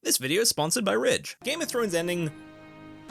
This video is sponsored by Ridge. Game of Thrones ending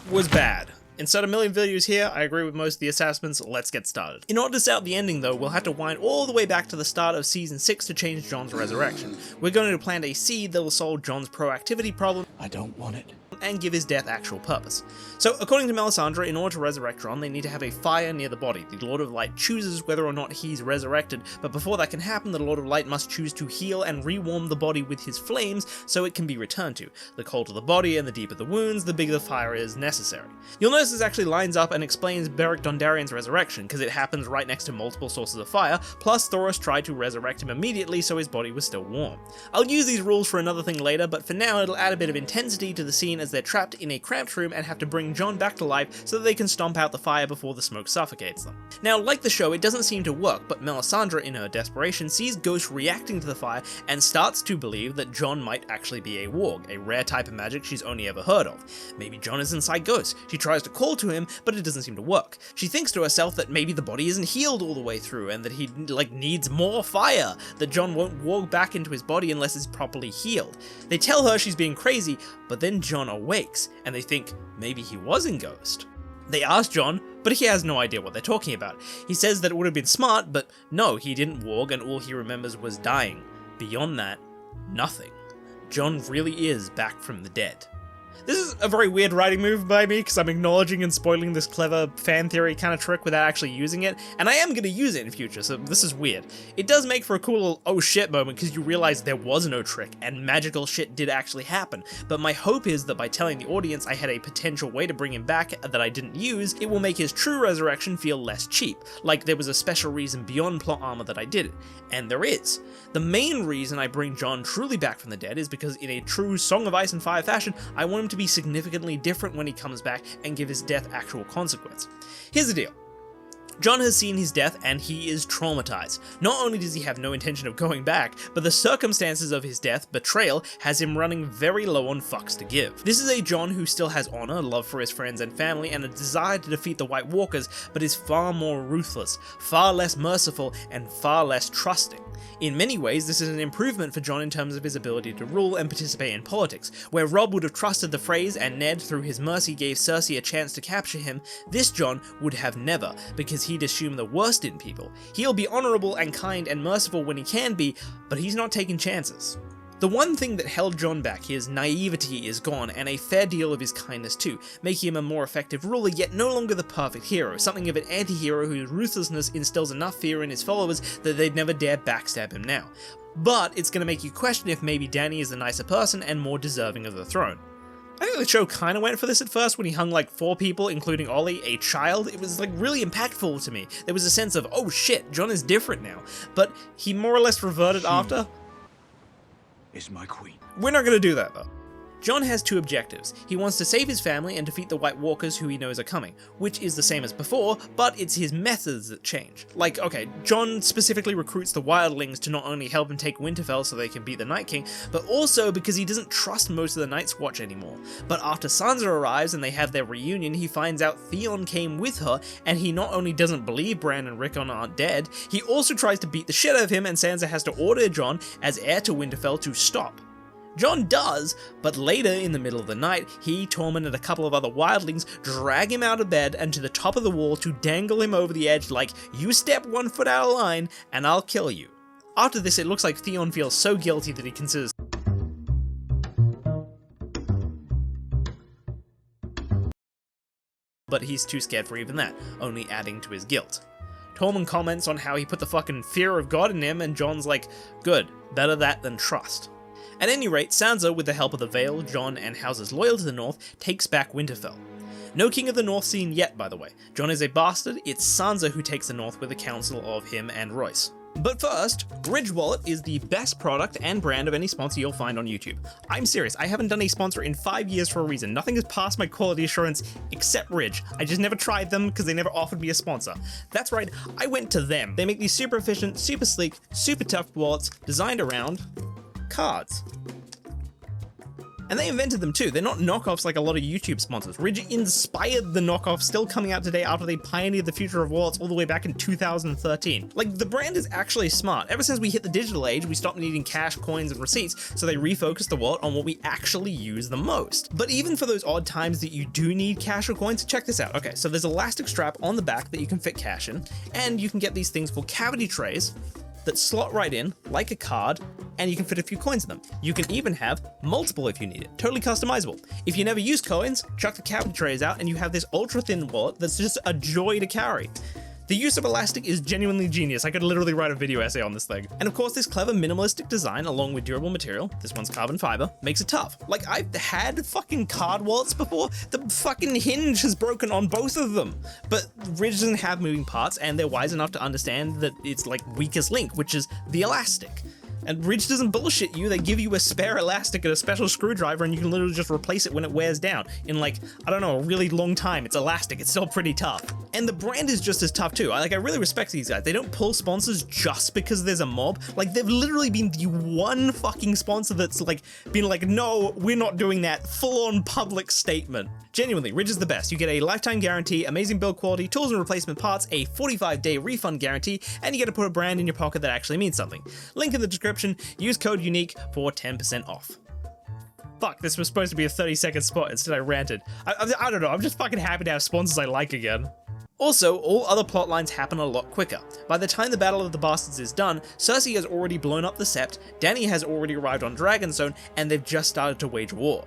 was bad. Insert a million videos here, I agree with most of the assessments, let's get started. In order to set out the ending though, we'll have to wind all the way back to the start of Season 6 to change Jon's resurrection. We're going to plant a seed that'll solve Jon's proactivity problem. I don't want it. And give his death actual purpose. So, according to Melisandre, in order to resurrect Jon, they need to have a fire near the body. The Lord of Light chooses whether or not he's resurrected, but before that can happen, the Lord of Light must choose to heal and rewarm the body with his flames so it can be returned to. The colder the body and the deeper the wounds, the bigger the fire is necessary. You'll notice this actually lines up and explains Beric Dondarrion's resurrection, because it happens right next to multiple sources of fire, plus Thoros tried to resurrect him immediately so his body was still warm. I'll use these rules for another thing later, but for now it'll add a bit of intensity to the scene as they're trapped in a cramped room and have to bring Jon back to life so that they can stomp out the fire before the smoke suffocates them. Now, like the show, it doesn't seem to work, but Melisandre, in her desperation, sees ghosts reacting to the fire and starts to believe that Jon might actually be a warg, a rare type of magic she's only ever heard of. Maybe Jon is inside ghosts. She tries to call to him, but it doesn't seem to work. She thinks to herself that maybe the body isn't healed all the way through and that he needs more fire, that Jon won't warg back into his body unless it's properly healed. They tell her she's being crazy, but then Jon awakes, and they think maybe he was in Ghost. They ask Jon, but he has no idea what they're talking about. He says that it would have been smart, but no, he didn't warg and all he remembers was dying. Beyond that, nothing. Jon really is back from the dead. This is a very weird writing move by me, because I'm acknowledging and spoiling this clever fan theory kind of trick without actually using it, and I am going to use it in future, so this is weird. It does make for a cool little oh shit moment, because you realize there was no trick, and magical shit did actually happen, but my hope is that by telling the audience I had a potential way to bring him back that I didn't use, it will make his true resurrection feel less cheap, like there was a special reason beyond plot armor that I did it, and there is. The main reason I bring Jon truly back from the dead is because in a true Song of Ice and Fire fashion, I want him to be significantly different when he comes back and give his death actual consequence. Here's the deal. Jon has seen his death and he is traumatized. Not only does he have no intention of going back, but the circumstances of his death, betrayal, has him running very low on fucks to give. This is a Jon who still has honor, love for his friends and family, and a desire to defeat the White Walkers, but is far more ruthless, far less merciful, and far less trusting. In many ways, this is an improvement for Jon in terms of his ability to rule and participate in politics. Where Robb would have trusted the Freys and Ned through his mercy gave Cersei a chance to capture him, this Jon would have never, because he'd assume the worst in people. He'll be honorable and kind and merciful when he can be, but he's not taking chances. The one thing that held Jon back, his naivety, is gone, and a fair deal of his kindness too, making him a more effective ruler, yet no longer the perfect hero, something of an anti-hero whose ruthlessness instills enough fear in his followers that they'd never dare backstab him now. But it's going to make you question if maybe Dany is the nicer person and more deserving of the throne. I think the show kind of went for this at first when he hung like 4 people, including Ollie, a child. It was like really impactful to me. There was a sense of, oh shit, Jon is different now. But he more or less reverted after. Is my queen. We're not going to do that though. Jon has 2 objectives. He wants to save his family and defeat the White Walkers who he knows are coming, which is the same as before, but it's his methods that change. Like, okay, Jon specifically recruits the wildlings to not only help him take Winterfell so they can beat the Night King, but also because he doesn't trust most of the Night's Watch anymore. But after Sansa arrives and they have their reunion, he finds out Theon came with her, and he not only doesn't believe Bran and Rickon aren't dead, he also tries to beat the shit out of him, and Sansa has to order Jon, as heir to Winterfell, to stop. Jon does, but later in the middle of the night, he, Tormund, and a couple of other wildlings drag him out of bed and to the top of the wall to dangle him over the edge like, you step 1 foot out of line and I'll kill you. After this, it looks like Theon feels so guilty that he considers but he's too scared for even that, only adding to his guilt. Tormund comments on how he put the fucking fear of God in him, and Jon's like, good, better that than trust. At any rate, Sansa, with the help of the Vale, Jon, and houses loyal to the north, takes back Winterfell. No King of the North seen yet, by the way. Jon is a bastard, it's Sansa who takes the north with the counsel of him and Royce. But first, Ridge Wallet is the best product and brand of any sponsor you'll find on YouTube. I'm serious, I haven't done a sponsor in 5 years for a reason. Nothing has passed my quality assurance except Ridge. I just never tried them because they never offered me a sponsor. That's right, I went to them. They make these super efficient, super sleek, super tough wallets designed around cards. And they invented them too. They're not knockoffs like a lot of YouTube sponsors. Ridge inspired the knockoff still coming out today after they pioneered the future of wallets all the way back in 2013. Like, the brand is actually smart. Ever since we hit the digital age, we stopped needing cash, coins, and receipts, so they refocused the wallet on what we actually use the most. But even for those odd times that you do need cash or coins, check this out. Okay, so there's an elastic strap on the back that you can fit cash in, and you can get these things called cavity trays that slot right in like a card, and you can fit a few coins in them. You can even have multiple if you need it, totally customizable. If you never use coins, chuck the cavity trays out and you have this ultra thin wallet that's just a joy to carry. The use of elastic is genuinely genius. I could literally write a video essay on this thing. And of course, this clever minimalistic design along with durable material, this one's carbon fiber, makes it tough. Like, I've had fucking card wallets before, the fucking hinge has broken on both of them. But Ridge doesn't have moving parts, and they're wise enough to understand that it's like weakest link, which is the elastic. And Ridge doesn't bullshit you, they give you a spare elastic and a special screwdriver and you can literally just replace it when it wears down. In like, I don't know, a really long time. It's elastic, it's still pretty tough. And the brand is just as tough too. I really respect these guys. They don't pull sponsors just because there's a mob. Like, they've literally been the one fucking sponsor that's like, been like, no, we're not doing that. Full-on public statement. Genuinely, Ridge is the best. You get a lifetime guarantee, amazing build quality, tools and replacement parts, a 45-day refund guarantee, and you get to put a brand in your pocket that actually means something. Link in the description. Use code UNIQUE for 10% off. Fuck, this was supposed to be a 30-second spot, instead I ranted. I don't know, I'm just fucking happy to have sponsors I like again. Also, all other plot lines happen a lot quicker. By the time the Battle of the Bastards is done, Cersei has already blown up the Sept, Dany has already arrived on Dragonstone, and they've just started to wage war.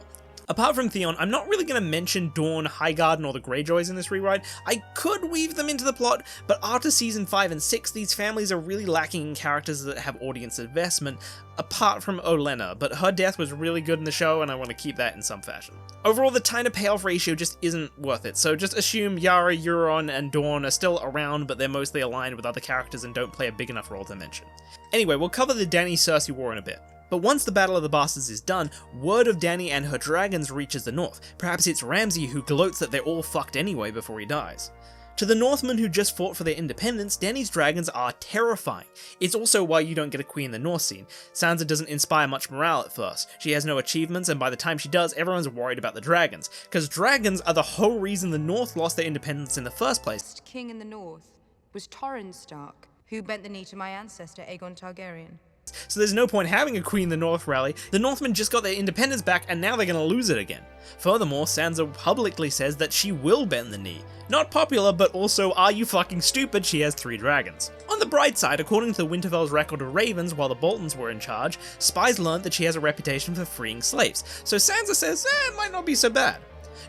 Apart from Theon, I'm not really going to mention Dorne, Highgarden, or the Greyjoys in this rewrite. I could weave them into the plot, but after season 5 and 6, these families are really lacking in characters that have audience investment, apart from Olenna, but her death was really good in the show and I want to keep that in some fashion. Overall, the time to payoff ratio just isn't worth it, so just assume Yara, Euron, and Dorne are still around, but they're mostly aligned with other characters and don't play a big enough role to mention. Anyway, we'll cover the Dany-Cersei war in a bit. But once the Battle of the Bastards is done, word of Dany and her dragons reaches the north. Perhaps it's Ramsay who gloats that they're all fucked anyway before he dies. To the Northmen who just fought for their independence, Dany's dragons are terrifying. It's also why you don't get a queen in the North scene. Sansa doesn't inspire much morale at first. She has no achievements, and by the time she does, everyone's worried about the dragons. Because dragons are the whole reason the North lost their independence in the first place. King in the North was Torrhen Stark, who bent the knee to my ancestor Aegon Targaryen. So there's no point having a Queen in the North rally. The Northmen just got their independence back and now they're gonna lose it again. Furthermore, Sansa publicly says that she will bend the knee. Not popular, but also, are you fucking stupid? She has 3 dragons. On the bright side, according to the Winterfell's record of ravens while the Boltons were in charge, spies learned that she has a reputation for freeing slaves. So Sansa says, it might not be so bad.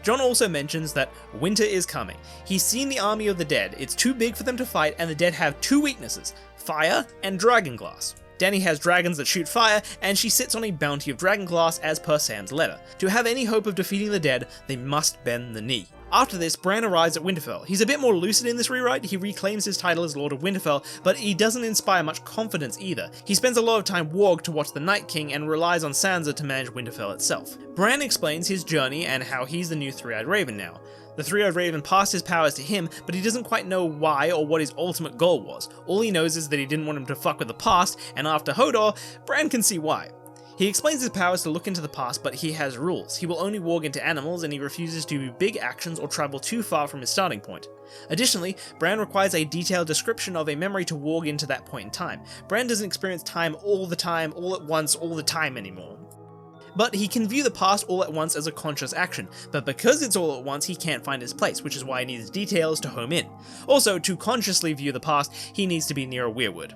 Jon also mentions that winter is coming. He's seen the army of the dead. It's too big for them to fight and the dead have 2 weaknesses, fire and dragonglass. Dany has dragons that shoot fire, and she sits on a bounty of dragonglass as per Sam's letter. To have any hope of defeating the dead, they must bend the knee. After this, Bran arrives at Winterfell. He's a bit more lucid in this rewrite, he reclaims his title as Lord of Winterfell, but he doesn't inspire much confidence either. He spends a lot of time warged to watch the Night King and relies on Sansa to manage Winterfell itself. Bran explains his journey and how he's the new Three-Eyed Raven now. The Three-Eyed Raven passed his powers to him, but he doesn't quite know why or what his ultimate goal was. All he knows is that he didn't want him to fuck with the past, and after Hodor, Bran can see why. He explains his powers to look into the past, but he has rules. He will only warg into animals, and he refuses to do big actions or travel too far from his starting point. Additionally, Bran requires a detailed description of a memory to warg into that point in time. Bran doesn't experience time, all at once, all the time anymore. But he can view the past all at once as a conscious action, but because it's all at once he can't find his place, which is why he needs details to home in. Also, to consciously view the past, he needs to be near a weirwood.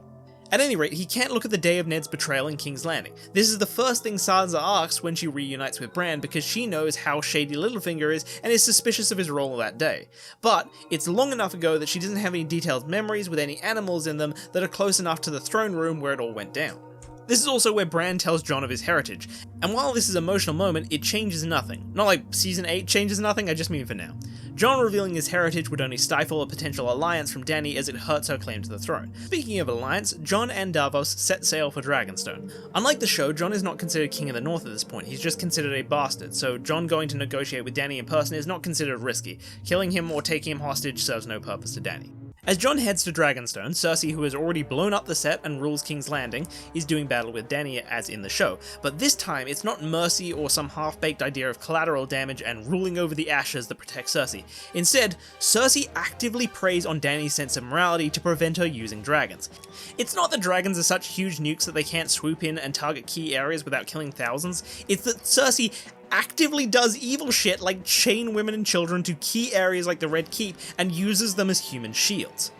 At any rate, he can't look at the day of Ned's betrayal in King's Landing. This is the first thing Sansa asks when she reunites with Bran because she knows how shady Littlefinger is and is suspicious of his role that day. But it's long enough ago that she doesn't have any detailed memories with any animals in them that are close enough to the throne room where it all went down. This is also where Bran tells Jon of his heritage, and while this is an emotional moment, it changes nothing. Not like Season 8 changes nothing, I just mean for now. Jon revealing his heritage would only stifle a potential alliance from Dany as it hurts her claim to the throne. Speaking of alliance, Jon and Davos set sail for Dragonstone. Unlike the show, Jon is not considered King of the North at this point, he's just considered a bastard, so Jon going to negotiate with Dany in person is not considered risky. Killing him or taking him hostage serves no purpose to Dany. As Jon heads to Dragonstone, Cersei, who has already blown up the set and rules King's Landing, is doing battle with Dany as in the show, but this time it's not mercy or some half-baked idea of collateral damage and ruling over the ashes that protects Cersei. Instead, Cersei actively preys on Dany's sense of morality to prevent her using dragons. It's not that dragons are such huge nukes that they can't swoop in and target key areas without killing thousands, it's that Cersei actively does evil shit like chain women and children to key areas like the Red Keep and uses them as human shields.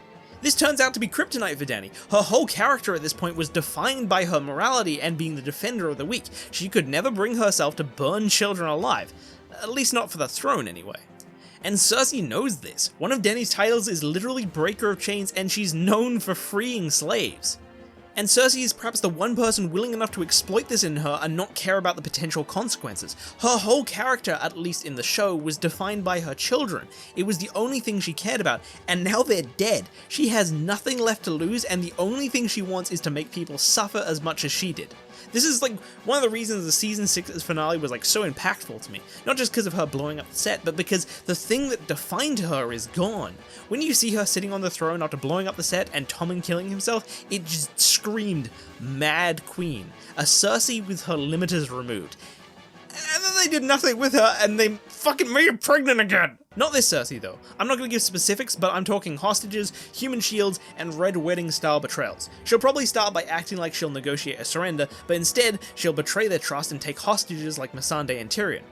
This turns out to be kryptonite for Dany. Her whole character at this point was defined by her morality and being the defender of the weak. She could never bring herself to burn children alive, at least not for the throne anyway. And Cersei knows this. One of Dany's titles is literally Breaker of Chains, and she's known for freeing slaves. And Cersei is perhaps the one person willing enough to exploit this in her and not care about the potential consequences. Her whole character, at least in the show, was defined by her children. It was the only thing she cared about, and now they're dead. She has nothing left to lose, and the only thing she wants is to make people suffer as much as she did. This is like one of the reasons the season 6's finale was like so impactful to me. Not just because of her blowing up the set, but because the thing that defined her is gone. When you see her sitting on the throne after blowing up the set and Tommen killing himself, it just screamed Mad Queen. A Cersei with her limiters removed. And then they did nothing with her and they fucking made her pregnant again! Not this Cersei though. I'm not going to give specifics, but I'm talking hostages, human shields, and Red Wedding style betrayals. She'll probably start by acting like she'll negotiate a surrender, but instead she'll betray their trust and take hostages like Missandei and Tyrion.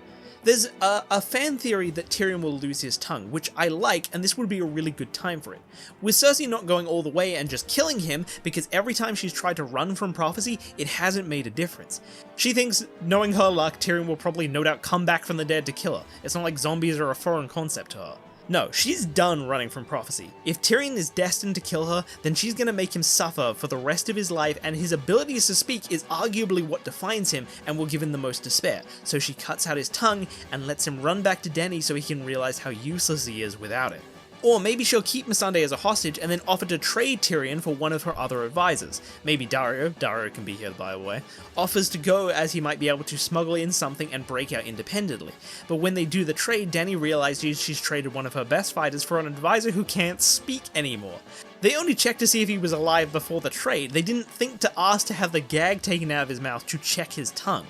There's a fan theory that Tyrion will lose his tongue, which I like, and this would be a really good time for it. With Cersei not going all the way and just killing him, because every time she's tried to run from prophecy, it hasn't made a difference. She thinks, knowing her luck, Tyrion will probably no doubt come back from the dead to kill her. It's not like zombies are a foreign concept to her. No, she's done running from prophecy. If Tyrion is destined to kill her, then she's gonna make him suffer for the rest of his life, and his abilities to speak is arguably what defines him and will give him the most despair. So she cuts out his tongue and lets him run back to Dany so he can realize how useless he is without it. Or maybe she'll keep Missandei as a hostage and then offer to trade Tyrion for one of her other advisors. Maybe Dario can be here by the way, offers to go as he might be able to smuggle in something and break out independently. But when they do the trade, Dany realizes she's traded one of her best fighters for an advisor who can't speak anymore. They only checked to see if he was alive before the trade. They didn't think to ask to have the gag taken out of his mouth to check his tongue.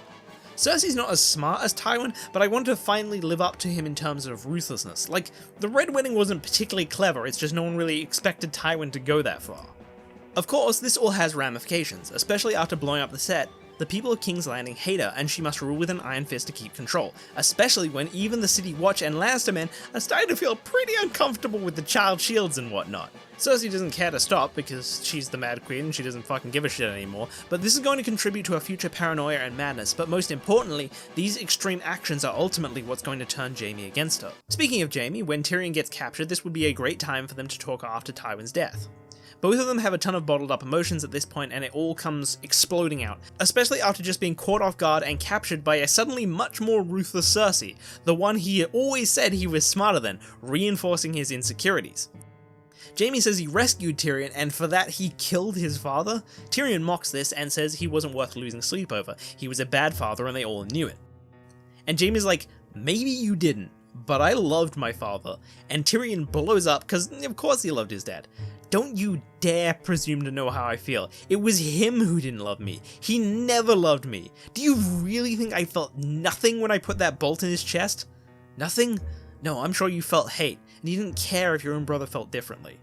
Cersei's not as smart as Tywin, but I want to finally live up to him in terms of ruthlessness. Like, the Red Wedding wasn't particularly clever, it's just no one really expected Tywin to go that far. Of course, this all has ramifications, especially after blowing up the set. The people of King's Landing hate her, and she must rule with an iron fist to keep control, especially when even the City Watch and Lannister men are starting to feel pretty uncomfortable with the child shields and whatnot. Cersei doesn't care to stop because she's the Mad Queen and she doesn't fucking give a shit anymore, but this is going to contribute to her future paranoia and madness, but most importantly, these extreme actions are ultimately what's going to turn Jaime against her. Speaking of Jaime, when Tyrion gets captured, this would be a great time for them to talk after Tywin's death. Both of them have a ton of bottled up emotions at this point and it all comes exploding out, especially after just being caught off guard and captured by a suddenly much more ruthless Cersei, the one he always said he was smarter than, reinforcing his insecurities. Jaime says he rescued Tyrion and for that he killed his father. Tyrion mocks this and says he wasn't worth losing sleep over, he was a bad father and they all knew it. And Jaime's like, maybe you didn't, but I loved my father, and Tyrion blows up because of course he loved his dad. Don't you dare presume to know how I feel. It was him who didn't love me. He never loved me. Do you really think I felt nothing when I put that bolt in his chest? Nothing? No, I'm sure you felt hate, and you didn't care if your own brother felt differently.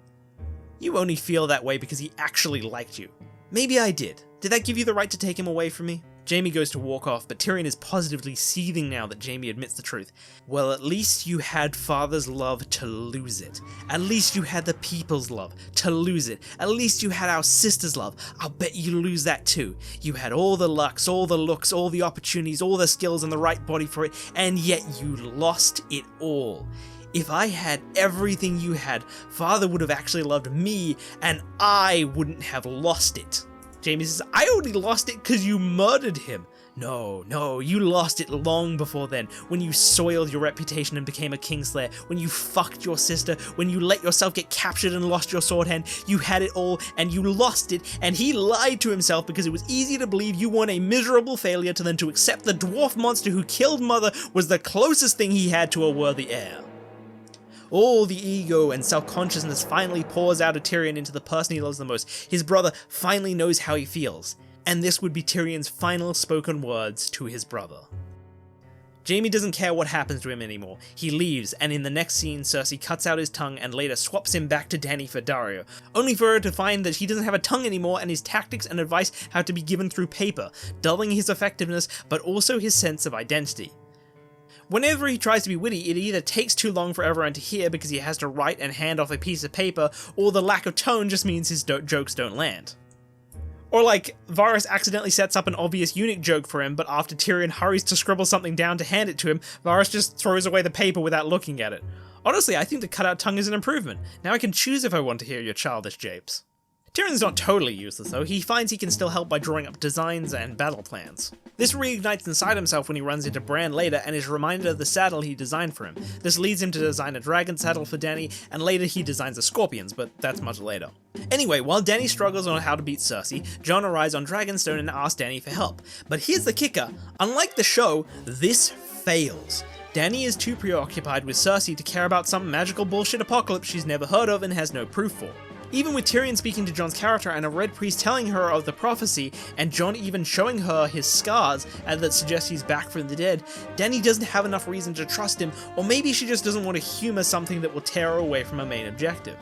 You only feel that way because he actually liked you. Maybe I did. Did that give you the right to take him away from me? Jaime goes to walk off, but Tyrion is positively seething now that Jaime admits the truth. Well, at least you had father's love to lose it. At least you had the people's love to lose it. At least you had our sister's love. I'll bet you lose that too. You had all the lux, all the looks, all the opportunities, all the skills and the right body for it, and yet you lost it all. If I had everything you had, father would have actually loved me, and I wouldn't have lost it. Jaime says, I only lost it because you murdered him. No, you lost it long before then, when you soiled your reputation and became a Kingslayer, when you fucked your sister, when you let yourself get captured and lost your sword hand. You had it all, and you lost it, and he lied to himself because it was easy to believe you weren't a miserable failure to then to accept the dwarf monster who killed mother was the closest thing he had to a worthy heir. All the ego and self-consciousness finally pours out of Tyrion into the person he loves the most. His brother finally knows how he feels. And this would be Tyrion's final spoken words to his brother. Jaime doesn't care what happens to him anymore. He leaves, and in the next scene, Cersei cuts out his tongue and later swaps him back to Dany for Daario, only for her to find that he doesn't have a tongue anymore and his tactics and advice have to be given through paper, dulling his effectiveness but also his sense of identity. Whenever he tries to be witty, it either takes too long for everyone to hear because he has to write and hand off a piece of paper, or the lack of tone just means his jokes don't land. Or like, Varys accidentally sets up an obvious eunuch joke for him, but after Tyrion hurries to scribble something down to hand it to him, Varys just throws away the paper without looking at it. Honestly, I think the cutout tongue is an improvement. Now I can choose if I want to hear your childish japes. Tyrion's not totally useless though, he finds he can still help by drawing up designs and battle plans. This reignites inside himself when he runs into Bran later and is reminded of the saddle he designed for him. This leads him to design a dragon saddle for Dany, and later he designs the scorpions, but that's much later. Anyway, while Dany struggles on how to beat Cersei, Jon arrives on Dragonstone and asks Dany for help. But here's the kicker, unlike the show, this fails. Dany is too preoccupied with Cersei to care about some magical bullshit apocalypse she's never heard of and has no proof for. Even with Tyrion speaking to Jon's character and a Red Priest telling her of the prophecy, and Jon even showing her his scars that suggest he's back from the dead, Dany doesn't have enough reason to trust him, or maybe she just doesn't want to humor something that will tear her away from her main objective.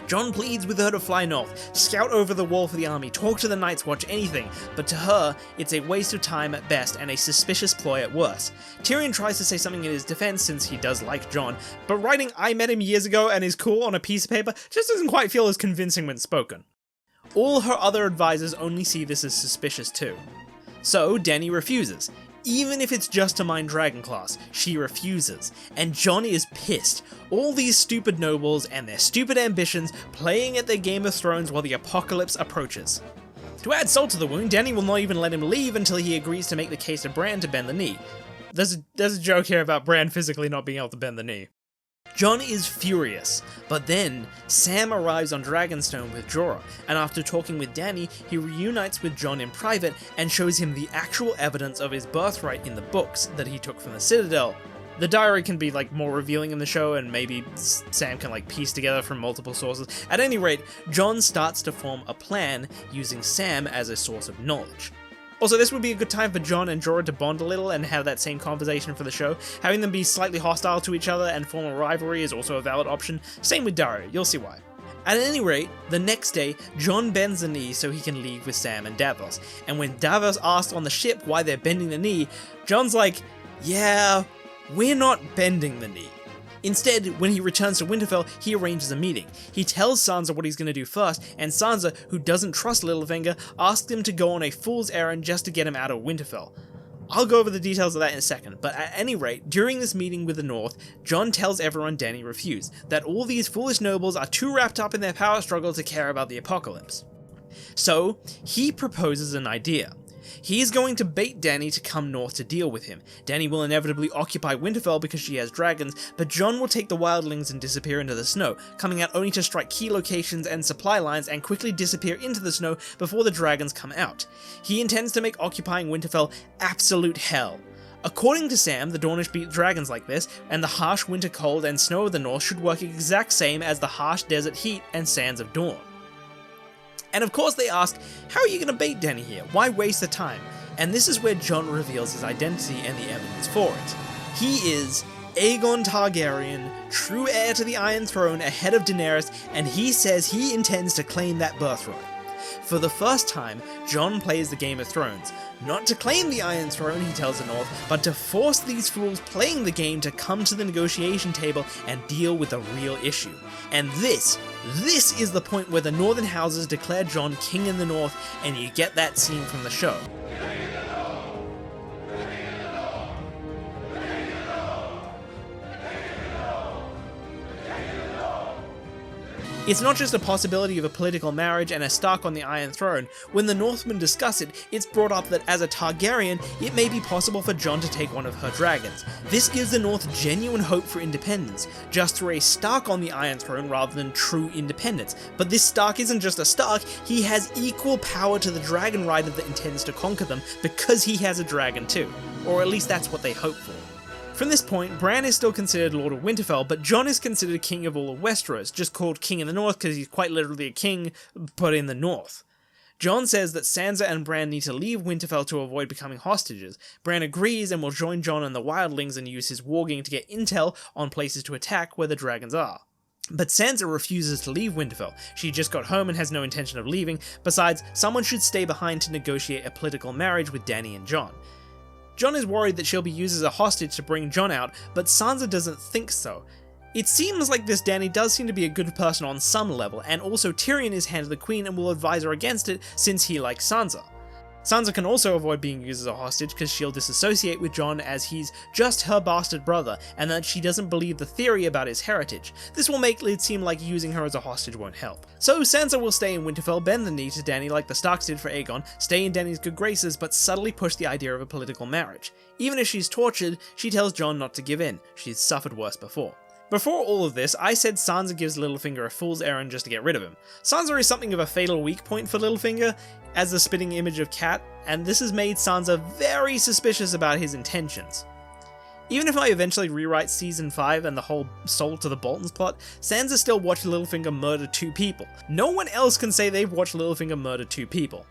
Jon pleads with her to fly north, scout over the wall for the army, talk to the Night's Watch, anything, but to her, it's a waste of time at best and a suspicious ploy at worst. Tyrion tries to say something in his defense since he does like Jon, but writing "I met him years ago and is cool" on a piece of paper just doesn't quite feel as convincing when spoken. All her other advisors only see this as suspicious too. So Dany refuses. Even if it's just to mine Dragon Class, she refuses, and Jon is pissed. All these stupid nobles and their stupid ambitions playing at their Game of Thrones while the apocalypse approaches. To add salt to the wound, Dany will not even let him leave until he agrees to make the case to Bran to bend the knee. There's a joke here about Bran physically not being able to bend the knee. Jon is furious, but then Sam arrives on Dragonstone with Jorah, and after talking with Dany, he reunites with Jon in private and shows him the actual evidence of his birthright in the books that he took from the Citadel. The diary can be more revealing in the show, and maybe Sam can piece together from multiple sources. At any rate, Jon starts to form a plan using Sam as a source of knowledge. Also, this would be a good time for Jon and Jorah to bond a little and have that same conversation for the show. Having them be slightly hostile to each other and form a rivalry is also a valid option. Same with Daario, you'll see why. At any rate, the next day, Jon bends the knee so he can leave with Sam and Davos. And when Davos asks on the ship why they're bending the knee, Jon's like, yeah, we're not bending the knee. Instead, when he returns to Winterfell, he arranges a meeting. He tells Sansa what he's going to do first, and Sansa, who doesn't trust Littlefinger, asks him to go on a fool's errand just to get him out of Winterfell. I'll go over the details of that in a second, but at any rate, during this meeting with the North, Jon tells everyone Dany refused, that all these foolish nobles are too wrapped up in their power struggle to care about the apocalypse. So, he proposes an idea. He is going to bait Dany to come north to deal with him. Dany will inevitably occupy Winterfell because she has dragons, but Jon will take the wildlings and disappear into the snow, coming out only to strike key locations and supply lines and quickly disappear into the snow before the dragons come out. He intends to make occupying Winterfell absolute hell. According to Sam, the Dornish beat dragons like this, and the harsh winter cold and snow of the north should work exact same as the harsh desert heat and sands of Dorne. And of course they ask, how are you going to bait Dany here? Why waste the time? And this is where Jon reveals his identity and the evidence for it. He is Aegon Targaryen, true heir to the Iron Throne ahead of Daenerys, and he says he intends to claim that birthright. For the first time, Jon plays the Game of Thrones. Not to claim the Iron Throne, he tells the North, but to force these fools playing the game to come to the negotiation table and deal with the real issue. And this is the point where the Northern houses declare Jon king in the North, and you get that scene from the show. It's not just a possibility of a political marriage and a Stark on the Iron Throne. When the Northmen discuss it, it's brought up that as a Targaryen, it may be possible for Jon to take one of her dragons. This gives the North genuine hope for independence, just through a Stark on the Iron Throne rather than true independence. But this Stark isn't just a Stark, he has equal power to the dragon rider that intends to conquer them, because he has a dragon too. Or at least that's what they hope for. From this point, Bran is still considered Lord of Winterfell, but Jon is considered king of all of Westeros, just called king in the north because he's quite literally a king, but in the north. Jon says that Sansa and Bran need to leave Winterfell to avoid becoming hostages. Bran agrees and will join Jon and the wildlings and use his warging to get intel on places to attack where the dragons are. But Sansa refuses to leave Winterfell. She just got home and has no intention of leaving. Besides, someone should stay behind to negotiate a political marriage with Dany and Jon. Jon is worried that she'll be used as a hostage to bring Jon out, but Sansa doesn't think so. It seems like this Dany does seem to be a good person on some level, and also Tyrion is hand of the Queen and will advise her against it since he likes Sansa. Sansa can also avoid being used as a hostage because she'll disassociate with Jon as he's just her bastard brother, and that she doesn't believe the theory about his heritage. This will make it seem like using her as a hostage won't help. So Sansa will stay in Winterfell, bend the knee to Dany like the Starks did for Aegon, stay in Dany's good graces, but subtly push the idea of a political marriage. Even if she's tortured, she tells Jon not to give in. She's suffered worse before. Before all of this, I said Sansa gives Littlefinger a fool's errand just to get rid of him. Sansa is something of a fatal weak point for Littlefinger, as the spitting image of Cat, and this has made Sansa very suspicious about his intentions. Even if I eventually rewrite Season 5 and the whole Soul to the Boltons plot, Sansa still watched Littlefinger murder 2 people. No one else can say they've watched Littlefinger murder 2 people.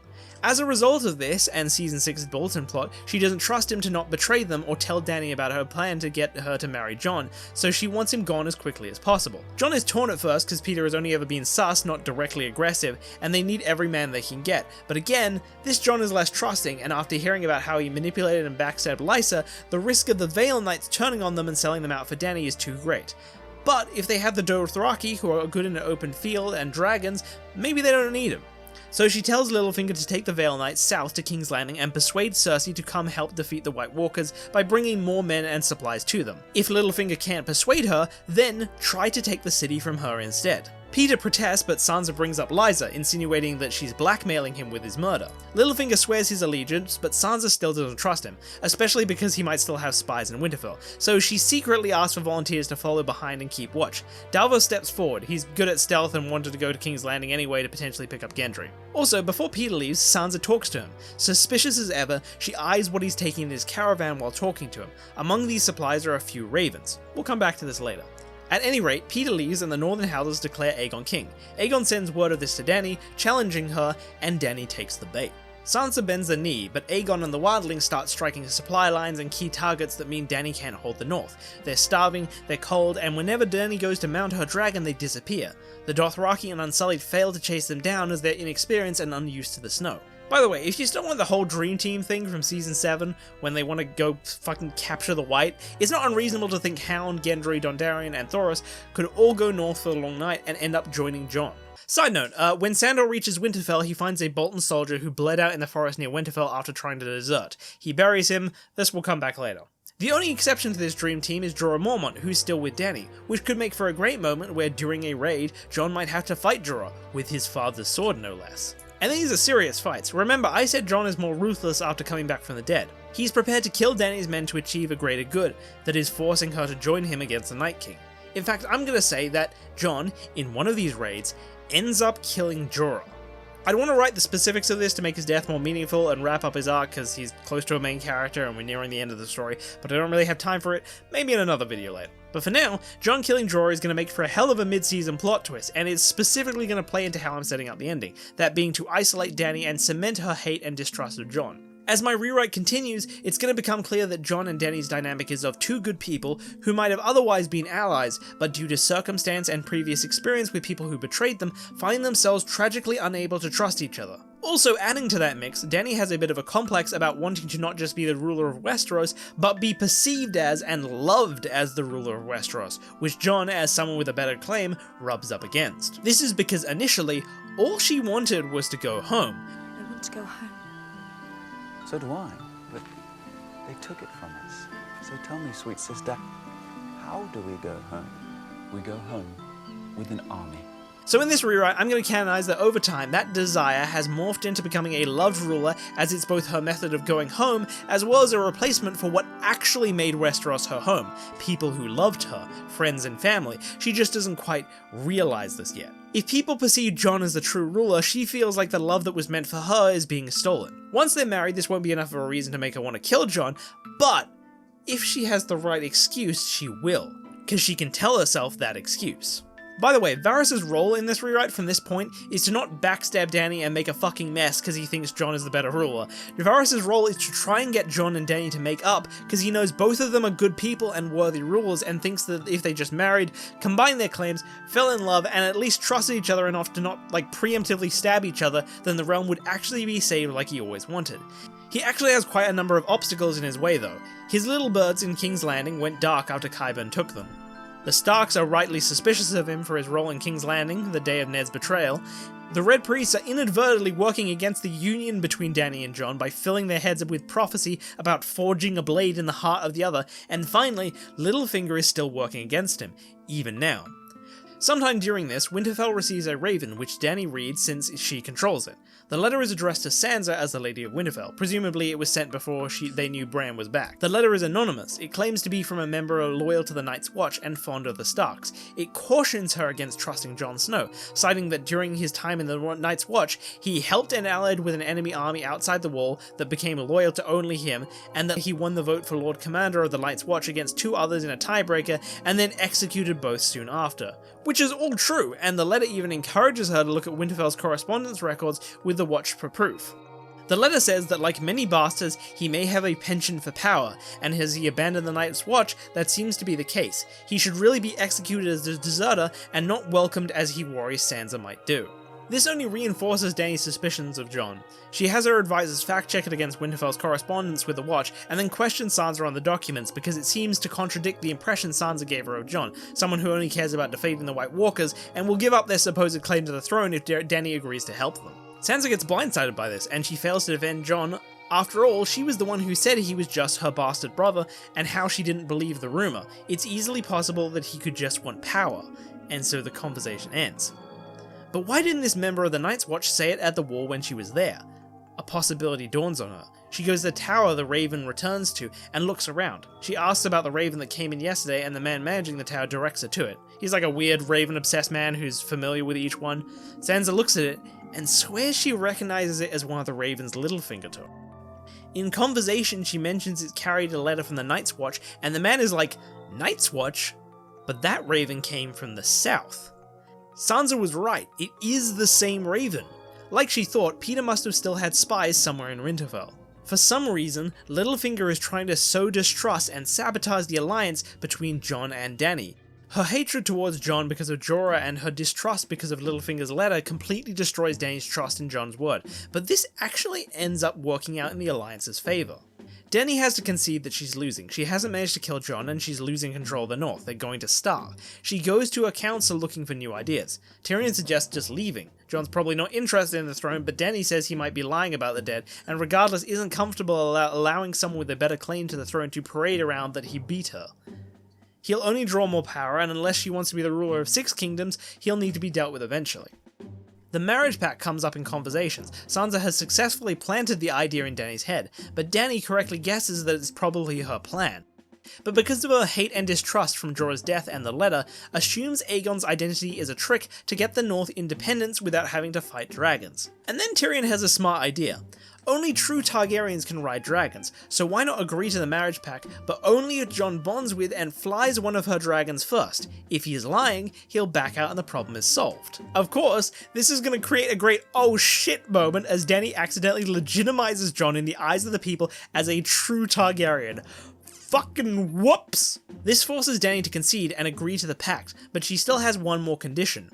As a result of this, and Season 6's Bolton plot, she doesn't trust him to not betray them or tell Dany about her plan to get her to marry Jon, so she wants him gone as quickly as possible. Jon is torn at first because Peter has only ever been sus, not directly aggressive, and they need every man they can get. But again, this Jon is less trusting, and after hearing about how he manipulated and backstabbed Lysa, the risk of the Vale Knights turning on them and selling them out for Dany is too great. But if they have the Dothraki, who are good in an open field, and dragons, maybe they don't need him. So she tells Littlefinger to take the Vale Knights south to King's Landing and persuade Cersei to come help defeat the White Walkers by bringing more men and supplies to them. If Littlefinger can't persuade her, then try to take the city from her instead. Peter protests, but Sansa brings up Lysa, insinuating that she's blackmailing him with his murder. Littlefinger swears his allegiance, but Sansa still doesn't trust him, especially because he might still have spies in Winterfell, so she secretly asks for volunteers to follow behind and keep watch. Davos steps forward. He's good at stealth and wanted to go to King's Landing anyway to potentially pick up Gendry. Also, before Peter leaves, Sansa talks to him. Suspicious as ever, she eyes what he's taking in his caravan while talking to him. Among these supplies are a few ravens. We'll come back to this later. At any rate, Peter leaves and the Northern Howlers declare Aegon king. Aegon sends word of this to Dany, challenging her, and Dany takes the bait. Sansa bends the knee, but Aegon and the wildlings start striking supply lines and key targets that mean Dany can't hold the north. They're starving, they're cold, and whenever Dany goes to mount her dragon, they disappear. The Dothraki and Unsullied fail to chase them down as they're inexperienced and unused to the snow. By the way, if you still want the whole Dream Team thing from Season 7, when they want to go fucking capture the White, it's not unreasonable to think Hound, Gendry, Dondarrion, and Thoros could all go north for the long night and end up joining Jon. Side note, when Sandor reaches Winterfell, he finds a Bolton soldier who bled out in the forest near Winterfell after trying to desert. He buries him. This will come back later. The only exception to this dream team is Jorah Mormont, who's still with Dany, which could make for a great moment where during a raid, Jon might have to fight Jorah, with his father's sword no less. And these are serious fights. Remember, I said Jon is more ruthless after coming back from the dead. He's prepared to kill Dany's men to achieve a greater good, that is forcing her to join him against the Night King. In fact, I'm gonna say that Jon, in one of these raids, ends up killing Jorah. I don't want to write the specifics of this to make his death more meaningful and wrap up his arc because he's close to a main character and we're nearing the end of the story, but I don't really have time for it, maybe in another video later. But for now, Jon killing Jorah is going to make for a hell of a mid-season plot twist, and it's specifically going to play into how I'm setting up the ending, that being to isolate Dany and cement her hate and distrust of Jon. As my rewrite continues, it's going to become clear that Jon and Dany's dynamic is of two good people who might have otherwise been allies, but due to circumstance and previous experience with people who betrayed them, find themselves tragically unable to trust each other. Also adding to that mix, Dany has a bit of a complex about wanting to not just be the ruler of Westeros, but be perceived as and loved as the ruler of Westeros, which Jon, as someone with a better claim, rubs up against. This is because initially, all she wanted was to go home. I want to go home. So do I, but they took it from us. So tell me, sweet sister, how do we go home? We go home with an army. So in this rewrite, I'm going to canonize that over time, that desire has morphed into becoming a loved ruler, as it's both her method of going home, as well as a replacement for what actually made Westeros her home. People who loved her, friends and family. She just doesn't quite realize this yet. If people perceive Jon as the true ruler, she feels like the love that was meant for her is being stolen. Once they're married, this won't be enough of a reason to make her want to kill Jon, but if she has the right excuse, she will, because she can tell herself that excuse. By the way, Varys' role in this rewrite from this point is to not backstab Dany and make a fucking mess because he thinks Jon is the better ruler. Varys' role is to try and get Jon and Dany to make up because he knows both of them are good people and worthy rulers, and thinks that if they just married, combined their claims, fell in love, and at least trusted each other enough to not preemptively stab each other, then the realm would actually be saved like he always wanted. He actually has quite a number of obstacles in his way though. His little birds in King's Landing went dark after Qyburn took them. The Starks are rightly suspicious of him for his role in King's Landing, the day of Ned's betrayal. The Red Priests are inadvertently working against the union between Dany and Jon by filling their heads up with prophecy about forging a blade in the heart of the other, and finally, Littlefinger is still working against him, even now. Sometime during this, Winterfell receives a raven which Dany reads since she controls it. The letter is addressed to Sansa as the Lady of Winterfell. Presumably it was sent before they knew Bran was back. The letter is anonymous. It claims to be from a member loyal to the Night's Watch and fond of the Starks. It cautions her against trusting Jon Snow, citing that during his time in the Night's Watch, he helped and allied with an enemy army outside the wall that became loyal to only him, and that he won the vote for Lord Commander of the Night's Watch against two others in a tiebreaker, and then executed both soon after. Which is all true, and the letter even encourages her to look at Winterfell's correspondence records with the Watch for proof. The letter says that like many bastards, he may have a penchant for power, and as he abandoned the Night's Watch, that seems to be the case. He should really be executed as a deserter, and not welcomed as he worries Sansa might do. This only reinforces Dany's suspicions of Jon. She has her advisors fact-check it against Winterfell's correspondence with the Watch, and then questions Sansa on the documents because it seems to contradict the impression Sansa gave her of Jon, someone who only cares about defeating the White Walkers and will give up their supposed claim to the throne if Dany agrees to help them. Sansa gets blindsided by this, and she fails to defend Jon. After all, she was the one who said he was just her bastard brother, and how she didn't believe the rumour. It's easily possible that he could just want power, and so the conversation ends. But why didn't this member of the Night's Watch say it at the wall when she was there? A possibility dawns on her. She goes to the tower the Raven returns to and looks around. She asks about the Raven that came in yesterday, and the man managing the tower directs her to it. He's like a weird Raven-obsessed man who's familiar with each one. Sansa looks at it and swears she recognizes it as one of the Raven's Littlefinger took. In conversation, she mentions it carried a letter from the Night's Watch, and the man is like, Night's Watch? But that Raven came from the south. Sansa was right, it is the same Raven. Like she thought, Peter must have still had spies somewhere in Winterfell. For some reason, Littlefinger is trying to sow distrust and sabotage the alliance between Jon and Dany. Her hatred towards Jon because of Jorah and her distrust because of Littlefinger's letter completely destroys Dany's trust in Jon's word, but this actually ends up working out in the alliance's favour. Dany has to concede that she's losing. She hasn't managed to kill Jon and she's losing control of the North. They're going to starve. She goes to a council looking for new ideas. Tyrion suggests just leaving. Jon's probably not interested in the throne, but Dany says he might be lying about the dead, and regardless isn't comfortable allowing someone with a better claim to the throne to parade around that he beat her. He'll only draw more power, and unless she wants to be the ruler of 6 kingdoms, he'll need to be dealt with eventually. The marriage pact comes up in conversations. Sansa has successfully planted the idea in Dany's head, but Dany correctly guesses that it's probably her plan. But because of her hate and distrust from Jorah's death and the letter, assumes Aegon's identity is a trick to get the North independence without having to fight dragons. And then Tyrion has a smart idea. Only true Targaryens can ride dragons, so why not agree to the marriage pact, but only if Jon bonds with and flies one of her dragons first. If he is lying, he'll back out and the problem is solved. Of course, this is going to create a great oh shit moment as Dany accidentally legitimizes Jon in the eyes of the people as a true Targaryen. Fucking whoops! This forces Dany to concede and agree to the pact, but she still has one more condition.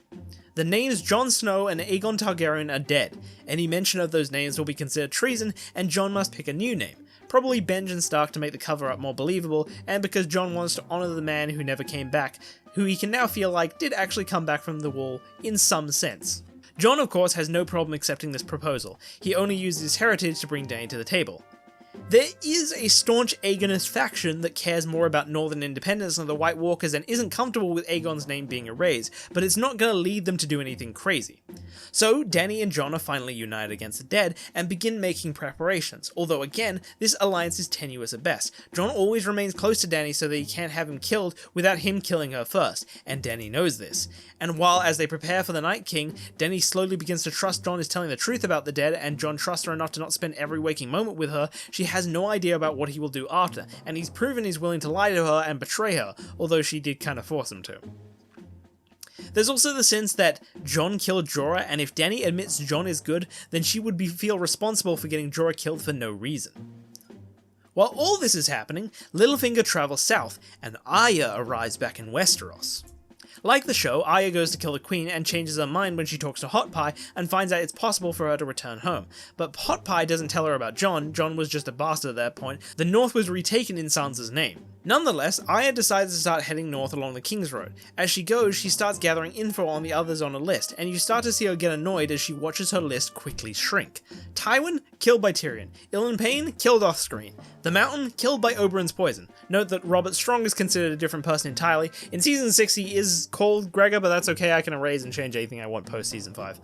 The names Jon Snow and Aegon Targaryen are dead. Any mention of those names will be considered treason, and Jon must pick a new name. Probably Benjen Stark to make the cover-up more believable, and because Jon wants to honour the man who never came back, who he can now feel like did actually come back from the wall in some sense. Jon, of course, has no problem accepting this proposal. He only uses his heritage to bring Dany to the table. There is a staunch Aegonist faction that cares more about northern independence than the White Walkers and isn't comfortable with Aegon's name being erased, but it's not going to lead them to do anything crazy. So Dany and Jon are finally united against the dead and begin making preparations, although again, this alliance is tenuous at best. Jon always remains close to Dany so that he can't have him killed without him killing her first, and Dany knows this. And while as they prepare for the Night King, Dany slowly begins to trust Jon is telling the truth about the dead, and Jon trusts her enough to not spend every waking moment with her, she has no idea about what he will do after, and he's proven he's willing to lie to her and betray her, although she did kind of force him to. There's also the sense that Jon killed Jorah, and if Dany admits Jon is good, then she would feel responsible for getting Jorah killed for no reason. While all this is happening, Littlefinger travels south, and Arya arrives back in Westeros. Like the show, Arya goes to kill the Queen and changes her mind when she talks to Hot Pie and finds out it's possible for her to return home. But Hot Pie doesn't tell her about Jon. Jon was just a bastard at that point. The North was retaken in Sansa's name. Nonetheless, Arya decides to start heading north along the King's Road. As she goes, she starts gathering info on the others on a list, and you start to see her get annoyed as she watches her list quickly shrink. Tywin, killed by Tyrion. Ilyn Payne, killed off screen. The Mountain, killed by Oberyn's poison. Note that Robert Strong is considered a different person entirely. In Season 6 he is called Gregor, but that's okay, I can erase and change anything I want post Season 5.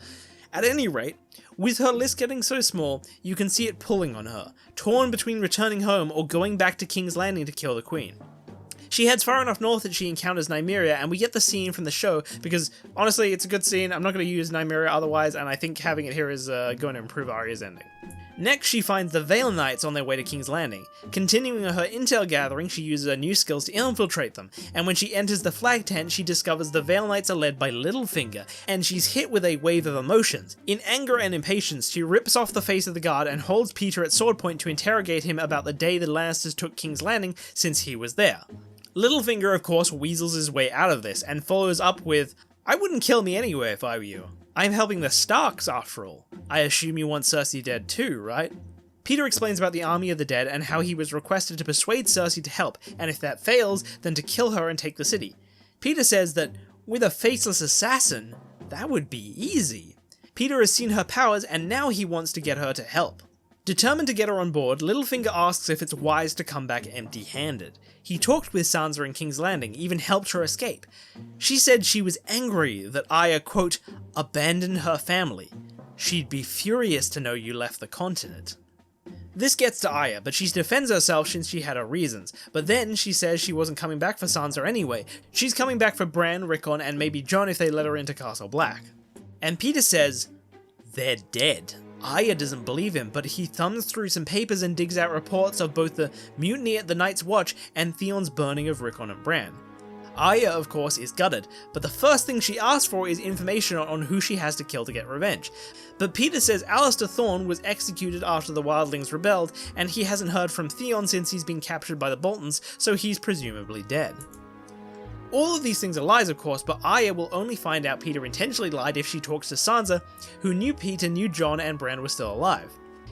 At any rate, with her list getting so small, you can see it pulling on her, torn between returning home or going back to King's Landing to kill the Queen. She heads far enough north that she encounters Nymeria, and we get the scene from the show, because honestly, it's a good scene. I'm not going to use Nymeria otherwise, and I think having it here is going to improve Arya's ending. Next, she finds the Vale Knights on their way to King's Landing. Continuing her intel gathering, she uses her new skills to infiltrate them, and when she enters the flag tent, she discovers the Vale Knights are led by Littlefinger, and she's hit with a wave of emotions. In anger and impatience, she rips off the face of the guard and holds Peter at sword point to interrogate him about the day the Lannisters took King's Landing, since he was there. Littlefinger, of course, weasels his way out of this, and follows up with, "I wouldn't kill me anyway if I were you. I'm helping the Starks, after all. I assume you want Cersei dead too, right?" Peter explains about the Army of the Dead and how he was requested to persuade Cersei to help, and if that fails, then to kill her and take the city. Peter says that, with a faceless assassin, that would be easy. Peter has seen her powers, and now he wants to get her to help. Determined to get her on board, Littlefinger asks if it's wise to come back empty-handed. He talked with Sansa in King's Landing, even helped her escape. She said she was angry that Arya, quote, abandoned her family. She'd be furious to know you left the continent. This gets to Arya, but she defends herself since she had her reasons. But then she says she wasn't coming back for Sansa anyway. She's coming back for Bran, Rickon, and maybe Jon if they let her into Castle Black. And Peter says, they're dead. Arya doesn't believe him, but he thumbs through some papers and digs out reports of both the mutiny at the Night's Watch and Theon's burning of Rickon and Bran. Arya, of course, is gutted, but the first thing she asks for is information on who she has to kill to get revenge. But Peter says Alistair Thorne was executed after the Wildlings rebelled, and he hasn't heard from Theon since he's been captured by the Boltons, so he's presumably dead. All of these things are lies, of course, but Arya will only find out Peter intentionally lied if she talks to Sansa, who knew Peter, knew Jon, and Bran were still alive.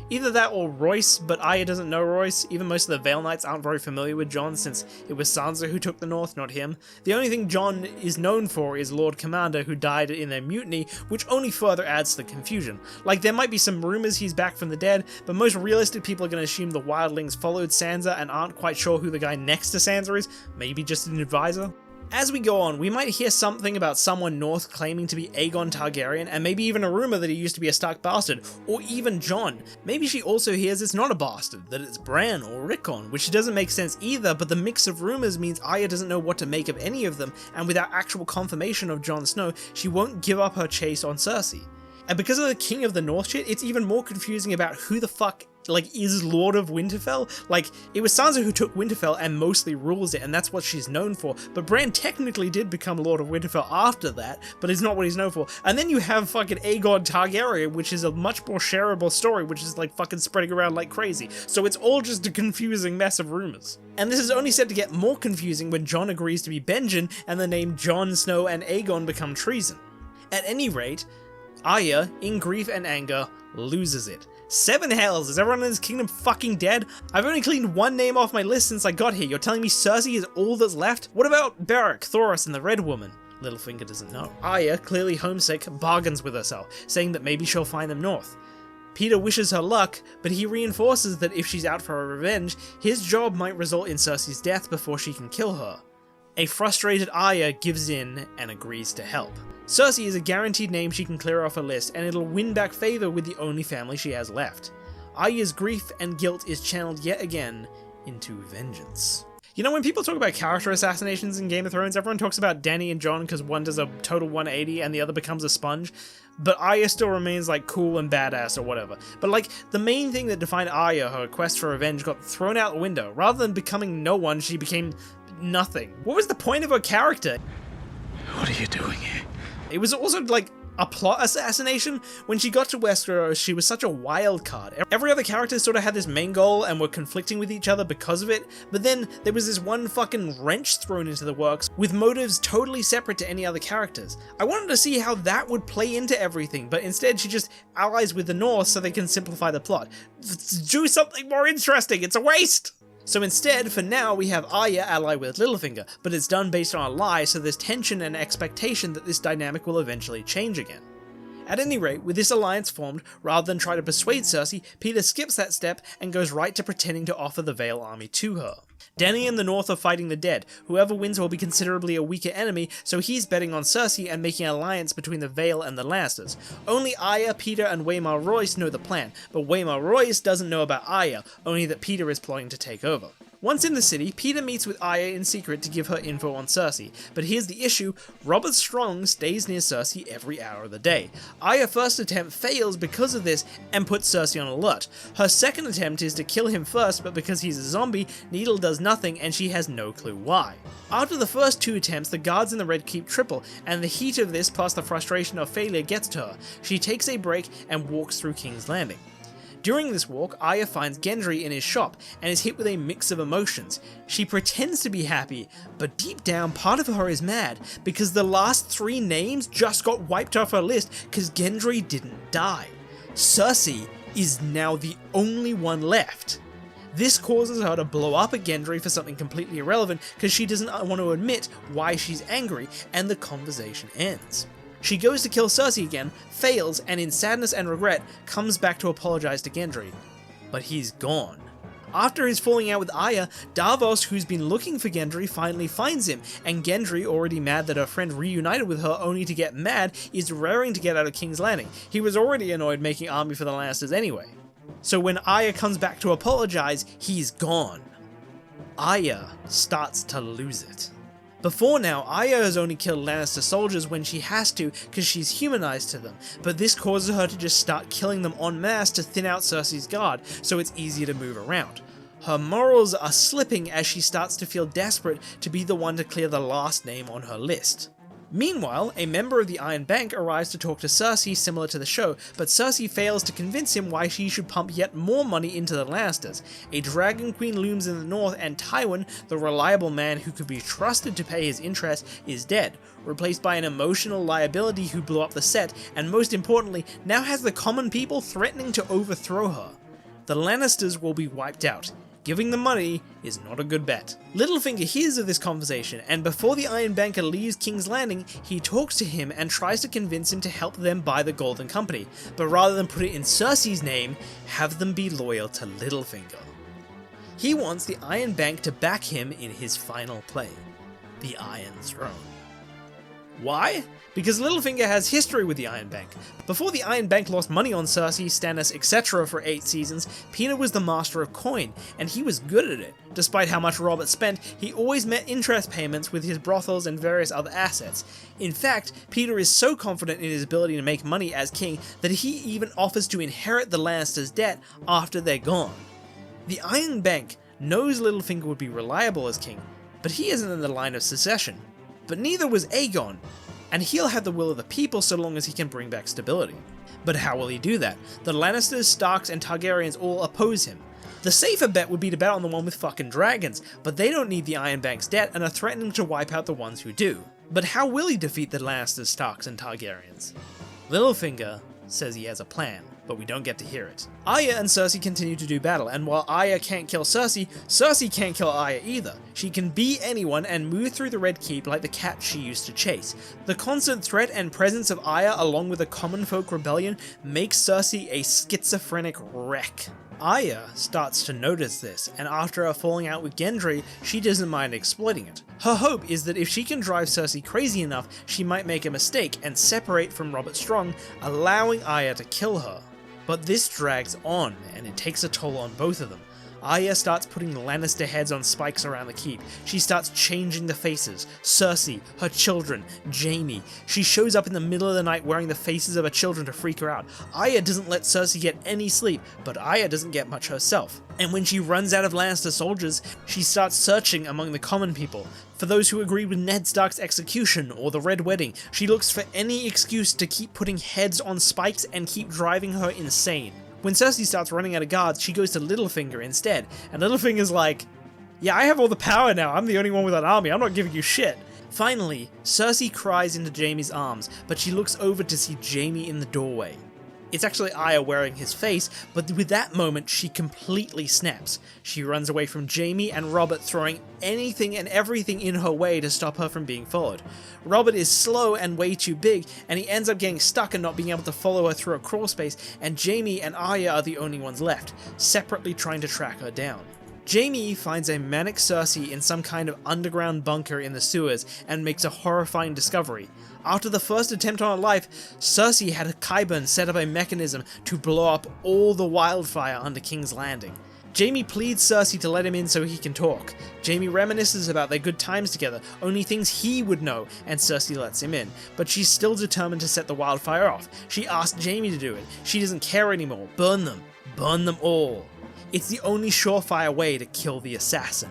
Either that or Royce, but Arya doesn't know Royce. Even most of the Vale Knights aren't very familiar with Jon, since it was Sansa who took the North, not him. The only thing Jon is known for is Lord Commander, who died in their mutiny, which only further adds to the confusion. Like, there might be some rumors he's back from the dead, but most realistic people are going to assume the Wildlings followed Sansa and aren't quite sure who the guy next to Sansa is, maybe just an advisor. As we go on, we might hear something about someone north claiming to be Aegon Targaryen, and maybe even a rumor that he used to be a Stark bastard, or even Jon. Maybe she also hears it's not a bastard, that it's Bran or Rickon, which doesn't make sense either, but the mix of rumors means Arya doesn't know what to make of any of them, and without actual confirmation of Jon Snow, she won't give up her chase on Cersei. And because of the King of the North shit, it's even more confusing about who the fuck is Lord of Winterfell. It was Sansa who took Winterfell and mostly rules it, and that's what she's known for. But Bran technically did become Lord of Winterfell after that, but it's not what he's known for. And then you have fucking Aegon Targaryen, which is a much more shareable story, which is fucking spreading around like crazy. So it's all just a confusing mess of rumors. And this is only set to get more confusing when Jon agrees to be Benjen, and the name Jon Snow and Aegon become treason. At any rate, Arya, in grief and anger, loses it. 7 hells, is everyone in this kingdom fucking dead? I've only cleaned one name off my list since I got here. You're telling me Cersei is all that's left? What about Beric, Thoros, and the Red Woman? Littlefinger doesn't know. Arya, clearly homesick, bargains with herself, saying that maybe she'll find them north. Peter wishes her luck, but he reinforces that if she's out for her revenge, his job might result in Cersei's death before she can kill her. A frustrated Arya gives in and agrees to help. Cersei is a guaranteed name she can clear off her list, and it'll win back favour with the only family she has left. Arya's grief and guilt is channeled yet again into vengeance. You know, when people talk about character assassinations in Game of Thrones, everyone talks about Dany and Jon because one does a total 180 and the other becomes a sponge, but Arya still remains like cool and badass or whatever. But like, the main thing that defined Arya, her quest for revenge, got thrown out the window. Rather than becoming no one, she became nothing. What was the point of her character? What are you doing here? It was also like a plot assassination. When she got to Westeros, she was such a wild card. Every other character sort of had this main goal and were conflicting with each other because of it, but then there was this one fucking wrench thrown into the works with motives totally separate to any other characters. I wanted to see how that would play into everything, but instead she just allies with the North so they can simplify the plot. Do something more interesting, it's a waste! So instead, for now, we have Arya ally with Littlefinger, but it's done based on a lie, so there's tension and expectation that this dynamic will eventually change again. At any rate, with this alliance formed, rather than try to persuade Cersei, Peter skips that step and goes right to pretending to offer the Vale army to her. Dany and the North are fighting the dead. Whoever wins will be considerably a weaker enemy, so he's betting on Cersei and making an alliance between the Vale and the Lannisters. Only Arya, Peter, and Waymar Royce know the plan, but Waymar Royce doesn't know about Arya, only that Peter is plotting to take over. Once in the city, Peter meets with Arya in secret to give her info on Cersei, but here's the issue: Robert Strong stays near Cersei every hour of the day. Arya's first attempt fails because of this and puts Cersei on alert. Her second attempt is to kill him first, but because he's a zombie, Needle does nothing and she has no clue why. After the first two attempts, the guards in the Red Keep triple, and the heat of this plus the frustration of failure gets to her. She takes a break and walks through King's Landing. During this walk, Arya finds Gendry in his shop and is hit with a mix of emotions. She pretends to be happy, but deep down part of her is mad because the last 3 names just got wiped off her list because Gendry didn't die. Cersei is now the only one left. This causes her to blow up at Gendry for something completely irrelevant because she doesn't want to admit why she's angry, and the conversation ends. She goes to kill Cersei again, fails, and in sadness and regret, comes back to apologize to Gendry. But he's gone. After his falling out with Arya, Davos, who's been looking for Gendry, finally finds him, and Gendry, already mad that her friend reunited with her only to get mad, is raring to get out of King's Landing. He was already annoyed making army for the Lannisters anyway. So when Arya comes back to apologize, he's gone. Arya starts to lose it. Before now, Arya has only killed Lannister soldiers when she has to because she's humanized to them, but this causes her to just start killing them en masse to thin out Cersei's guard, so it's easier to move around. Her morals are slipping as she starts to feel desperate to be the one to clear the last name on her list. Meanwhile, a member of the Iron Bank arrives to talk to Cersei similar to the show, but Cersei fails to convince him why she should pump yet more money into the Lannisters. A Dragon Queen looms in the north, and Tywin, the reliable man who could be trusted to pay his interest, is dead, replaced by an emotional liability who blew up the set, and most importantly, now has the common people threatening to overthrow her. The Lannisters will be wiped out. Giving them money is not a good bet. Littlefinger hears of this conversation, and before the Iron Banker leaves King's Landing, he talks to him and tries to convince him to help them buy the Golden Company, but rather than put it in Cersei's name, have them be loyal to Littlefinger. He wants the Iron Bank to back him in his final play, the Iron Throne. Why? Because Littlefinger has history with the Iron Bank. Before the Iron Bank lost money on Cersei, Stannis, etc. for 8 seasons, Peter was the master of coin, and he was good at it. Despite how much Robert spent, he always met interest payments with his brothels and various other assets. In fact, Peter is so confident in his ability to make money as king that he even offers to inherit the Lannisters' debt after they're gone. The Iron Bank knows Littlefinger would be reliable as king, but he isn't in the line of succession. But neither was Aegon, and he'll have the will of the people so long as he can bring back stability. But how will he do that? The Lannisters, Starks, and Targaryens all oppose him. The safer bet would be to bet on the one with fucking dragons, but they don't need the Iron Bank's debt and are threatening to wipe out the ones who do. But how will he defeat the Lannisters, Starks, and Targaryens? Littlefinger says he has a plan, but we don't get to hear it. Arya and Cersei continue to do battle, and while Arya can't kill Cersei, Cersei can't kill Arya either. She can be anyone and move through the Red Keep like the cat she used to chase. The constant threat and presence of Arya along with the common folk rebellion makes Cersei a schizophrenic wreck. Arya starts to notice this, and after her falling out with Gendry, she doesn't mind exploiting it. Her hope is that if she can drive Cersei crazy enough, she might make a mistake and separate from Robert Strong, allowing Arya to kill her. But this drags on, and it takes a toll on both of them. Arya starts putting Lannister heads on spikes around the keep. She starts changing the faces. Cersei, her children, Jaime. She shows up in the middle of the night wearing the faces of her children to freak her out. Arya doesn't let Cersei get any sleep, but Arya doesn't get much herself. And when she runs out of Lannister soldiers, she starts searching among the common people. For those who agreed with Ned Stark's execution or the Red Wedding, she looks for any excuse to keep putting heads on spikes and keep driving her insane. When Cersei starts running out of guards, she goes to Littlefinger instead, and Littlefinger's like, yeah, I have all the power now, I'm the only one with an army, I'm not giving you shit. Finally, Cersei cries into Jaime's arms, but she looks over to see Jaime in the doorway. It's actually Arya wearing his face, but with that moment, she completely snaps. She runs away from Jaime and Robert, throwing anything and everything in her way to stop her from being followed. Robert is slow and way too big, and he ends up getting stuck and not being able to follow her through a crawl space, and Jaime and Arya are the only ones left, separately trying to track her down. Jaime finds a manic Cersei in some kind of underground bunker in the sewers and makes a horrifying discovery. After the first attempt on her life, Cersei had Qyburn set up a mechanism to blow up all the wildfire under King's Landing. Jaime pleads Cersei to let him in so he can talk. Jaime reminisces about their good times together, only things he would know, and Cersei lets him in. But she's still determined to set the wildfire off. She asks Jaime to do it. She doesn't care anymore. Burn them. Burn them all. It's the only surefire way to kill the assassin.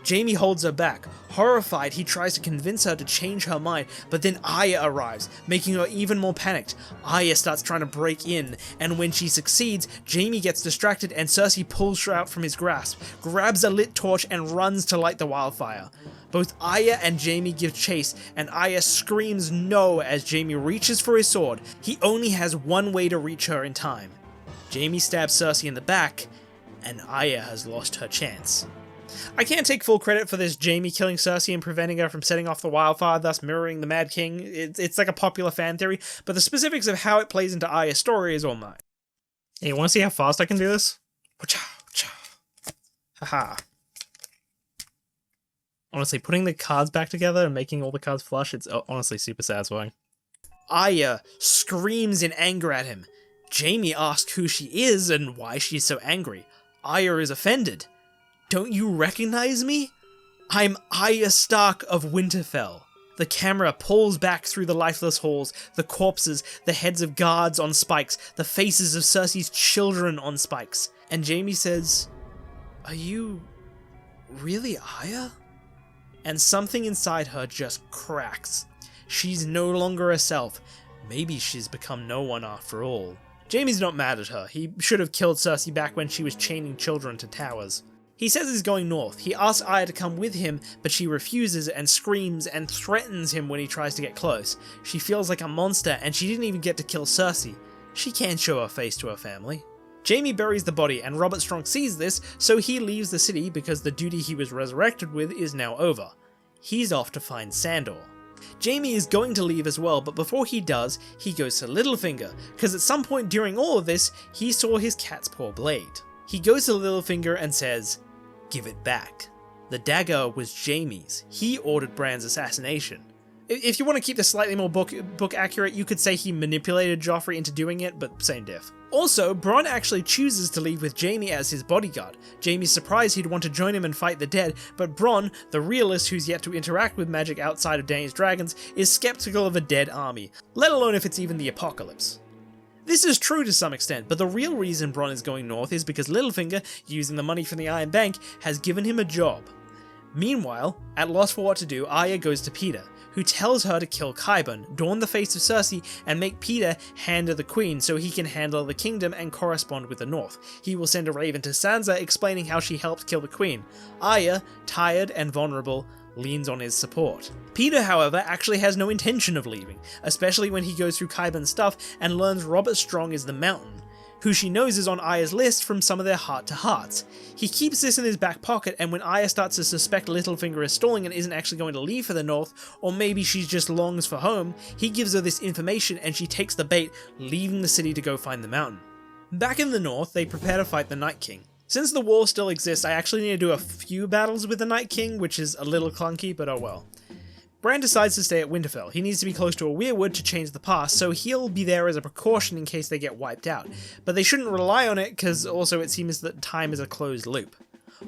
Jaime holds her back. Horrified, he tries to convince her to change her mind, but then Arya arrives, making her even more panicked. Arya starts trying to break in, and when she succeeds, Jaime gets distracted and Cersei pulls her out from his grasp, grabs a lit torch and runs to light the wildfire. Both Arya and Jaime give chase, and Arya screams no as Jaime reaches for his sword. He only has one way to reach her in time. Jaime stabs Cersei in the back, and Arya has lost her chance. I can't take full credit for this Jaime killing Cersei and preventing her from setting off the wildfire, thus mirroring the Mad King. It's like a popular fan theory, but the specifics of how it plays into Arya's story is all mine. Hey, you want to see how fast I can do this? Haha. Honestly, putting the cards back together and making all the cards flush, it's honestly super satisfying. Arya screams in anger at him. Jaime asks who she is and why she's so angry. Arya is offended. Don't you recognize me? I'm Arya Stark of Winterfell. The camera pulls back through the lifeless halls, the corpses, the heads of guards on spikes, the faces of Cersei's children on spikes. And Jaime says, "Are you really Arya?" And something inside her just cracks. She's no longer herself. Maybe she's become no one after all. Jaime's not mad at her. He should have killed Cersei back when she was chaining children to towers. He says he's going north. He asks Arya to come with him, but she refuses and screams and threatens him when he tries to get close. She feels like a monster, and she didn't even get to kill Cersei. She can't show her face to her family. Jaime buries the body, and Robert Strong sees this, so he leaves the city because the duty he was resurrected with is now over. He's off to find Sandor. Jaime is going to leave as well, but before he does, he goes to Littlefinger, because at some point during all of this, he saw his cat's paw blade. He goes to Littlefinger and says, "Give it back." The dagger was Jaime's. He ordered Bran's assassination. If you want to keep this slightly more book accurate, you could say he manipulated Joffrey into doing it, but same diff. Also, Bronn actually chooses to leave with Jaime as his bodyguard. Jaime's surprised he'd want to join him and fight the dead, but Bronn, the realist who's yet to interact with magic outside of Dany's dragons, is skeptical of a dead army, let alone if it's even the apocalypse. This is true to some extent, but the real reason Bronn is going north is because Littlefinger, using the money from the Iron Bank, has given him a job. Meanwhile, at loss for what to do, Arya goes to Peter, who tells her to kill Qyburn, adorn the face of Cersei, and make Peter Hand of the Queen so he can handle the kingdom and correspond with the North. He will send a raven to Sansa explaining how she helped kill the Queen. Arya, tired and vulnerable, leans on his support. Peter, however, actually has no intention of leaving, especially when he goes through Qyburn's stuff and learns Robert Strong is the Mountain, who she knows is on Arya's list from some of their heart-to-hearts. He keeps this in his back pocket, and when Arya starts to suspect Littlefinger is stalling and isn't actually going to leave for the North, or maybe she just longs for home, he gives her this information and she takes the bait, leaving the city to go find the Mountain. Back in the North, they prepare to fight the Night King. Since the war still exists, I actually need to do a few battles with the Night King, which is a little clunky, but oh well. Bran decides to stay at Winterfell. He needs to be close to a weirwood to change the past, so he'll be there as a precaution in case they get wiped out. But they shouldn't rely on it, because also it seems that time is a closed loop.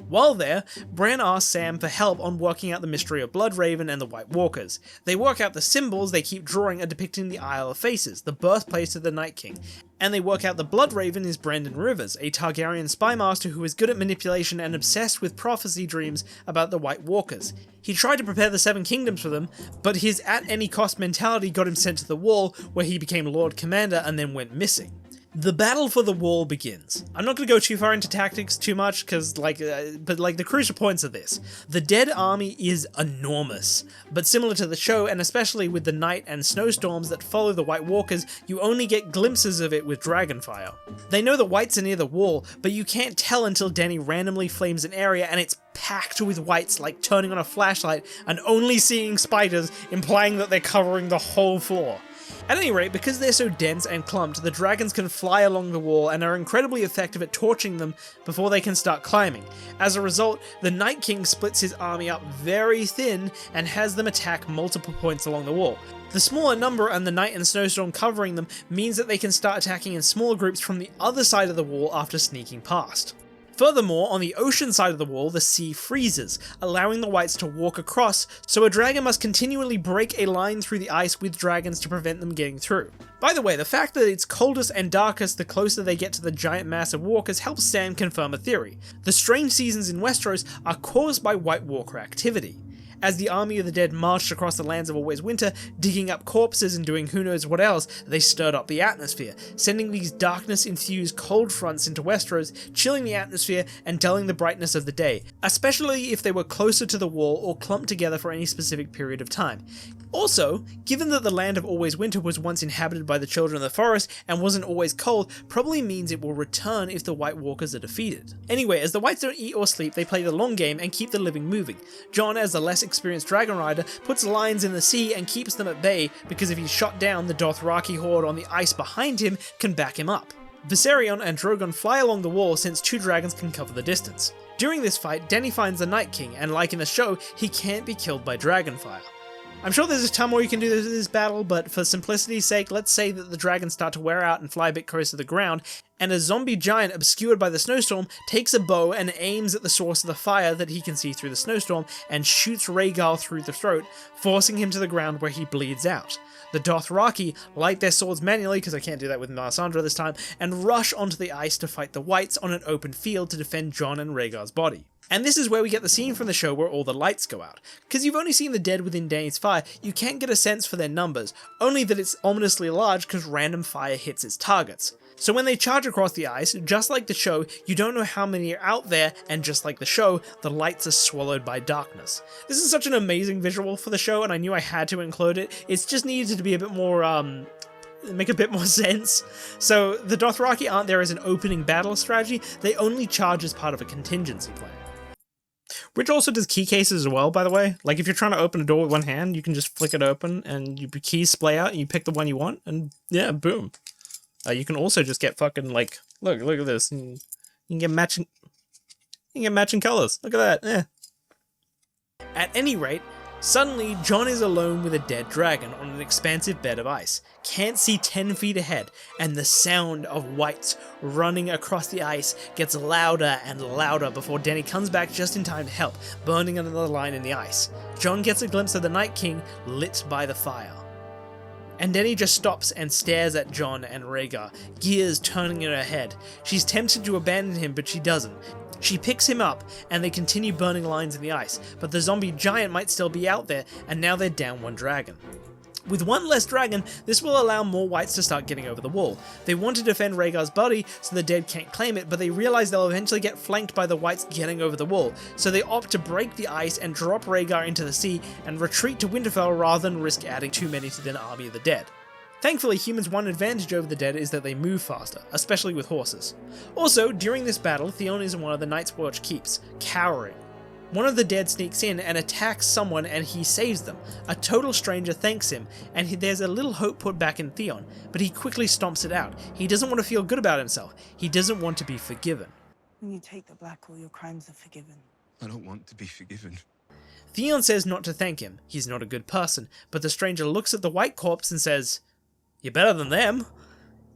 While there, Bran asks Sam for help on working out the mystery of Bloodraven and the White Walkers. They work out the symbols they keep drawing are depicting the Isle of Faces, the birthplace of the Night King, and they work out the Bloodraven is Brandon Rivers, a Targaryen spymaster who is good at manipulation and obsessed with prophecy dreams about the White Walkers. He tried to prepare the Seven Kingdoms for them, but his at-any-cost mentality got him sent to the Wall, where he became Lord Commander and then went missing. The battle for the Wall begins. I'm not going to go too far into tactics too much, because but the crucial points of this. The dead army is enormous, but similar to the show, and especially with the night and snowstorms that follow the White Walkers, you only get glimpses of it with Dragonfire. They know the Whites are near the Wall, but you can't tell until Dany randomly flames an area and it's packed with Whites, like turning on a flashlight and only seeing spiders, implying that they're covering the whole floor. At any rate, because they're so dense and clumped, the dragons can fly along the wall and are incredibly effective at torching them before they can start climbing. As a result, the Night King splits his army up very thin and has them attack multiple points along the wall. The smaller number and the night and snowstorm covering them means that they can start attacking in smaller groups from the other side of the wall after sneaking past. Furthermore, on the ocean side of the wall, the sea freezes, allowing the Whites to walk across, so a dragon must continually break a line through the ice with dragons to prevent them getting through. By the way, the fact that it's coldest and darkest the closer they get to the giant mass of walkers helps Sam confirm a theory. The strange seasons in Westeros are caused by White Walker activity. As the army of the dead marched across the lands of Always Winter, digging up corpses and doing who knows what else, they stirred up the atmosphere, sending these darkness-infused cold fronts into Westeros, chilling the atmosphere and dulling the brightness of the day, especially if they were closer to the wall or clumped together for any specific period of time. Also, given that the land of Always Winter was once inhabited by the Children of the Forest and wasn't always cold, probably means it will return if the White Walkers are defeated. Anyway, as the Whites don't eat or sleep, they play the long game and keep the living moving. Jon, as the less experienced dragon rider, puts lions in the sea and keeps them at bay, because if he's shot down, the Dothraki horde on the ice behind him can back him up. Viserion and Drogon fly along the wall since two dragons can cover the distance. During this fight, Dany finds the Night King, and like in the show, he can't be killed by dragonfire. I'm sure there's a ton more you can do in this battle, but for simplicity's sake, let's say that the dragons start to wear out and fly a bit closer to the ground, and a zombie giant obscured by the snowstorm takes a bow and aims at the source of the fire that he can see through the snowstorm and shoots Rhaegar through the throat, forcing him to the ground where he bleeds out. The Dothraki light their swords manually, because I can't do that with Melisandre this time, and rush onto the ice to fight the Whites on an open field to defend Jon and Rhaegar's body. And this is where we get the scene from the show where all the lights go out. Because you've only seen the dead within Dany's fire, you can't get a sense for their numbers, only that it's ominously large because random fire hits its targets. So when they charge across the ice, just like the show, you don't know how many are out there, and just like the show, the lights are swallowed by darkness. This is such an amazing visual for the show, and I knew I had to include it. It's just needed to be a bit more, make a bit more sense. So the Dothraki aren't there as an opening battle strategy, they only charge as part of a contingency plan. Which also does key cases as well, by the way. Like, if you're trying to open a door with one hand, you can just flick it open, and your keys splay out, and you pick the one you want, and yeah, boom. You can also just get fucking, like, look at this. You can get matching colors. Look at that, yeah. At any rate, suddenly, Jon is alone with a dead dragon on an expansive bed of ice, can't see 10 feet ahead, and the sound of Whites running across the ice gets louder and louder before Dany comes back just in time to help, burning another line in the ice. Jon gets a glimpse of the Night King lit by the fire. And Dany just stops and stares at Jon and Rhaegar, gears turning in her head. She's tempted to abandon him, but she doesn't. She picks him up, and they continue burning lines in the ice, but the zombie giant might still be out there, and now they're down one dragon. With one less dragon, this will allow more Whites to start getting over the wall. They want to defend Rhaegar's body so the dead can't claim it, but they realize they'll eventually get flanked by the Whites getting over the wall, so they opt to break the ice and drop Rhaegar into the sea and retreat to Winterfell rather than risk adding too many to their army of the dead. Thankfully, humans' one advantage over the dead is that they move faster, especially with horses. Also, during this battle, Theon is in one of the Night's Watch keeps, cowering. One of the dead sneaks in and attacks someone, and he saves them. A total stranger thanks him, and there's a little hope put back in Theon, but he quickly stomps it out. He doesn't want to feel good about himself. He doesn't want to be forgiven. When you take the Black Hole, your crimes are forgiven. I don't want to be forgiven. Theon says not to thank him. He's not a good person, but the stranger looks at the white corpse and says, "You're better than them."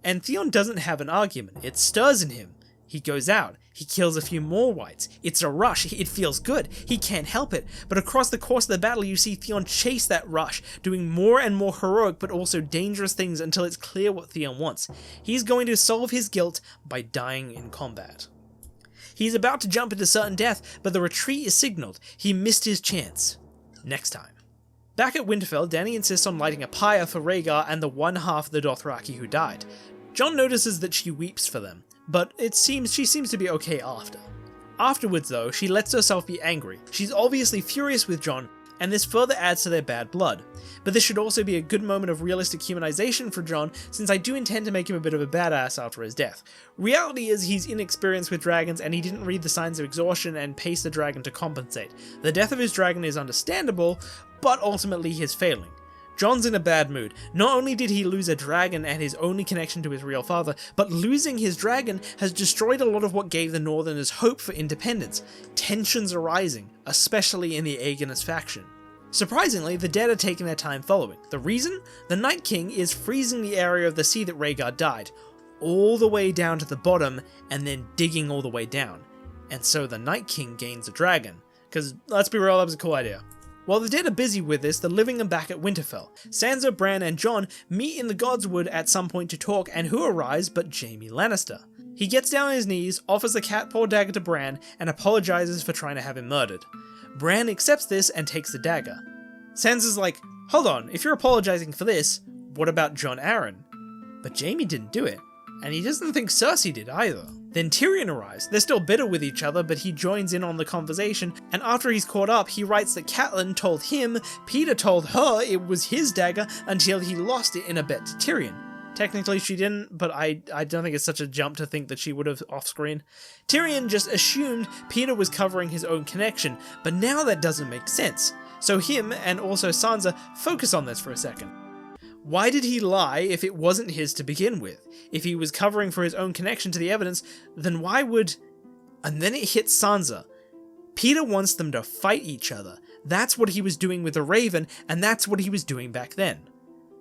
And Theon doesn't have an argument. It stirs in him. He goes out. He kills a few more wights. It's a rush, it feels good, he can't help it, but across the course of the battle you see Theon chase that rush, doing more and more heroic but also dangerous things until it's clear what Theon wants. He's going to solve his guilt by dying in combat. He's about to jump into certain death, but the retreat is signaled. He missed his chance. Next time. Back at Winterfell, Dany insists on lighting a pyre for Rhaegar and the one half of the Dothraki who died. Jon notices that she weeps for them, but she seems to be okay after. Afterwards though, she lets herself be angry. She's obviously furious with Jon, and this further adds to their bad blood. But this should also be a good moment of realistic humanization for Jon, since I do intend to make him a bit of a badass after his death. Reality is he's inexperienced with dragons and he didn't read the signs of exhaustion and pace the dragon to compensate. The death of his dragon is understandable, but ultimately he's failing. Jon's in a bad mood. Not only did he lose a dragon and his only connection to his real father, but losing his dragon has destroyed a lot of what gave the Northerners hope for independence. Tensions are rising, especially in the Aegonist faction. Surprisingly, the dead are taking their time following. The reason? The Night King is freezing the area of the sea that Rhaegar died, all the way down to the bottom, and then digging all the way down. And so the Night King gains a dragon. Because, let's be real, that was a cool idea. While the dead are busy with this, the living are back at Winterfell. Sansa, Bran, and Jon meet in the Godswood at some point to talk, and who arrives but Jaime Lannister. He gets down on his knees, offers the cat-paw dagger to Bran, and apologizes for trying to have him murdered. Bran accepts this and takes the dagger. Sansa's like, hold on, if you're apologizing for this, what about Jon Arryn? But Jaime didn't do it, and he doesn't think Cersei did either. Then Tyrion arrives. They're still bitter with each other, but he joins in on the conversation, and after he's caught up, he writes that Catelyn told him Peter told her it was his dagger until he lost it in a bet to Tyrion. Technically she didn't, but I don't think it's such a jump to think that she would have off-screen. Tyrion just assumed Peter was covering his own connection, but now that doesn't make sense. So him, and also Sansa, focus on this for a second. Why did he lie if it wasn't his to begin with? If he was covering for his own connection to the evidence, then why would... And then it hits Sansa. Peter wants them to fight each other. That's what he was doing with the Raven, and that's what he was doing back then.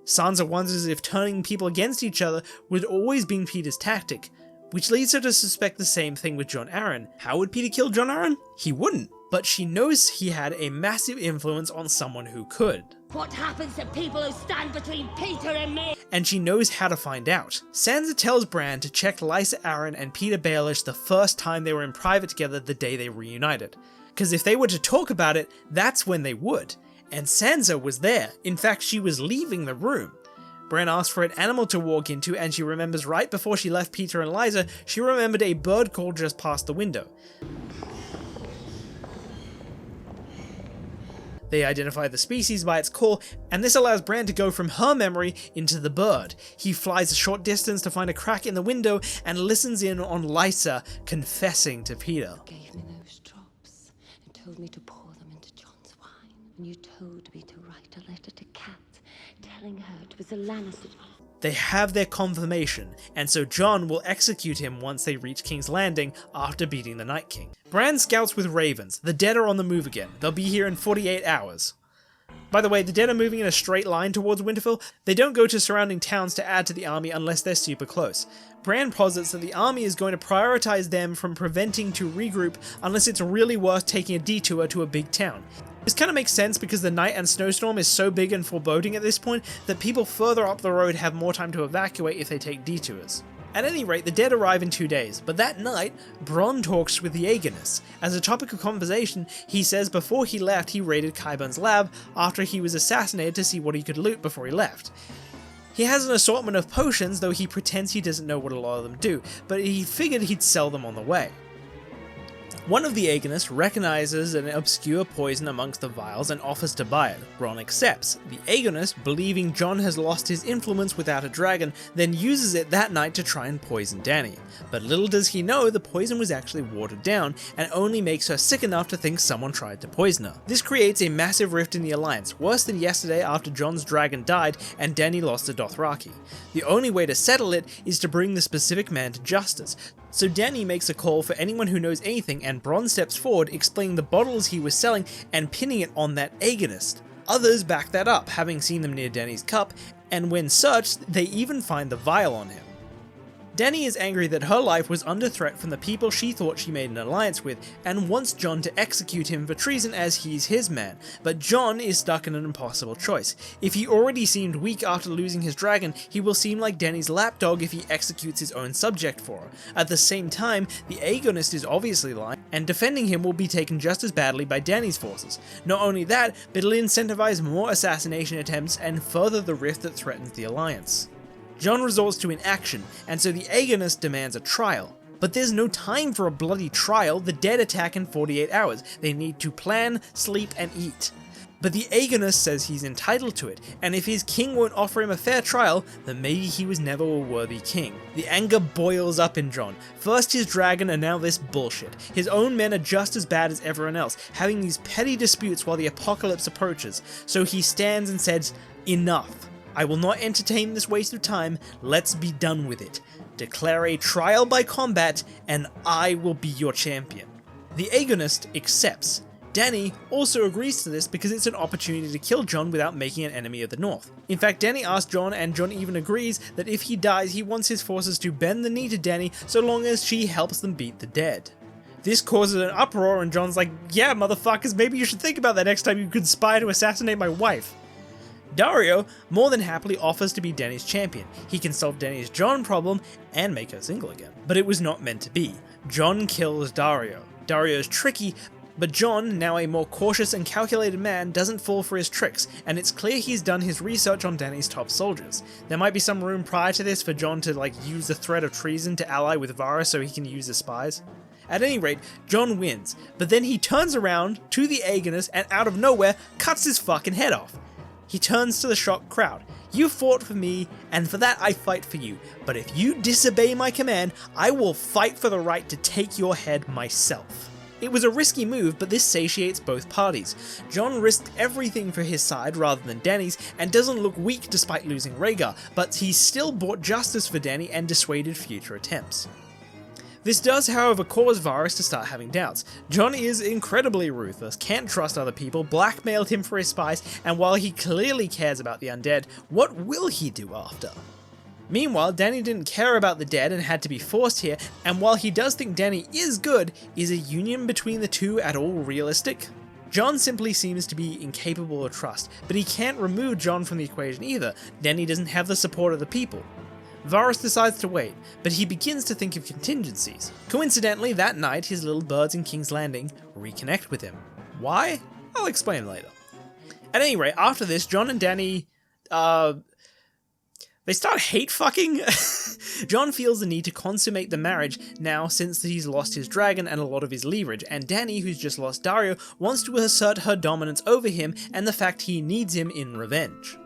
Sansa wonders if turning people against each other would always be Peter's tactic, which leads her to suspect the same thing with Jon Arryn. How would Peter kill Jon Arryn? He wouldn't, but she knows he had a massive influence on someone who could. What happens to people who stand between Peter and me? And she knows how to find out. Sansa tells Bran to check Lysa Arryn and Peter Baelish the first time they were in private together the day they reunited. Because if they were to talk about it, that's when they would. And Sansa was there. In fact, she was leaving the room. Bran asks for an animal to walk into, and she remembers right before she left Peter and Lysa, she remembered a bird call just past the window. They identify the species by its call, and this allows Bran to go from her memory into the bird. He flies a short distance to find a crack in the window and listens in on Lysa confessing to Peter. You gave me those drops and told me to pour them into Jon's wine. And you told me to write a letter to Kat, telling her it was a Lannister. They have their confirmation, and so Jon will execute him once they reach King's Landing after beating the Night King. Bran scouts with ravens. The dead are on the move again. They'll be here in 48 hours. By the way, the dead are moving in a straight line towards Winterfell. They don't go to surrounding towns to add to the army unless they're super close. Bran posits that the army is going to prioritize them from preventing to regroup unless it's really worth taking a detour to a big town. This kind of makes sense because the night and snowstorm is so big and foreboding at this point that people further up the road have more time to evacuate if they take detours. At any rate, the dead arrive in 2 days, but that night, Bronn talks with the Aegonists. As a topic of conversation, he says before he left he raided Qyburne's lab after he was assassinated to see what he could loot before he left. He has an assortment of potions, though he pretends he doesn't know what a lot of them do, but he figured he'd sell them on the way. One of the Aegonists recognizes an obscure poison amongst the vials and offers to buy it. Bronn accepts. The Aegonist, believing Jon has lost his influence without a dragon, then uses it that night to try and poison Dany. But little does he know the poison was actually watered down, and only makes her sick enough to think someone tried to poison her. This creates a massive rift in the Alliance, worse than yesterday after Jon's dragon died and Dany lost to Dothraki. The only way to settle it is to bring the specific man to justice. So Dany makes a call for anyone who knows anything, and Bronn steps forward explaining the bottles he was selling and pinning it on that Aegonist. Others back that up, having seen them near Dany's cup, and when searched, they even find the vial on him. Dany is angry that her life was under threat from the people she thought she made an alliance with, and wants Jon to execute him for treason as he's his man, but Jon is stuck in an impossible choice. If he already seemed weak after losing his dragon, he will seem like Dany's lapdog if he executes his own subject for her. At the same time, the Aegonist is obviously lying, and defending him will be taken just as badly by Dany's forces. Not only that, but it'll incentivize more assassination attempts and further the rift that threatens the alliance. Jon resorts to inaction, and so the Aegonist demands a trial. But there's no time for a bloody trial, the dead attack in 48 hours. They need to plan, sleep, and eat. But the Aegonist says he's entitled to it, and if his king won't offer him a fair trial, then maybe he was never a worthy king. The anger boils up in Jon. First his dragon and now this bullshit. His own men are just as bad as everyone else, having these petty disputes while the apocalypse approaches. So he stands and says, "Enough. I will not entertain this waste of time, let's be done with it. Declare a trial by combat, and I will be your champion." The Aegonist accepts. Dany also agrees to this because it's an opportunity to kill Jon without making an enemy of the North. In fact, Dany asks Jon, and Jon even agrees, that if he dies he wants his forces to bend the knee to Dany so long as she helps them beat the dead. This causes an uproar and Jon's like, "Yeah, motherfuckers, maybe you should think about that next time you conspire to assassinate my wife." Daario more than happily offers to be Dany's champion. He can solve Dany's Jon problem and make her single again. But it was not meant to be. Jon kills Daario. Daario's tricky, but Jon, now a more cautious and calculated man, doesn't fall for his tricks, and it's clear he's done his research on Dany's top soldiers. There might be some room prior to this for Jon to use the threat of treason to ally with Varys so he can use the spies. At any rate, Jon wins, but then he turns around to the Aegonist and out of nowhere cuts his fucking head off. He turns to the shocked crowd. "You fought for me, and for that I fight for you, but if you disobey my command, I will fight for the right to take your head myself." It was a risky move, but this satiates both parties. Jon risked everything for his side rather than Dany's, and doesn't look weak despite losing Rhaegar, but he still brought justice for Dany and dissuaded future attempts. This does, however, cause Varys to start having doubts. Jon is incredibly ruthless, can't trust other people, blackmailed him for his spies, and while he clearly cares about the undead, what will he do after? Meanwhile, Dany didn't care about the dead and had to be forced here, and while he does think Dany is good, is a union between the two at all realistic? Jon simply seems to be incapable of trust, but he can't remove Jon from the equation either. Dany doesn't have the support of the people. Varys decides to wait, but he begins to think of contingencies. Coincidentally, that night his little birds in King's Landing reconnect with him. Why? I'll explain later. At any rate, after this, Jon and Dany, they start hate fucking. Jon feels the need to consummate the marriage now since he's lost his dragon and a lot of his leverage, and Dany, who's just lost Daario, wants to assert her dominance over him and the fact he needs him in revenge.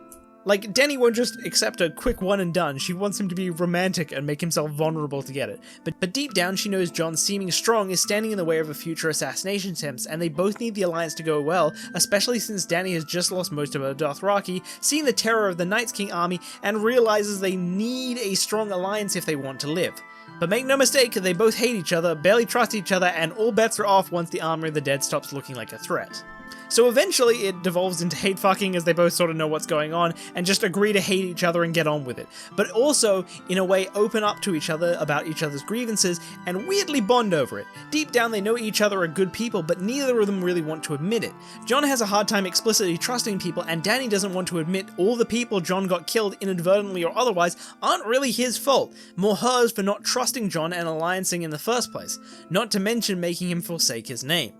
Dany won't just accept a quick one and done, she wants him to be romantic and make himself vulnerable to get it. But deep down she knows Jon seeming strong is standing in the way of a future assassination attempts, and they both need the alliance to go well, especially since Dany has just lost most of her Dothraki, seen the terror of the Night's King army, and realizes they need a strong alliance if they want to live. But make no mistake, they both hate each other, barely trust each other, and all bets are off once the army of the dead stops looking like a threat. So eventually it devolves into hate fucking as they both sort of know what's going on and just agree to hate each other and get on with it. But also, in a way, open up to each other about each other's grievances and weirdly bond over it. Deep down they know each other are good people, but neither of them really want to admit it. Jon has a hard time explicitly trusting people, and Dany doesn't want to admit all the people Jon got killed inadvertently or otherwise aren't really his fault, more hers for not trusting Jon and alliancing in the first place, not to mention making him forsake his name.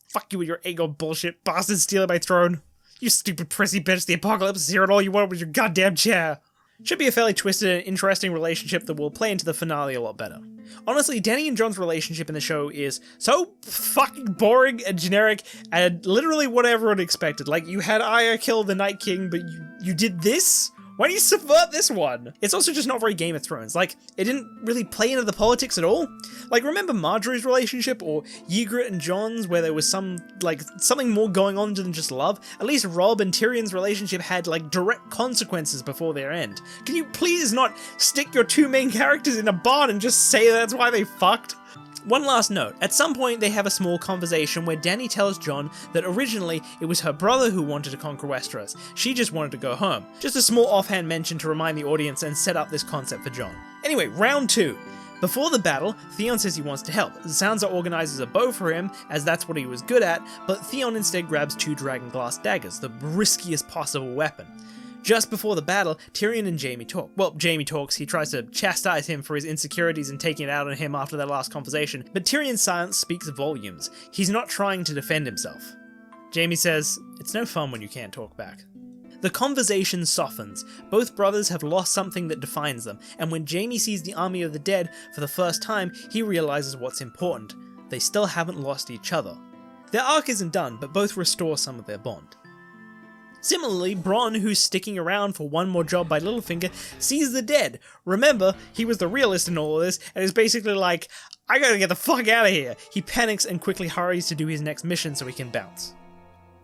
Fuck you with your Aegon bullshit, bastard stealing my throne. You stupid prissy bitch, the apocalypse is here and all you wanted was your goddamn chair. Should be a fairly twisted and interesting relationship that will play into the finale a lot better. Honestly, Dany and Jon's relationship in the show is so fucking boring and generic and literally what everyone expected. You had Arya kill the Night King, but you did this? Why do you subvert this one? It's also just not very Game of Thrones. It didn't really play into the politics at all. Remember Marjorie's relationship or Ygritte and Jon's, where there was something more going on than just love? At least Robb and Tyrion's relationship had, direct consequences before their end. Can you please not stick your two main characters in a barn and just say that's why they fucked? One last note, at some point they have a small conversation where Dany tells Jon that originally it was her brother who wanted to conquer Westeros, she just wanted to go home. Just a small offhand mention to remind the audience and set up this concept for Jon. Anyway, round 2. Before the battle, Theon says he wants to help. Sansa organizes a bow for him, as that's what he was good at, but Theon instead grabs 2 dragon glass daggers, the riskiest possible weapon. Just before the battle, Tyrion and Jaime talk. Well, Jaime talks, he tries to chastise him for his insecurities and taking it out on him after their last conversation, but Tyrion's silence speaks volumes. He's not trying to defend himself. Jaime says, "It's no fun when you can't talk back." The conversation softens. Both brothers have lost something that defines them, and when Jaime sees the army of the dead for the first time, he realizes what's important. They still haven't lost each other. Their arc isn't done, but both restore some of their bond. Similarly, Bronn, who's sticking around for one more job by Littlefinger, sees the dead. Remember, he was the realist in all of this, and is basically like, I gotta get the fuck out of here. He panics and quickly hurries to do his next mission so he can bounce.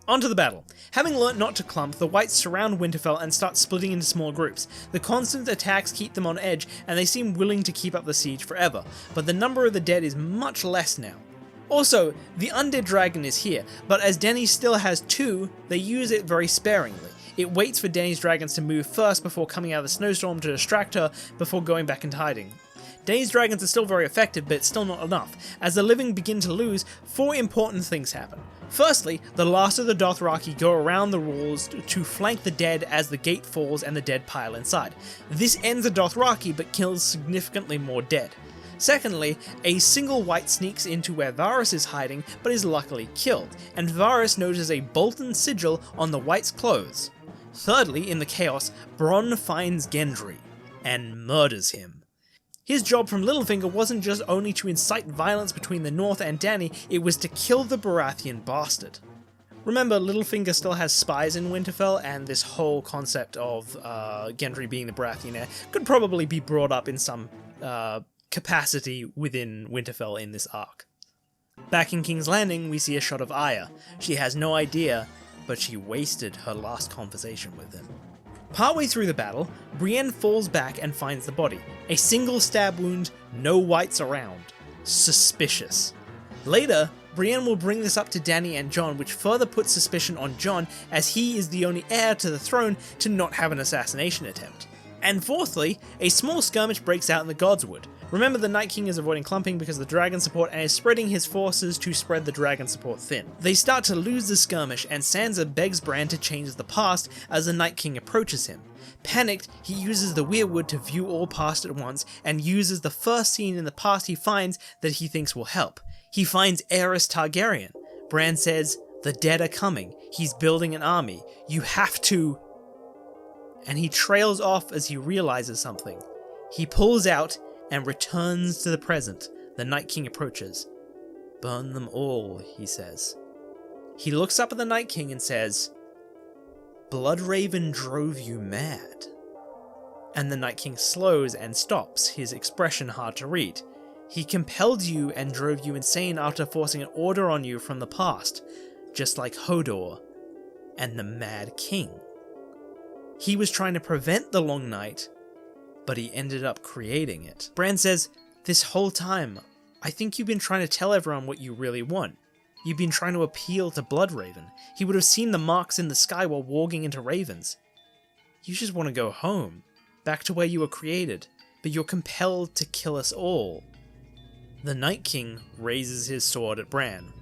On to the battle. Having learnt not to clump, the Whites surround Winterfell and start splitting into small groups. The constant attacks keep them on edge, and they seem willing to keep up the siege forever, but the number of the dead is much less now. Also, the undead dragon is here, but as Dany still has 2, they use it very sparingly. It waits for Dany's dragons to move first before coming out of the snowstorm to distract her before going back into hiding. Dany's dragons are still very effective, but it's still not enough. As the living begin to lose, 4 important things happen. Firstly, the last of the Dothraki go around the walls to flank the dead as the gate falls and the dead pile inside. This ends the Dothraki but kills significantly more dead. Secondly, a single White sneaks into where Varys is hiding but is luckily killed, and Varys notices a Bolton sigil on the White's clothes. Thirdly, in the chaos, Bronn finds Gendry and murders him. His job from Littlefinger wasn't just only to incite violence between the North and Dany, it was to kill the Baratheon bastard. Remember, Littlefinger still has spies in Winterfell, and this whole concept of Gendry being the Baratheon heir could probably be brought up in some capacity within Winterfell in this arc. Back in King's Landing, we see a shot of Arya. She has no idea, but she wasted her last conversation with him. Partway through the battle, Brienne falls back and finds the body. A single stab wound, no Whites around. Suspicious. Later, Brienne will bring this up to Dany and Jon, which further puts suspicion on Jon, as he is the only heir to the throne to not have an assassination attempt. And fourthly, a small skirmish breaks out in the Godswood. Remember, the Night King is avoiding clumping because of the dragon support and is spreading his forces to spread the dragon support thin. They start to lose the skirmish, and Sansa begs Bran to change the past as the Night King approaches him. Panicked, he uses the Weirwood to view all past at once, and uses the first scene in the past he finds that he thinks will help. He finds Aerys Targaryen. Bran says, "The dead are coming. He's building an army. You have to..." And he trails off as he realizes something. He pulls out and returns to the present. The Night King approaches. "Burn them all," he says. He looks up at the Night King and says, "Bloodraven drove you mad." And the Night King slows and stops, his expression hard to read. He compelled you and drove you insane after forcing an order on you from the past, just like Hodor and the Mad King. He was trying to prevent the Long Night, but he ended up creating it. Bran says, "This whole time, I think you've been trying to tell everyone what you really want. You've been trying to appeal to Bloodraven. He would have seen the marks in the sky while walking into ravens. You just want to go home, back to where you were created, but you're compelled to kill us all." The Night King raises his sword at Bran.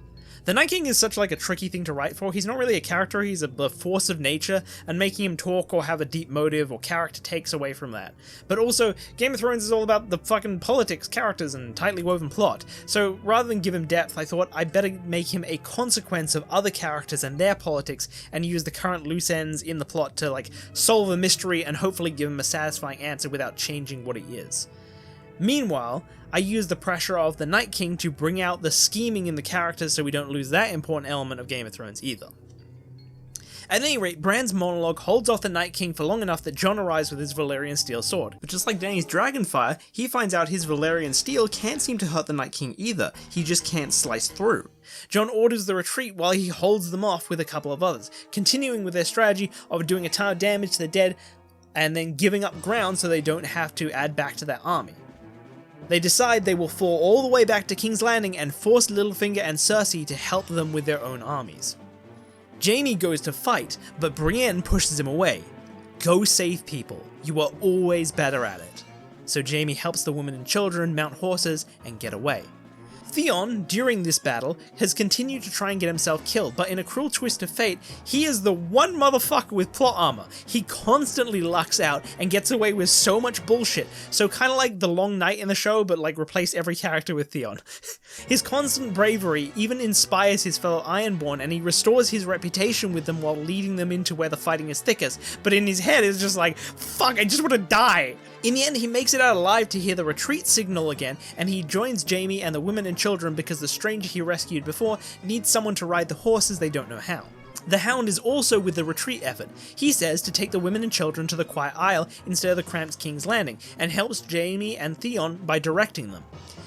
The Night King is such like a tricky thing to write for. He's not really a character, he's a force of nature, and making him talk or have a deep motive or character takes away from that. But also, Game of Thrones is all about the fucking politics, characters, and tightly woven plot. So rather than give him depth, I thought I'd better make him a consequence of other characters and their politics, and use the current loose ends in the plot to like solve a mystery and hopefully give him a satisfying answer without changing what he is. Meanwhile, I use the pressure of the Night King to bring out the scheming in the characters so we don't lose that important element of Game of Thrones either. At any rate, Bran's monologue holds off the Night King for long enough that Jon arrives with his Valyrian steel sword. But just like Dany's Dragonfire, he finds out his Valyrian steel can't seem to hurt the Night King either, he just can't slice through. Jon orders the retreat while he holds them off with a couple of others, continuing with their strategy of doing a ton of damage to the dead and then giving up ground so they don't have to add back to their army. They decide they will fall all the way back to King's Landing and force Littlefinger and Cersei to help them with their own armies. Jaime goes to fight, but Brienne pushes him away. "Go save people. You are always better at it." so Jaime helps the women and children mount horses and get away. Theon, during this battle, has continued to try and get himself killed, but in a cruel twist of fate, he is the one motherfucker with plot armor. He constantly lucks out and gets away with so much bullshit, so kinda like the Long Night in the show, but like replace every character with Theon. His constant bravery even inspires his fellow Ironborn, and he restores his reputation with them while leading them into where the fighting is thickest, but in his head it's just like, fuck, I just want to die! In the end, he makes it out alive to hear the retreat signal again, and he joins Jaime and the women and children because the stranger he rescued before needs someone to ride the horses they don't know how. The Hound is also with the retreat effort. He says to take the women and children to the Quiet Isle instead of the cramped King's Landing, and helps Jaime and Theon by directing them.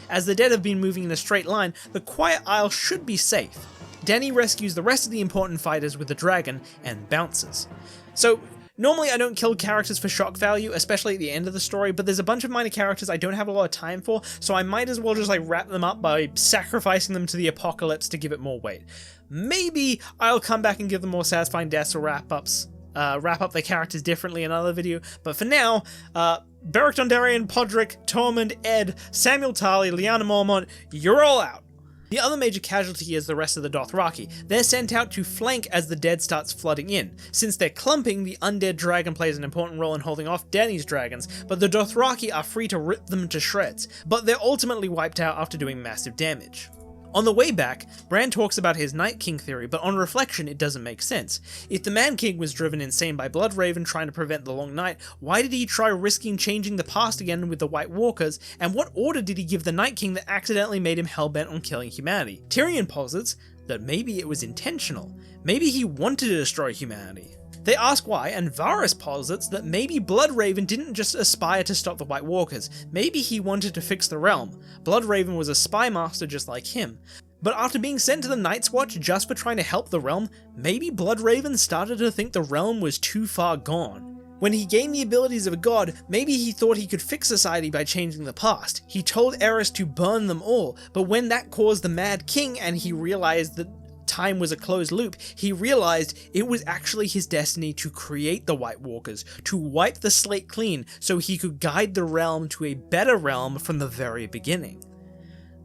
As the dead have been moving in a straight line, the Quiet Isle should be safe. Dany rescues the rest of the important fighters with the dragon and bounces. So, normally I don't kill characters for shock value, especially at the end of the story, but there's a bunch of minor characters I don't have a lot of time for, so I might as well just like wrap them up by sacrificing them to the apocalypse to give it more weight. Maybe I'll come back and give them more satisfying deaths or wrap up their characters differently in another video, but for now, Beric Dondarrion, Podrick, Tormund, Ed, Samuel Tarly, Lyanna Mormont, you're all out. The other major casualty is the rest of the Dothraki. They're sent out to flank as the dead starts flooding in. Since they're clumping, the undead dragon plays an important role in holding off Dany's dragons, but the Dothraki are free to rip them to shreds, but they're ultimately wiped out after doing massive damage. On the way back, Bran talks about his Night King theory, but on reflection it doesn't make sense. If the Man King was driven insane by Bloodraven trying to prevent the Long Night, why did he try risking changing the past again with the White Walkers, and what order did he give the Night King that accidentally made him hellbent on killing humanity? Tyrion posits that maybe it was intentional. Maybe he wanted to destroy humanity. They ask why, and Varys posits that maybe Bloodraven didn't just aspire to stop the White Walkers, maybe he wanted to fix the realm. Bloodraven was a spy master just like him. But after being sent to the Night's Watch just for trying to help the realm, maybe Bloodraven started to think the realm was too far gone. When he gained the abilities of a god, maybe he thought he could fix society by changing the past. He told Aerys to burn them all, but when that caused the Mad King and he realized that time was a closed loop, he realized it was actually his destiny to create the White Walkers, to wipe the slate clean so he could guide the realm to a better realm from the very beginning.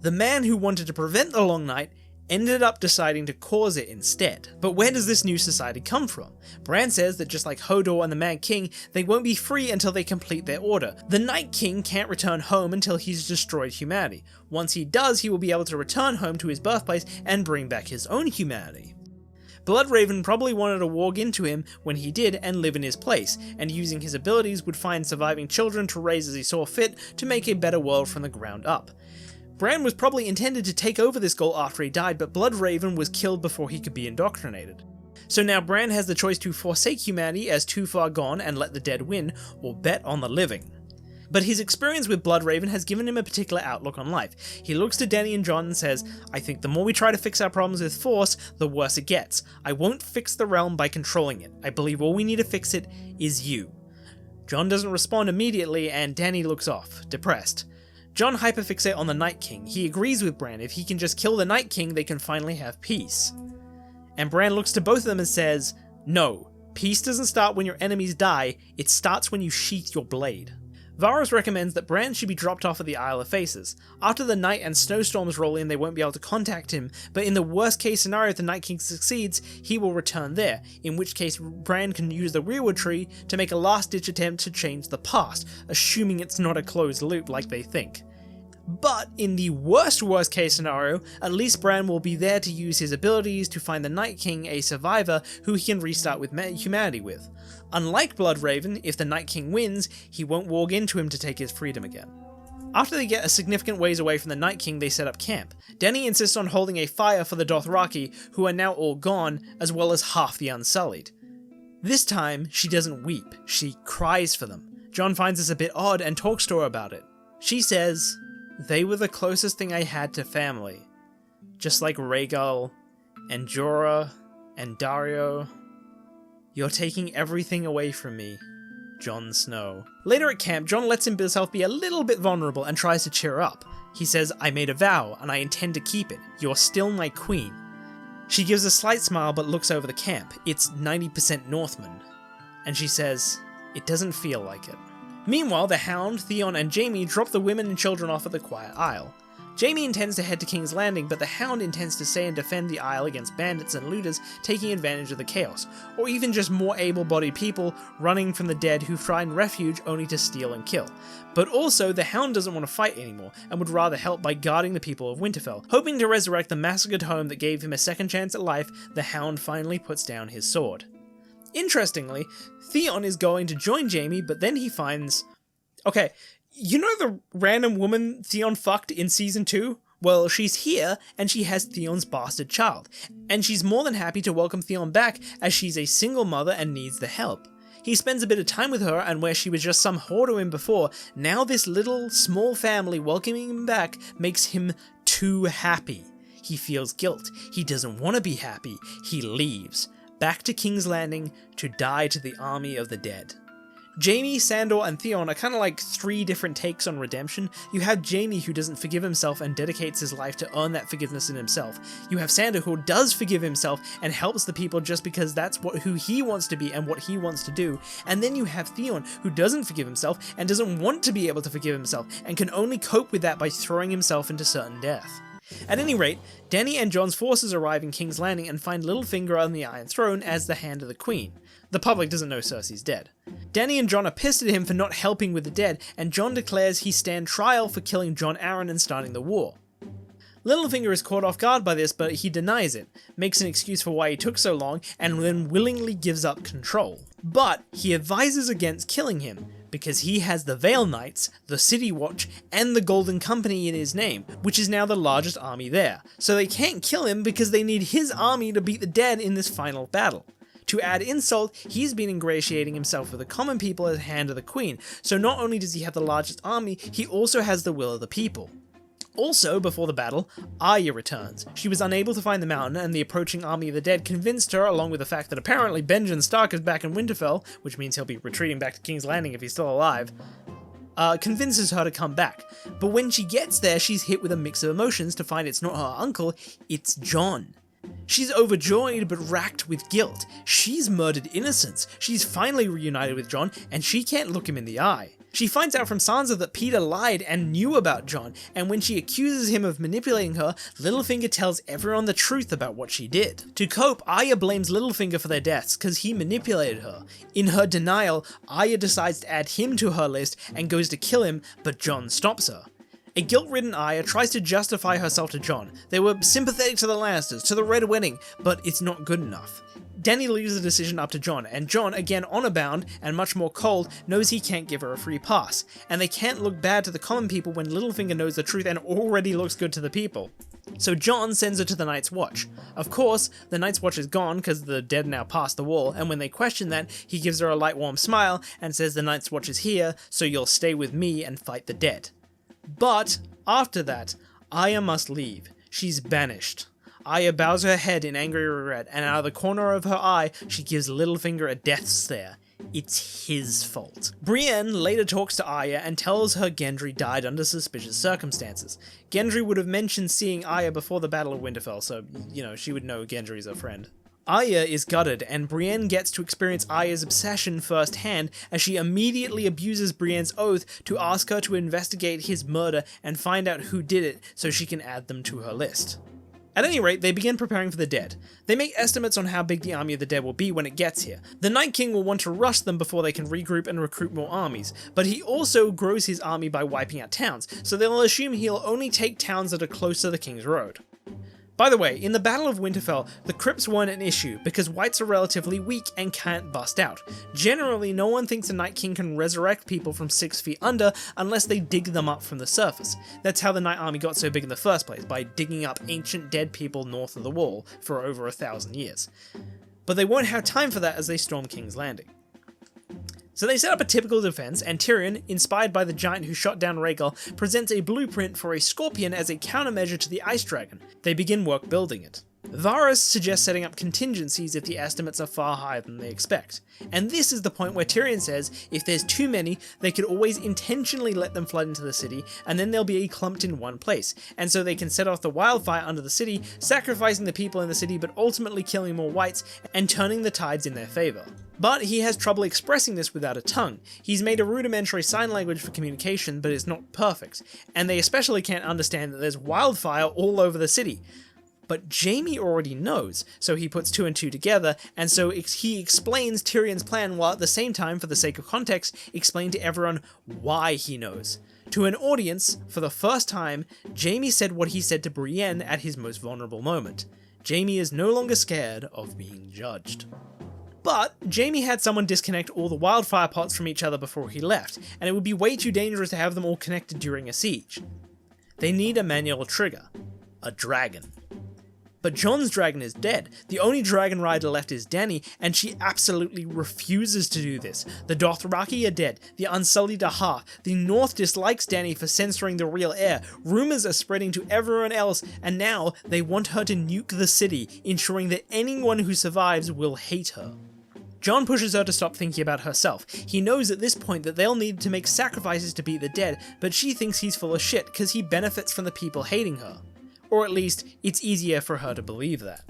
The man who wanted to prevent the Long Night ended up deciding to cause it instead. But where does this new society come from? Bran says that just like Hodor and the Mad King, they won't be free until they complete their order. The Night King can't return home until he's destroyed humanity. Once he does, he will be able to return home to his birthplace and bring back his own humanity. Bloodraven probably wanted to walk into him when he did and live in his place, and using his abilities would find surviving children to raise as he saw fit to make a better world from the ground up. Bran was probably intended to take over this goal after he died, but Bloodraven was killed before he could be indoctrinated. So now Bran has the choice to forsake humanity as too far gone and let the dead win, or bet on the living. But his experience with Bloodraven has given him a particular outlook on life. He looks to Dany and Jon and says, "I think the more we try to fix our problems with force, the worse it gets. I won't fix the realm by controlling it. I believe all we need to fix it is you." Jon doesn't respond immediately, and Dany looks off, depressed. Jon hyperfixates on the Night King. He agrees with Bran. If he can just kill the Night King, they can finally have peace. And Bran looks to both of them and says, "No, peace doesn't start when your enemies die, it starts when you sheath your blade." Varys recommends that Bran should be dropped off at the Isle of Faces. After the night and snowstorms roll in, they won't be able to contact him, but in the worst case scenario if the Night King succeeds, he will return there, in which case Bran can use the Rewrote tree to make a last-ditch attempt to change the past, assuming it's not a closed loop like they think. But in the worst case scenario, at least Bran will be there to use his abilities to find the Night King a survivor who he can restart with humanity with. Unlike Bloodraven, if the Night King wins, he won't walk into him to take his freedom again. After they get a significant ways away from the Night King, they set up camp. Dany insists on holding a fire for the Dothraki, who are now all gone, as well as half the Unsullied. This time, she doesn't weep, she cries for them. Jon finds this a bit odd and talks to her about it. She says, "They were the closest thing I had to family. Just like Rhaegal, and Jorah, and Dario. You're taking everything away from me, Jon Snow." Later at camp, Jon lets himself be a little bit vulnerable and tries to cheer her up. He says, "I made a vow, and I intend to keep it. You're still my queen." She gives a slight smile but looks over the camp. It's 90% Northmen. And she says, "It doesn't feel like it." Meanwhile, the Hound, Theon, and Jaime drop the women and children off at the Quiet Isle. Jaime intends to head to King's Landing, but the Hound intends to stay and defend the Isle against bandits and looters taking advantage of the chaos, or even just more able-bodied people running from the dead who find refuge only to steal and kill. But also, the Hound doesn't want to fight anymore, and would rather help by guarding the people of Winterfell. Hoping to resurrect the massacred home that gave him a second chance at life, the Hound finally puts down his sword. Interestingly, Theon is going to join Jaime, but then he finds... Okay, you know the random woman Theon fucked in Season 2? Well, she's here, and she has Theon's bastard child, and she's more than happy to welcome Theon back as she's a single mother and needs the help. He spends a bit of time with her, and where she was just some whore to him before, now this little, small family welcoming him back makes him too happy. He feels guilt. He doesn't want to be happy. He leaves, back to King's Landing, to die to the army of the dead. Jaime, Sandor, and Theon are kind of like three different takes on redemption. You have Jaime who doesn't forgive himself and dedicates his life to earn that forgiveness in himself. You have Sandor who does forgive himself and helps the people just because that's who he wants to be and what he wants to do. And then you have Theon who doesn't forgive himself and doesn't want to be able to forgive himself and can only cope with that by throwing himself into certain death. At any rate, Dany and Jon's forces arrive in King's Landing and find Littlefinger on the Iron Throne as the Hand of the Queen. The public doesn't know Cersei's dead. Dany and Jon are pissed at him for not helping with the dead, and Jon declares he stand trial for killing Jon Arryn and starting the war. Littlefinger is caught off guard by this, but he denies it, makes an excuse for why he took so long, and then willingly gives up control. But he advises against killing him, because he has the Vale Knights, the City Watch, and the Golden Company in his name, which is now the largest army there. So they can't kill him because they need his army to beat the dead in this final battle. To add insult, he's been ingratiating himself with the common people as Hand of the Queen, so not only does he have the largest army, he also has the will of the people. Also, before the battle, Arya returns. She was unable to find the mountain, and the approaching army of the dead convinced her, along with the fact that apparently Benjen Stark is back in Winterfell, which means he'll be retreating back to King's Landing if he's still alive, convinces her to come back. But when she gets there, she's hit with a mix of emotions to find it's not her uncle, it's Jon. She's overjoyed but racked with guilt. She's murdered innocents. She's finally reunited with Jon, and she can't look him in the eye. She finds out from Sansa that Peter lied and knew about Jon, and when she accuses him of manipulating her, Littlefinger tells everyone the truth about what she did. To cope, Arya blames Littlefinger for their deaths because he manipulated her. In her denial, Arya decides to add him to her list and goes to kill him, but Jon stops her. A guilt-ridden Arya tries to justify herself to Jon. They were sympathetic to the Lannisters, to the Red Wedding, but it's not good enough. Dany leaves the decision up to Jon, and Jon, again honor-bound and much more cold, knows he can't give her a free pass, and they can't look bad to the common people when Littlefinger knows the truth and already looks good to the people. So Jon sends her to the Night's Watch. Of course, the Night's Watch is gone because the dead now passed the wall, and when they question that, he gives her a light warm smile and says the Night's Watch is here, so you'll stay with me and fight the dead. But, after that, Arya must leave. She's banished. Arya bows her head in angry regret, and out of the corner of her eye, she gives Littlefinger a death stare. It's his fault. Brienne later talks to Arya and tells her Gendry died under suspicious circumstances. Gendry would have mentioned seeing Arya before the Battle of Winterfell, so, she would know Gendry's her friend. Arya is gutted, and Brienne gets to experience Arya's obsession firsthand as she immediately abuses Brienne's oath to ask her to investigate his murder and find out who did it so she can add them to her list. At any rate, they begin preparing for the dead. They make estimates on how big the army of the dead will be when it gets here. The Night King will want to rush them before they can regroup and recruit more armies, but he also grows his army by wiping out towns, so they'll assume he'll only take towns that are close to the King's Road. By the way, in the Battle of Winterfell, the crypts weren't an issue because wights are relatively weak and can't bust out. Generally, no one thinks the Night King can resurrect people from 6 feet under unless they dig them up from the surface. That's how the Night Army got so big in the first place, by digging up ancient dead people north of the wall for over 1,000 years. But they won't have time for that as they storm King's Landing. So they set up a typical defense, and Tyrion, inspired by the giant who shot down Rhaegal, presents a blueprint for a scorpion as a countermeasure to the Ice Dragon. They begin work building it. Varus suggests setting up contingencies if the estimates are far higher than they expect. And this is the point where Tyrion says if there's too many, they could always intentionally let them flood into the city, and then they'll be clumped in one place. And so they can set off the wildfire under the city, sacrificing the people in the city but ultimately killing more whites and turning the tides in their favour. But he has trouble expressing this without a tongue. He's made a rudimentary sign language for communication, but it's not perfect. And they especially can't understand that there's wildfire all over the city. But Jaime already knows, so he puts 2 and 2 together, and so he explains Tyrion's plan while at the same time, for the sake of context, explain to everyone why he knows. To an audience, for the first time, Jaime said what he said to Brienne at his most vulnerable moment. Jaime is no longer scared of being judged. But Jaime had someone disconnect all the wildfire pots from each other before he left, and it would be way too dangerous to have them all connected during a siege. They need a manual trigger. A dragon. But Jon's dragon is dead. The only dragon rider left is Dany, and she absolutely refuses to do this. The Dothraki are dead. The Unsullied are half. The North dislikes Dany for censoring the real heir. Rumors are spreading to everyone else, and now they want her to nuke the city, ensuring that anyone who survives will hate her. Jon pushes her to stop thinking about herself. He knows at this point that they'll need to make sacrifices to beat the dead, but she thinks he's full of shit because he benefits from the people hating her. Or at least, it's easier for her to believe that.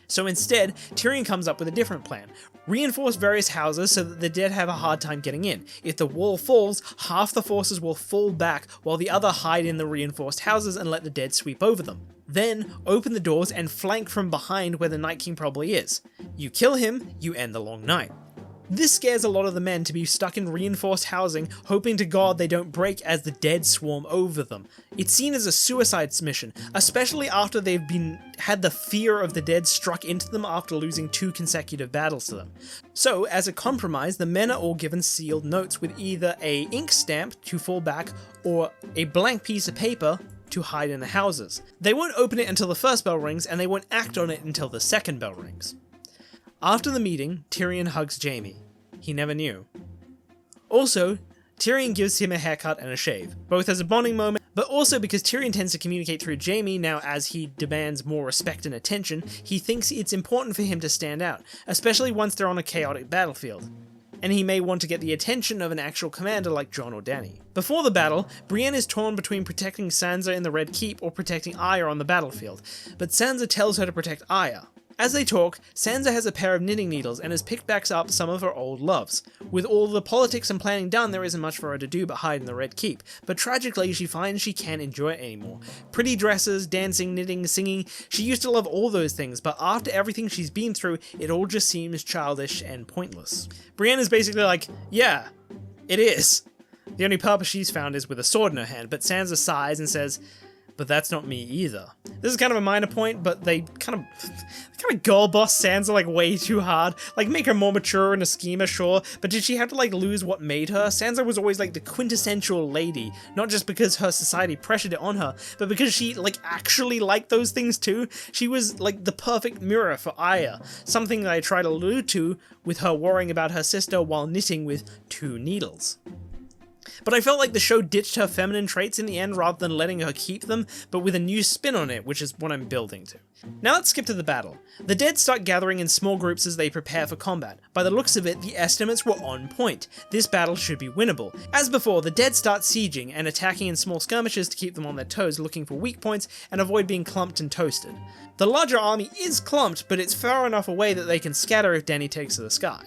So instead, Tyrion comes up with a different plan. Reinforce various houses so that the dead have a hard time getting in. If the wall falls, half the forces will fall back while the other hide in the reinforced houses and let the dead sweep over them. Then, open the doors and flank from behind where the Night King probably is. You kill him, you end the long night. This scares a lot of the men to be stuck in reinforced housing, hoping to God they don't break as the dead swarm over them. It's seen as a suicide mission, especially after they've had the fear of the dead struck into them after losing 2 consecutive battles to them. So, as a compromise, the men are all given sealed notes with either a ink stamp to fall back or a blank piece of paper to hide in the houses. They won't open it until the first bell rings, and they won't act on it until the second bell rings. After the meeting, Tyrion hugs Jaime. He never knew. Also, Tyrion gives him a haircut and a shave, both as a bonding moment, but also because Tyrion tends to communicate through Jaime now as he demands more respect and attention, he thinks it's important for him to stand out, especially once they're on a chaotic battlefield. And he may want to get the attention of an actual commander like Jon or Dany. Before the battle, Brienne is torn between protecting Sansa in the Red Keep or protecting Arya on the battlefield, but Sansa tells her to protect Arya. As they talk, Sansa has a pair of knitting needles and has picked back up some of her old loves. With all the politics and planning done, there isn't much for her to do but hide in the Red Keep, but tragically she finds she can't enjoy it anymore. Pretty dresses, dancing, knitting, singing, she used to love all those things, but after everything she's been through, it all just seems childish and pointless. Brienne is basically like, yeah, it is. The only purpose she's found is with a sword in her hand, but Sansa sighs and says, but that's not me either. This is kind of a minor point, but they kind of girl boss Sansa like way too hard. Like make her more mature and a schemer, sure, but did she have to like lose what made her? Sansa was always like the quintessential lady, not just because her society pressured it on her, but because she like actually liked those things too. She was like the perfect mirror for Arya, something that I try to allude to with her worrying about her sister while knitting with 2 needles. But I felt like the show ditched her feminine traits in the end rather than letting her keep them, but with a new spin on it, which is what I'm building to. Now let's skip to the battle. The dead start gathering in small groups as they prepare for combat. By the looks of it, the estimates were on point. This battle should be winnable. As before, the dead start sieging and attacking in small skirmishes to keep them on their toes, looking for weak points and avoid being clumped and toasted. The larger army is clumped, but it's far enough away that they can scatter if Dany takes to the sky.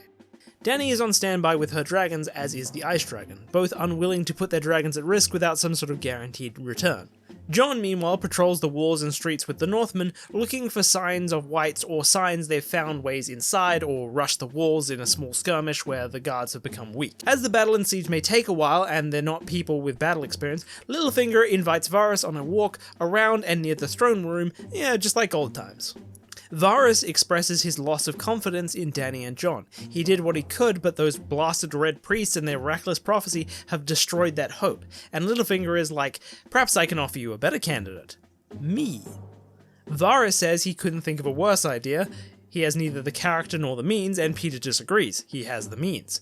Dany is on standby with her dragons, as is the Ice Dragon, both unwilling to put their dragons at risk without some sort of guaranteed return. Jon, meanwhile, patrols the walls and streets with the Northmen, looking for signs of whites or signs they've found ways inside or rushed the walls in a small skirmish where the guards have become weak. As the battle and siege may take a while and they're not people with battle experience, Littlefinger invites Varys on a walk around and near the throne room, just like old times. Varys expresses his loss of confidence in Dany and Jon. He did what he could, but those blasted red priests and their reckless prophecy have destroyed that hope, and Littlefinger is like, perhaps I can offer you a better candidate. Me. Varys says he couldn't think of a worse idea. He has neither the character nor the means, and Peter disagrees. He has the means.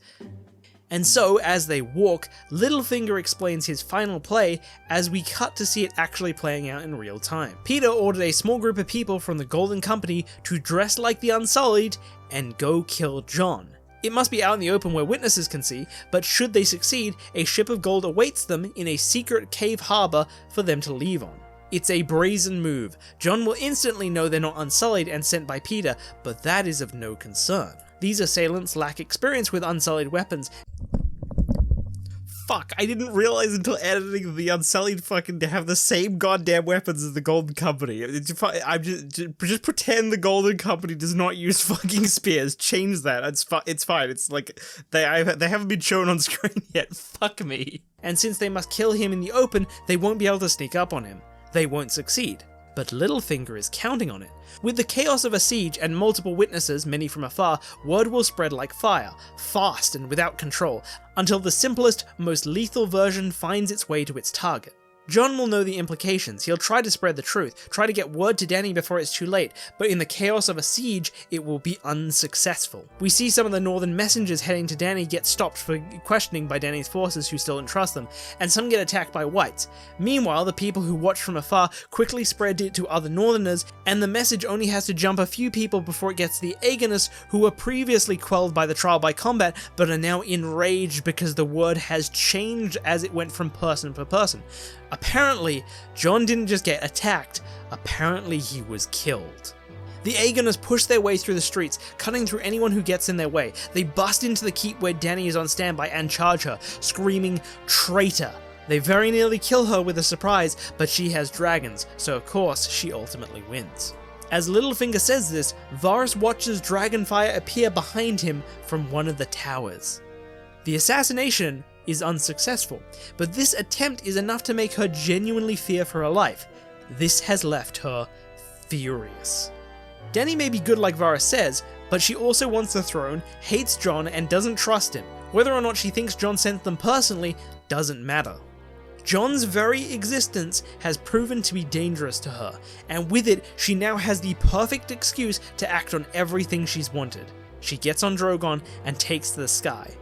And so, as they walk, Littlefinger explains his final play as we cut to see it actually playing out in real time. Peter ordered a small group of people from the Golden Company to dress like the Unsullied and go kill John. It must be out in the open where witnesses can see, but should they succeed, a ship of gold awaits them in a secret cave harbour for them to leave on. It's a brazen move. John will instantly know they're not Unsullied and sent by Peter, but that is of no concern. These assailants lack experience with Unsullied weapons. Fuck, I didn't realize until editing the Unsullied fucking to have the same goddamn weapons as the Golden Company. I'm just pretend the Golden Company does not use fucking spears. Change that. It's fine. It's like they haven't been shown on screen yet. Fuck me. And since they must kill him in the open, they won't be able to sneak up on him. They won't succeed. But Littlefinger is counting on it. With the chaos of a siege and multiple witnesses, many from afar, word will spread like fire, fast and without control, until the simplest, most lethal version finds its way to its target. John will know the implications. He'll try to spread the truth, try to get word to Dany before it's too late, but in the chaos of a siege, it will be unsuccessful. We see some of the northern messengers heading to Dany get stopped for questioning by Dany's forces who still don't trust them, and some get attacked by whites. Meanwhile, the people who watch from afar quickly spread it to other northerners, and the message only has to jump a few people before it gets to the Aegonists, who were previously quelled by the trial by combat, but are now enraged because the word has changed as it went from person to person. Apparently, John didn't just get attacked, apparently he was killed. The Aegonists push their way through the streets, cutting through anyone who gets in their way. They bust into the keep where Dany is on standby and charge her, screaming, "Traitor!" They very nearly kill her with a surprise, but she has dragons, so of course she ultimately wins. As Littlefinger says this, Varys watches dragonfire appear behind him from one of the towers. The assassination is unsuccessful, but this attempt is enough to make her genuinely fear for her life. This has left her furious. Dany may be good like Varys says, but she also wants the throne, hates Jon, and doesn't trust him. Whether or not she thinks Jon sent them personally doesn't matter. Jon's very existence has proven to be dangerous to her, and with it, she now has the perfect excuse to act on everything she's wanted. She gets on Drogon and takes to the sky.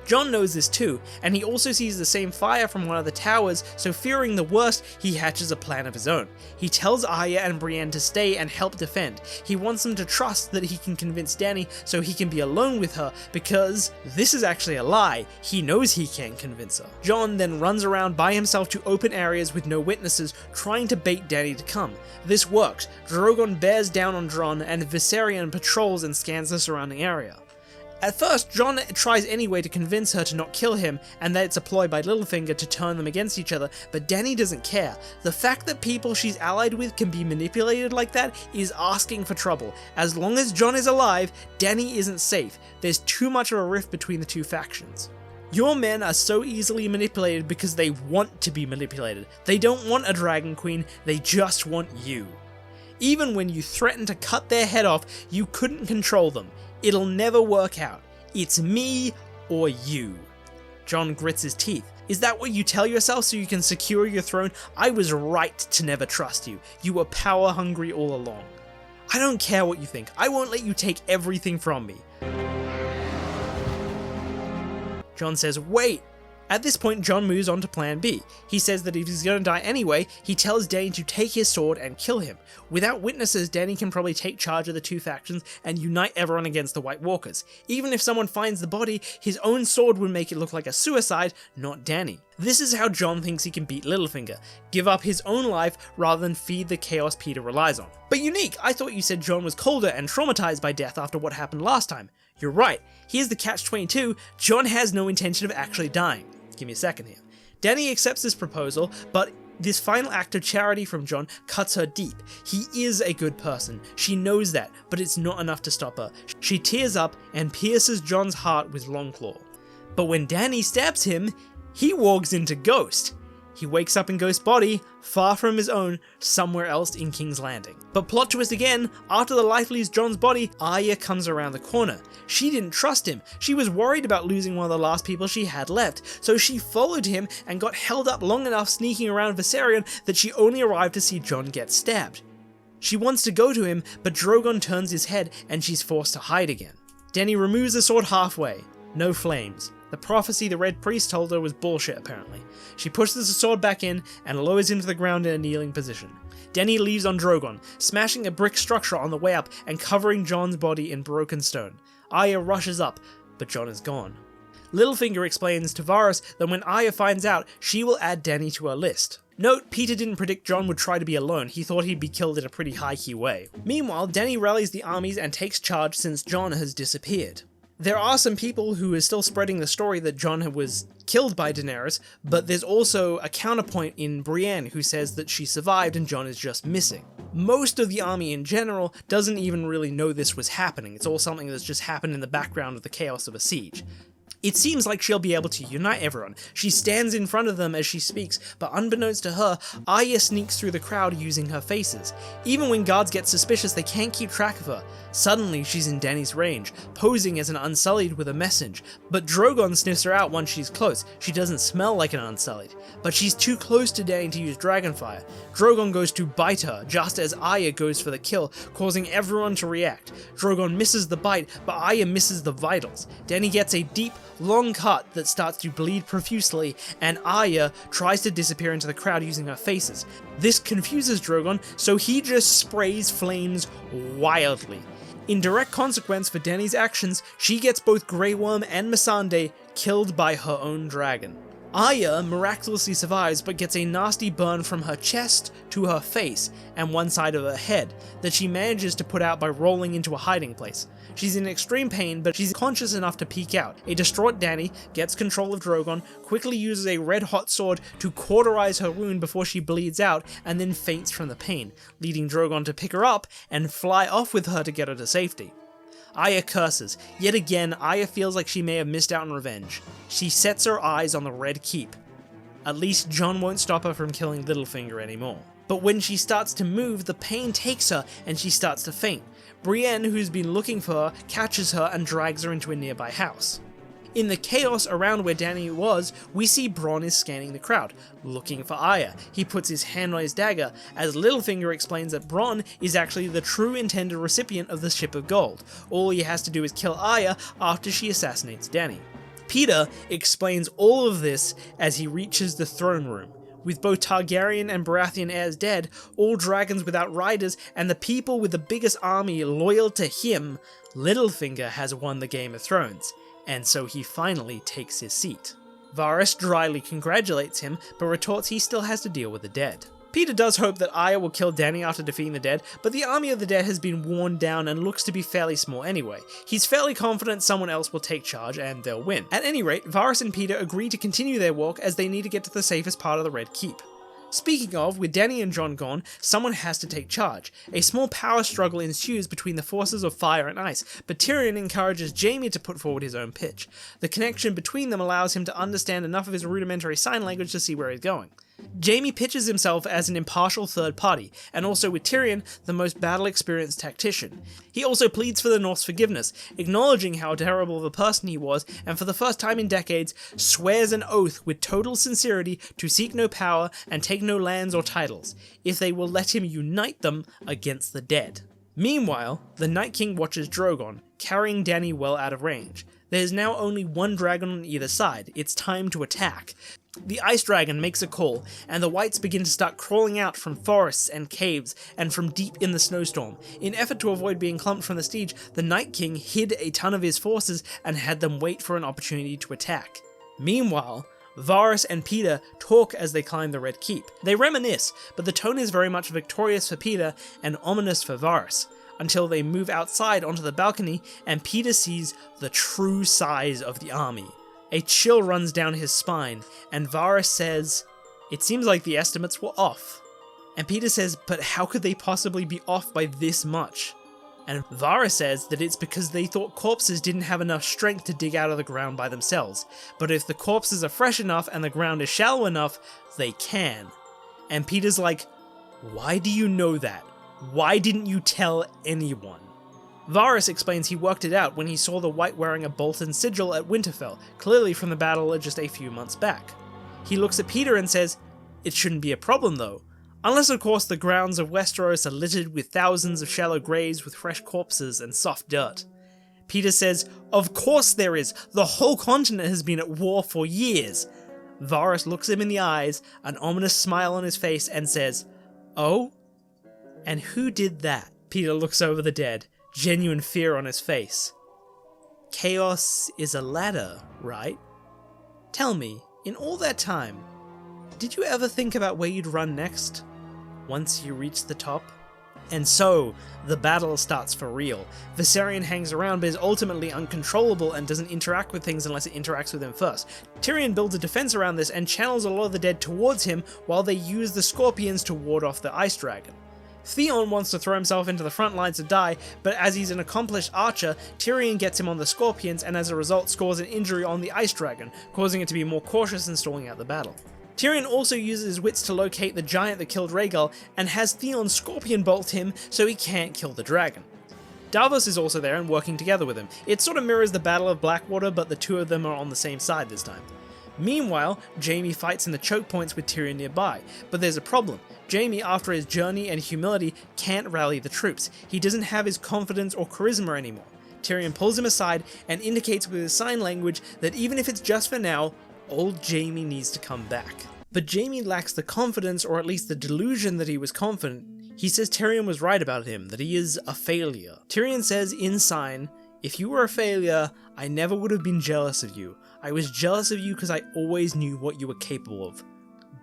Jon knows this too, and he also sees the same fire from one of the towers, so fearing the worst, he hatches a plan of his own. He tells Arya and Brienne to stay and help defend. He wants them to trust that he can convince Dany so he can be alone with her, because this is actually a lie. He knows he can convince her. Jon then runs around by himself to open areas with no witnesses, trying to bait Dany to come. This works. Drogon bears down on Jon, and Viserion patrols and scans the surrounding area. At first, Jon tries anyway to convince her to not kill him, and that it's a ploy by Littlefinger to turn them against each other, but Dany doesn't care. The fact that people she's allied with can be manipulated like that is asking for trouble. As long as Jon is alive, Dany isn't safe. There's too much of a rift between the two factions. Your men are so easily manipulated because they want to be manipulated. They don't want a Dragon Queen, they just want you. Even when you threaten to cut their head off, you couldn't control them. It'll never work out. It's me or you. Jon grits his teeth. Is that what you tell yourself so you can secure your throne? I was right to never trust you. You were power hungry all along. I don't care what you think. I won't let you take everything from me. Jon says, wait. At this point, Jon moves on to plan B. He says that if he's going to die anyway, he tells Dany to take his sword and kill him. Without witnesses, Dany can probably take charge of the two factions and unite everyone against the White Walkers. Even if someone finds the body, his own sword would make it look like a suicide, not Dany. This is how Jon thinks he can beat Littlefinger. Give up his own life rather than feed the chaos Peter relies on. But unique, I thought you said Jon was colder and traumatized by death after what happened last time. You're right. Here's the catch-22, Jon has no intention of actually dying. Give me a second here. Dany accepts this proposal, but this final act of charity from Jon cuts her deep. He is a good person. She knows that, but it's not enough to stop her. She tears up and pierces Jon's heart with Longclaw. But when Dany stabs him, he walks into Ghost. He wakes up in Ghost's body, far from his own, somewhere else in King's Landing. But plot twist again, after the life leaves Jon's body, Arya comes around the corner. She didn't trust him. She was worried about losing one of the last people she had left, so she followed him and got held up long enough sneaking around Viserion that she only arrived to see Jon get stabbed. She wants to go to him, but Drogon turns his head and she's forced to hide again. Dany removes the sword halfway. No flames. The prophecy the Red Priest told her was bullshit, apparently. She pushes the sword back in and lowers him to the ground in a kneeling position. Denny leaves on Drogon, smashing a brick structure on the way up and covering Jon's body in broken stone. Arya rushes up, but Jon is gone. Littlefinger explains to Varys that when Arya finds out, she will add Dany to her list. Note, Peter didn't predict Jon would try to be alone, he thought he'd be killed in a pretty high-key way. Meanwhile, Dany rallies the armies and takes charge since Jon has disappeared. There are some people who are still spreading the story that Jon was killed by Daenerys, but there's also a counterpoint in Brienne who says that she survived and Jon is just missing. Most of the army in general doesn't even really know this was happening, it's all something that's just happened in the background of the chaos of a siege. It seems like she'll be able to unite everyone. She stands in front of them as she speaks, but unbeknownst to her, Arya sneaks through the crowd using her faces. Even when guards get suspicious, they can't keep track of her. Suddenly, she's in Dany's range, posing as an Unsullied with a message, but Drogon sniffs her out once she's close. She doesn't smell like an Unsullied, but she's too close to Dany to use Dragonfire. Drogon goes to bite her, just as Arya goes for the kill, causing everyone to react. Drogon misses the bite, but Arya misses the vitals. Dany gets a deep, long cut that starts to bleed profusely, and Arya tries to disappear into the crowd using her faces. This confuses Drogon, so he just sprays flames wildly. In direct consequence for Dany's actions, she gets both Grey Worm and Missandei killed by her own dragon. Arya miraculously survives but gets a nasty burn from her chest to her face and one side of her head that she manages to put out by rolling into a hiding place. She's in extreme pain, but she's conscious enough to peek out. A distraught Dany gets control of Drogon, quickly uses a red-hot sword to cauterize her wound before she bleeds out, and then faints from the pain, leading Drogon to pick her up and fly off with her to get her to safety. Arya curses. Yet again, Arya feels like she may have missed out on revenge. She sets her eyes on the Red Keep. At least Jon won't stop her from killing Littlefinger anymore. But when she starts to move, the pain takes her and she starts to faint. Brienne, who's been looking for her, catches her and drags her into a nearby house. In the chaos around where Dany was, we see Bronn is scanning the crowd, looking for Arya. He puts his hand on his dagger, as Littlefinger explains that Bronn is actually the true intended recipient of the Ship of Gold. All he has to do is kill Arya after she assassinates Dany. Peter explains all of this as he reaches the throne room. With both Targaryen and Baratheon heirs dead, all dragons without riders, and the people with the biggest army loyal to him, Littlefinger has won the Game of Thrones, and so he finally takes his seat. Varys dryly congratulates him, but retorts he still has to deal with the dead. Peter does hope that Arya will kill Dany after defeating the dead, but the army of the dead has been worn down and looks to be fairly small anyway. He's fairly confident someone else will take charge and they'll win. At any rate, Varys and Peter agree to continue their walk as they need to get to the safest part of the Red Keep. Speaking of, with Dany and Jon gone, someone has to take charge. A small power struggle ensues between the forces of fire and ice, but Tyrion encourages Jaime to put forward his own pitch. The connection between them allows him to understand enough of his rudimentary sign language to see where he's going. Jaime pitches himself as an impartial third party, and also with Tyrion, the most battle-experienced tactician. He also pleads for the North's forgiveness, acknowledging how terrible of a person he was, and for the first time in decades, swears an oath with total sincerity to seek no power and take no lands or titles, if they will let him unite them against the dead. Meanwhile, the Night King watches Drogon, carrying Dany well out of range. There is now only one dragon on either side. It's time to attack. The Ice Dragon makes a call, and the Whites begin to start crawling out from forests and caves, and from deep in the snowstorm. In effort to avoid being clumped from the siege, the Night King hid a ton of his forces and had them wait for an opportunity to attack. Meanwhile, Varys and Peter talk as they climb the Red Keep. They reminisce, but the tone is very much victorious for Peter and ominous for Varys, until they move outside onto the balcony and Peter sees the true size of the army. A chill runs down his spine, and Varys says, "It seems like the estimates were off." And Peter says, "But how could they possibly be off by this much?" And Varys says that it's because they thought corpses didn't have enough strength to dig out of the ground by themselves, but if the corpses are fresh enough and the ground is shallow enough, they can. And Peter's like, "Why do you know that? Why didn't you tell anyone?" Varys explains he worked it out when he saw the White wearing a Bolton sigil at Winterfell, clearly from the battle just a few months back. He looks at Peter and says, "It shouldn't be a problem though. Unless of course the grounds of Westeros are littered with thousands of shallow graves with fresh corpses and soft dirt." Peter says, "Of course there is. The whole continent has been at war for years." Varus looks him in the eyes, an ominous smile on his face, and says, "Oh? And who did that?" Peter looks over the dead, genuine fear on his face. "Chaos is a ladder, right? Tell me, in all that time, did you ever think about where you'd run next, once you reach the top?" And so, the battle starts for real. Viserion hangs around but is ultimately uncontrollable and doesn't interact with things unless it interacts with him first. Tyrion builds a defense around this and channels a lot of the dead towards him while they use the scorpions to ward off the ice dragon. Theon wants to throw himself into the front lines to die, but as he's an accomplished archer, Tyrion gets him on the scorpions and as a result scores an injury on the ice dragon, causing it to be more cautious in stalling out the battle. Tyrion also uses his wits to locate the giant that killed Rhaegal and has Theon scorpion bolt him so he can't kill the dragon. Davos is also there and working together with him. It sort of mirrors the Battle of Blackwater, but the two of them are on the same side this time. Meanwhile, Jaime fights in the choke points with Tyrion nearby, but there's a problem. Jaime, after his journey and humility, can't rally the troops. He doesn't have his confidence or charisma anymore. Tyrion pulls him aside and indicates with his sign language that even if it's just for now, old Jaime needs to come back. But Jaime lacks the confidence, or at least the delusion that he was confident. He says Tyrion was right about him, that he is a failure. Tyrion says in sign, "If you were a failure, I never would have been jealous of you. I was jealous of you because I always knew what you were capable of.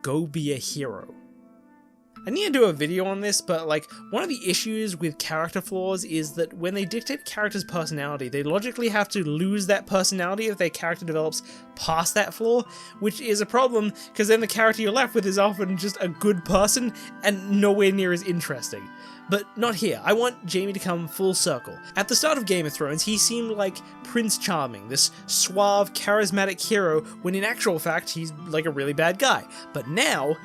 Go be a hero." I need to do a video on this, but one of the issues with character flaws is that when they dictate a character's personality, they logically have to lose that personality if their character develops past that flaw, which is a problem because then the character you're left with is often just a good person and nowhere near as interesting. But not here. I want Jaime to come full circle. At the start of Game of Thrones, he seemed like Prince Charming, this suave, charismatic hero, when in actual fact, he's like a really bad guy. But now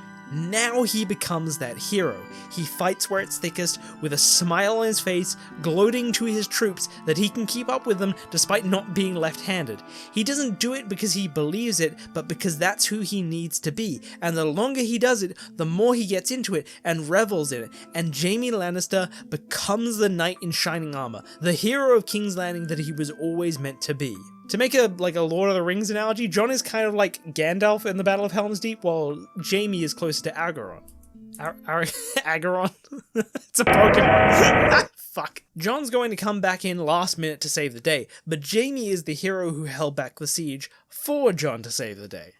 he becomes that hero. He fights where it's thickest, with a smile on his face, gloating to his troops that he can keep up with them despite not being left-handed. He doesn't do it because he believes it, but because that's who he needs to be, and the longer he does it, the more he gets into it and revels in it, and Jaime Lannister becomes the knight in shining armor, the hero of King's Landing that he was always meant to be. To make a Lord of the Rings analogy, Jon is kind of like Gandalf in the Battle of Helm's Deep, while Jaime is closer to Ageron. Ageron? It's a Pokemon. Fuck. Jon's going to come back in last minute to save the day, but Jaime is the hero who held back the siege for Jon to save the day.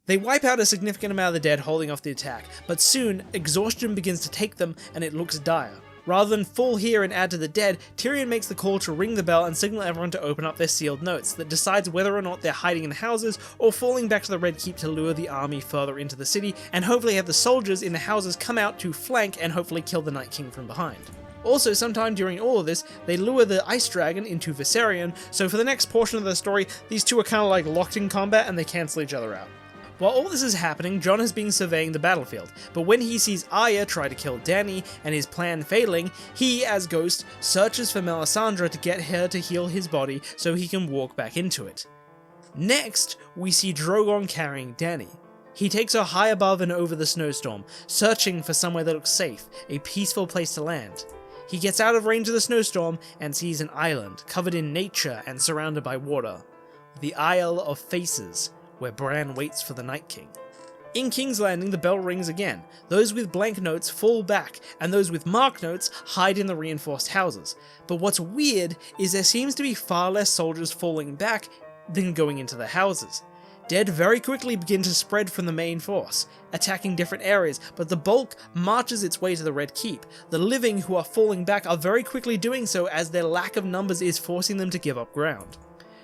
They wipe out a significant amount of the dead holding off the attack, but soon, exhaustion begins to take them and it looks dire. Rather than fall here and add to the dead, Tyrion makes the call to ring the bell and signal everyone to open up their sealed notes that decides whether or not they're hiding in the houses or falling back to the Red Keep to lure the army further into the city and hopefully have the soldiers in the houses come out to flank and hopefully kill the Night King from behind. Also, sometime during all of this, they lure the Ice Dragon into Viserion, so for the next portion of the story, these two are kind of like locked in combat and they cancel each other out. While all this is happening, Jon has been surveying the battlefield, but when he sees Arya try to kill Dany and his plan failing, he, as Ghost, searches for Melisandre to get her to heal his body so he can walk back into it. Next, we see Drogon carrying Dany. He takes her high above and over the snowstorm, searching for somewhere that looks safe, a peaceful place to land. He gets out of range of the snowstorm and sees an island covered in nature and surrounded by water. The Isle of Faces, where Bran waits for the Night King. In King's Landing, the bell rings again. Those with blank notes fall back, and those with marked notes hide in the reinforced houses. But what's weird is there seems to be far less soldiers falling back than going into the houses. Dead very quickly begin to spread from the main force, attacking different areas, but the bulk marches its way to the Red Keep. The living who are falling back are very quickly doing so as their lack of numbers is forcing them to give up ground.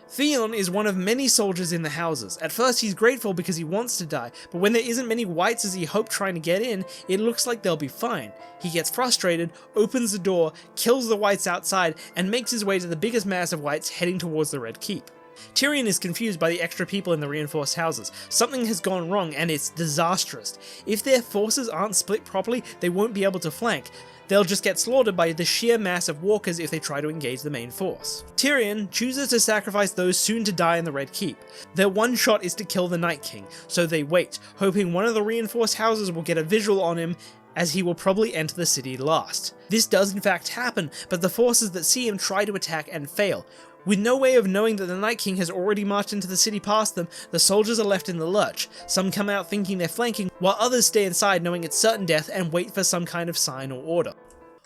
Theon is one of many soldiers in the houses. At first he's grateful because he wants to die, but when there isn't many whites as he hoped trying to get in, it looks like they'll be fine. He gets frustrated, opens the door, kills the whites outside, and makes his way to the biggest mass of whites heading towards the Red Keep. Tyrion is confused by the extra people in the reinforced houses. Something has gone wrong and it's disastrous. If their forces aren't split properly, they won't be able to flank. They'll just get slaughtered by the sheer mass of walkers if they try to engage the main force. Tyrion chooses to sacrifice those soon to die in the Red Keep. Their one shot is to kill the Night King, so they wait, hoping one of the reinforced houses will get a visual on him as he will probably enter the city last. This does in fact happen, but the forces that see him try to attack and fail. With no way of knowing that the Night King has already marched into the city past them, the soldiers are left in the lurch. Some come out thinking they're flanking, while others stay inside knowing it's certain death and wait for some kind of sign or order.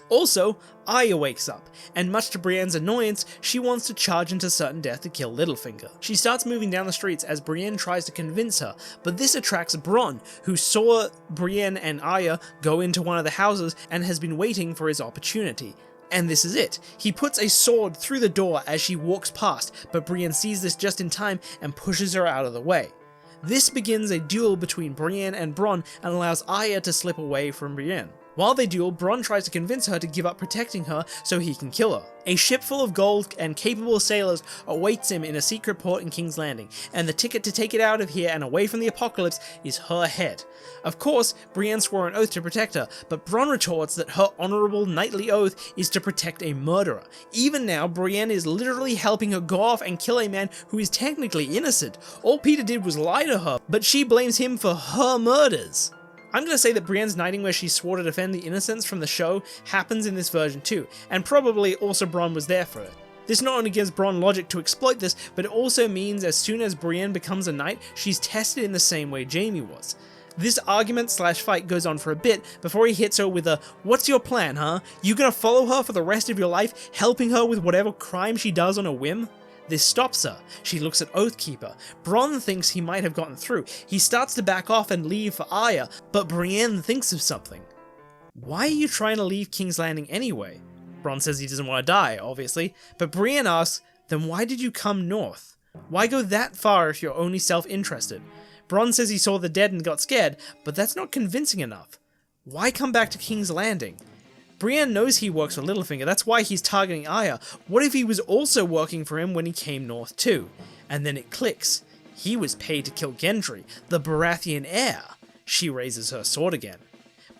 Also, Aya wakes up, and much to Brienne's annoyance, she wants to charge into certain death to kill Littlefinger. She starts moving down the streets as Brienne tries to convince her, but this attracts Bronn, who saw Brienne and Aya go into one of the houses and has been waiting for his opportunity. And this is it. He puts a sword through the door as she walks past, but Brienne sees this just in time and pushes her out of the way. This begins a duel between Brienne and Bronn and allows Aya to slip away from Brienne. While they duel, Bronn tries to convince her to give up protecting her so he can kill her. A ship full of gold and capable sailors awaits him in a secret port in King's Landing, and the ticket to take it out of here and away from the apocalypse is her head. Of course, Brienne swore an oath to protect her, but Bronn retorts that her honourable knightly oath is to protect a murderer. Even now, Brienne is literally helping her go off and kill a man who is technically innocent. All Peter did was lie to her, but she blames him for her murders. I'm going to say that Brienne's knighting where she swore to defend the innocents from the show happens in this version too, and probably also Bronn was there for it. This not only gives Bronn logic to exploit this, but it also means as soon as Brienne becomes a knight, she's tested in the same way Jaime was. This argument / fight goes on for a bit before he hits her with a, "What's your plan, huh? You gonna follow her for the rest of your life, helping her with whatever crime she does on a whim?" This stops her. She looks at Oathkeeper. Bronn thinks he might have gotten through. He starts to back off and leave for Aya, but Brienne thinks of something. "Why are you trying to leave King's Landing anyway?" Bronn says he doesn't want to die, obviously, but Brienne asks, "Then why did you come north? Why go that far if you're only self-interested?" Bronn says he saw the dead and got scared, but that's not convincing enough. Why come back to King's Landing? Brienne knows he works for Littlefinger, that's why he's targeting Aya. What if he was also working for him when he came north too? And then it clicks. He was paid to kill Gendry, the Baratheon heir. She raises her sword again.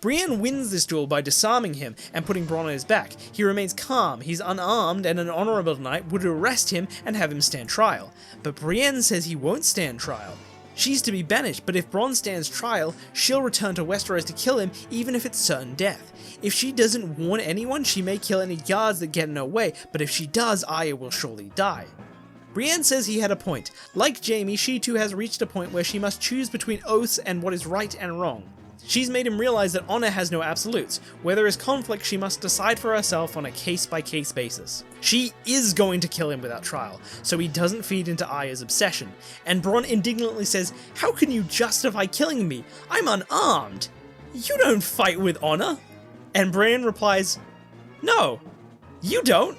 Brienne wins this duel by disarming him and putting Bronn on his back. He remains calm, he's unarmed, and an honourable knight would arrest him and have him stand trial. But Brienne says he won't stand trial. She's to be banished, but if Bronn stands trial, she'll return to Westeros to kill him, even if it's certain death. If she doesn't warn anyone, she may kill any guards that get in her way, but if she does, Aya will surely die. Brienne says he had a point. Like Jaime, she too has reached a point where she must choose between oaths and what is right and wrong. She's made him realize that honor has no absolutes. Where there is conflict, she must decide for herself on a case-by-case basis. She is going to kill him without trial, so he doesn't feed into Aya's obsession. And Bronn indignantly says, "How can you justify killing me? I'm unarmed. You don't fight with honor." And Brienne replies, "No, you don't."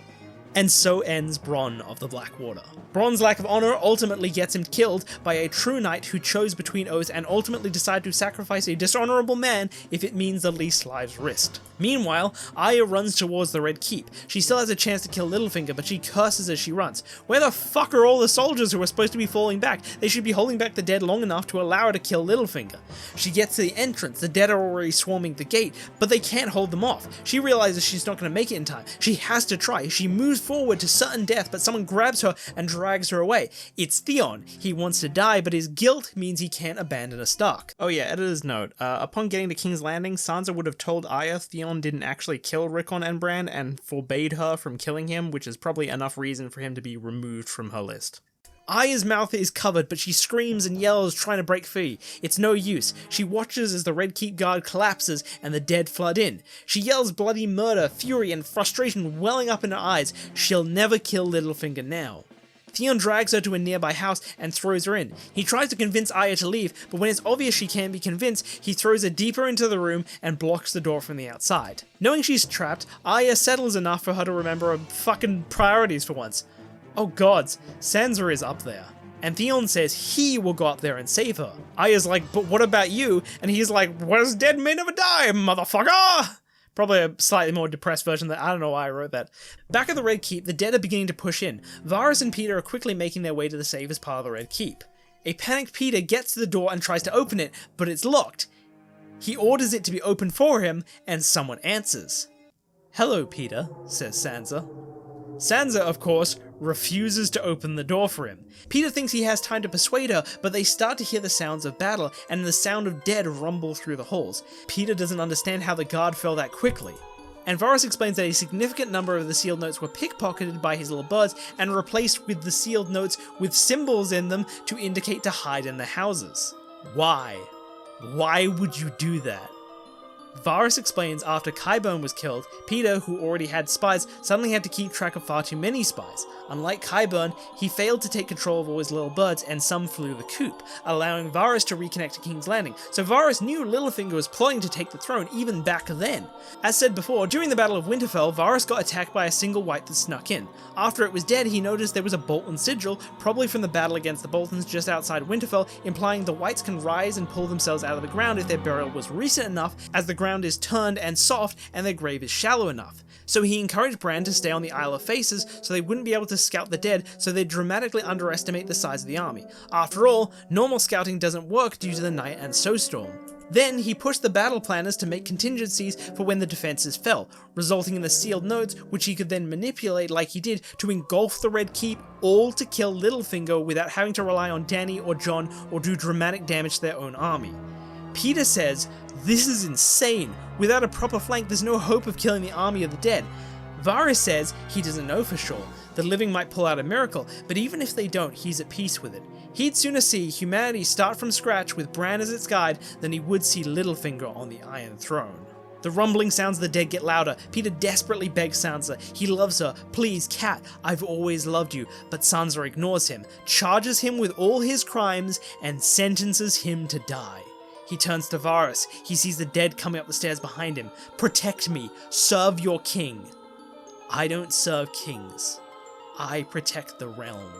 And so ends Bronn of the Blackwater. Bronn's lack of honor ultimately gets him killed by a true knight who chose between oaths and ultimately decided to sacrifice a dishonorable man if it means the least lives risked. Meanwhile, Aya runs towards the Red Keep. She still has a chance to kill Littlefinger, but she curses as she runs. Where the fuck are all the soldiers who are supposed to be falling back? They should be holding back the dead long enough to allow her to kill Littlefinger. She gets to the entrance, the dead are already swarming the gate, but they can't hold them off. She realizes she's not going to make it in time. She has to try. She moves forward to certain death, but someone grabs her and drags her away. It's Theon. He wants to die, but his guilt means he can't abandon a Stark. Oh yeah, editor's note. Upon getting to King's Landing, Sansa would have told Aya Theon didn't actually kill Rickon and Bran and forbade her from killing him, which is probably enough reason for him to be removed from her list. Aya's mouth is covered, but she screams and yells, trying to break free. It's no use. She watches as the Red Keep guard collapses and the dead flood in. She yells bloody murder, fury, and frustration welling up in her eyes. She'll never kill Littlefinger now. Theon drags her to a nearby house and throws her in. He tries to convince Aya to leave, but when it's obvious she can't be convinced, he throws her deeper into the room and blocks the door from the outside. Knowing she's trapped, Aya settles enough for her to remember her fucking priorities for once. Oh gods, Sansa is up there. And Theon says he will go up there and save her. Aya's like, "But what about you?" And he's like, "What is dead may never die, motherfucker!" Probably a slightly more depressed version that I don't know why I wrote that. Back at the Red Keep, the dead are beginning to push in. Varys and Peter are quickly making their way to the safest part of the Red Keep. A panicked Peter gets to the door and tries to open it, but it's locked. He orders it to be opened for him, and someone answers. "Hello, Peter," says Sansa. Sansa, of course, refuses to open the door for him. Peter thinks he has time to persuade her, but they start to hear the sounds of battle and the sound of dead rumble through the halls. Peter doesn't understand how the guard fell that quickly. And Varus explains that a significant number of the sealed notes were pickpocketed by his little birds and replaced with the sealed notes with symbols in them to indicate to hide in the houses. Why? Why would you do that? Varus explains after Qyburn was killed, Peter, who already had spies, suddenly had to keep track of far too many spies. Unlike Qyburn, he failed to take control of all his little birds and some flew the coop, allowing Varus to reconnect to King's Landing, so Varus knew Littlefinger was plotting to take the throne even back then. As said before, during the Battle of Winterfell, Varus got attacked by a single wight that snuck in. After it was dead, he noticed there was a Bolton sigil, probably from the battle against the Boltons just outside Winterfell, implying the wights can rise and pull themselves out of the ground if their burial was recent enough, as the ground is turned and soft and their grave is shallow enough. So he encouraged Bran to stay on the Isle of Faces so they wouldn't be able to scout the dead, so they'd dramatically underestimate the size of the army. After all, normal scouting doesn't work due to the night and snowstorm. Then he pushed the battle planners to make contingencies for when the defenses fell, resulting in the sealed notes, which he could then manipulate like he did to engulf the Red Keep, all to kill Littlefinger without having to rely on Dany or Jon or do dramatic damage to their own army. Peter says, "This is insane. Without a proper flank, there's no hope of killing the army of the dead." Varys says he doesn't know for sure. The living might pull out a miracle, but even if they don't, he's at peace with it. He'd sooner see humanity start from scratch with Bran as its guide than he would see Littlefinger on the Iron Throne. The rumbling sounds of the dead get louder. Peter desperately begs Sansa. He loves her. "Please, Cat, I've always loved you." But Sansa ignores him, charges him with all his crimes, and sentences him to die. He turns to Varys. He sees the dead coming up the stairs behind him. "Protect me. Serve your king." "I don't serve kings. I protect the realm."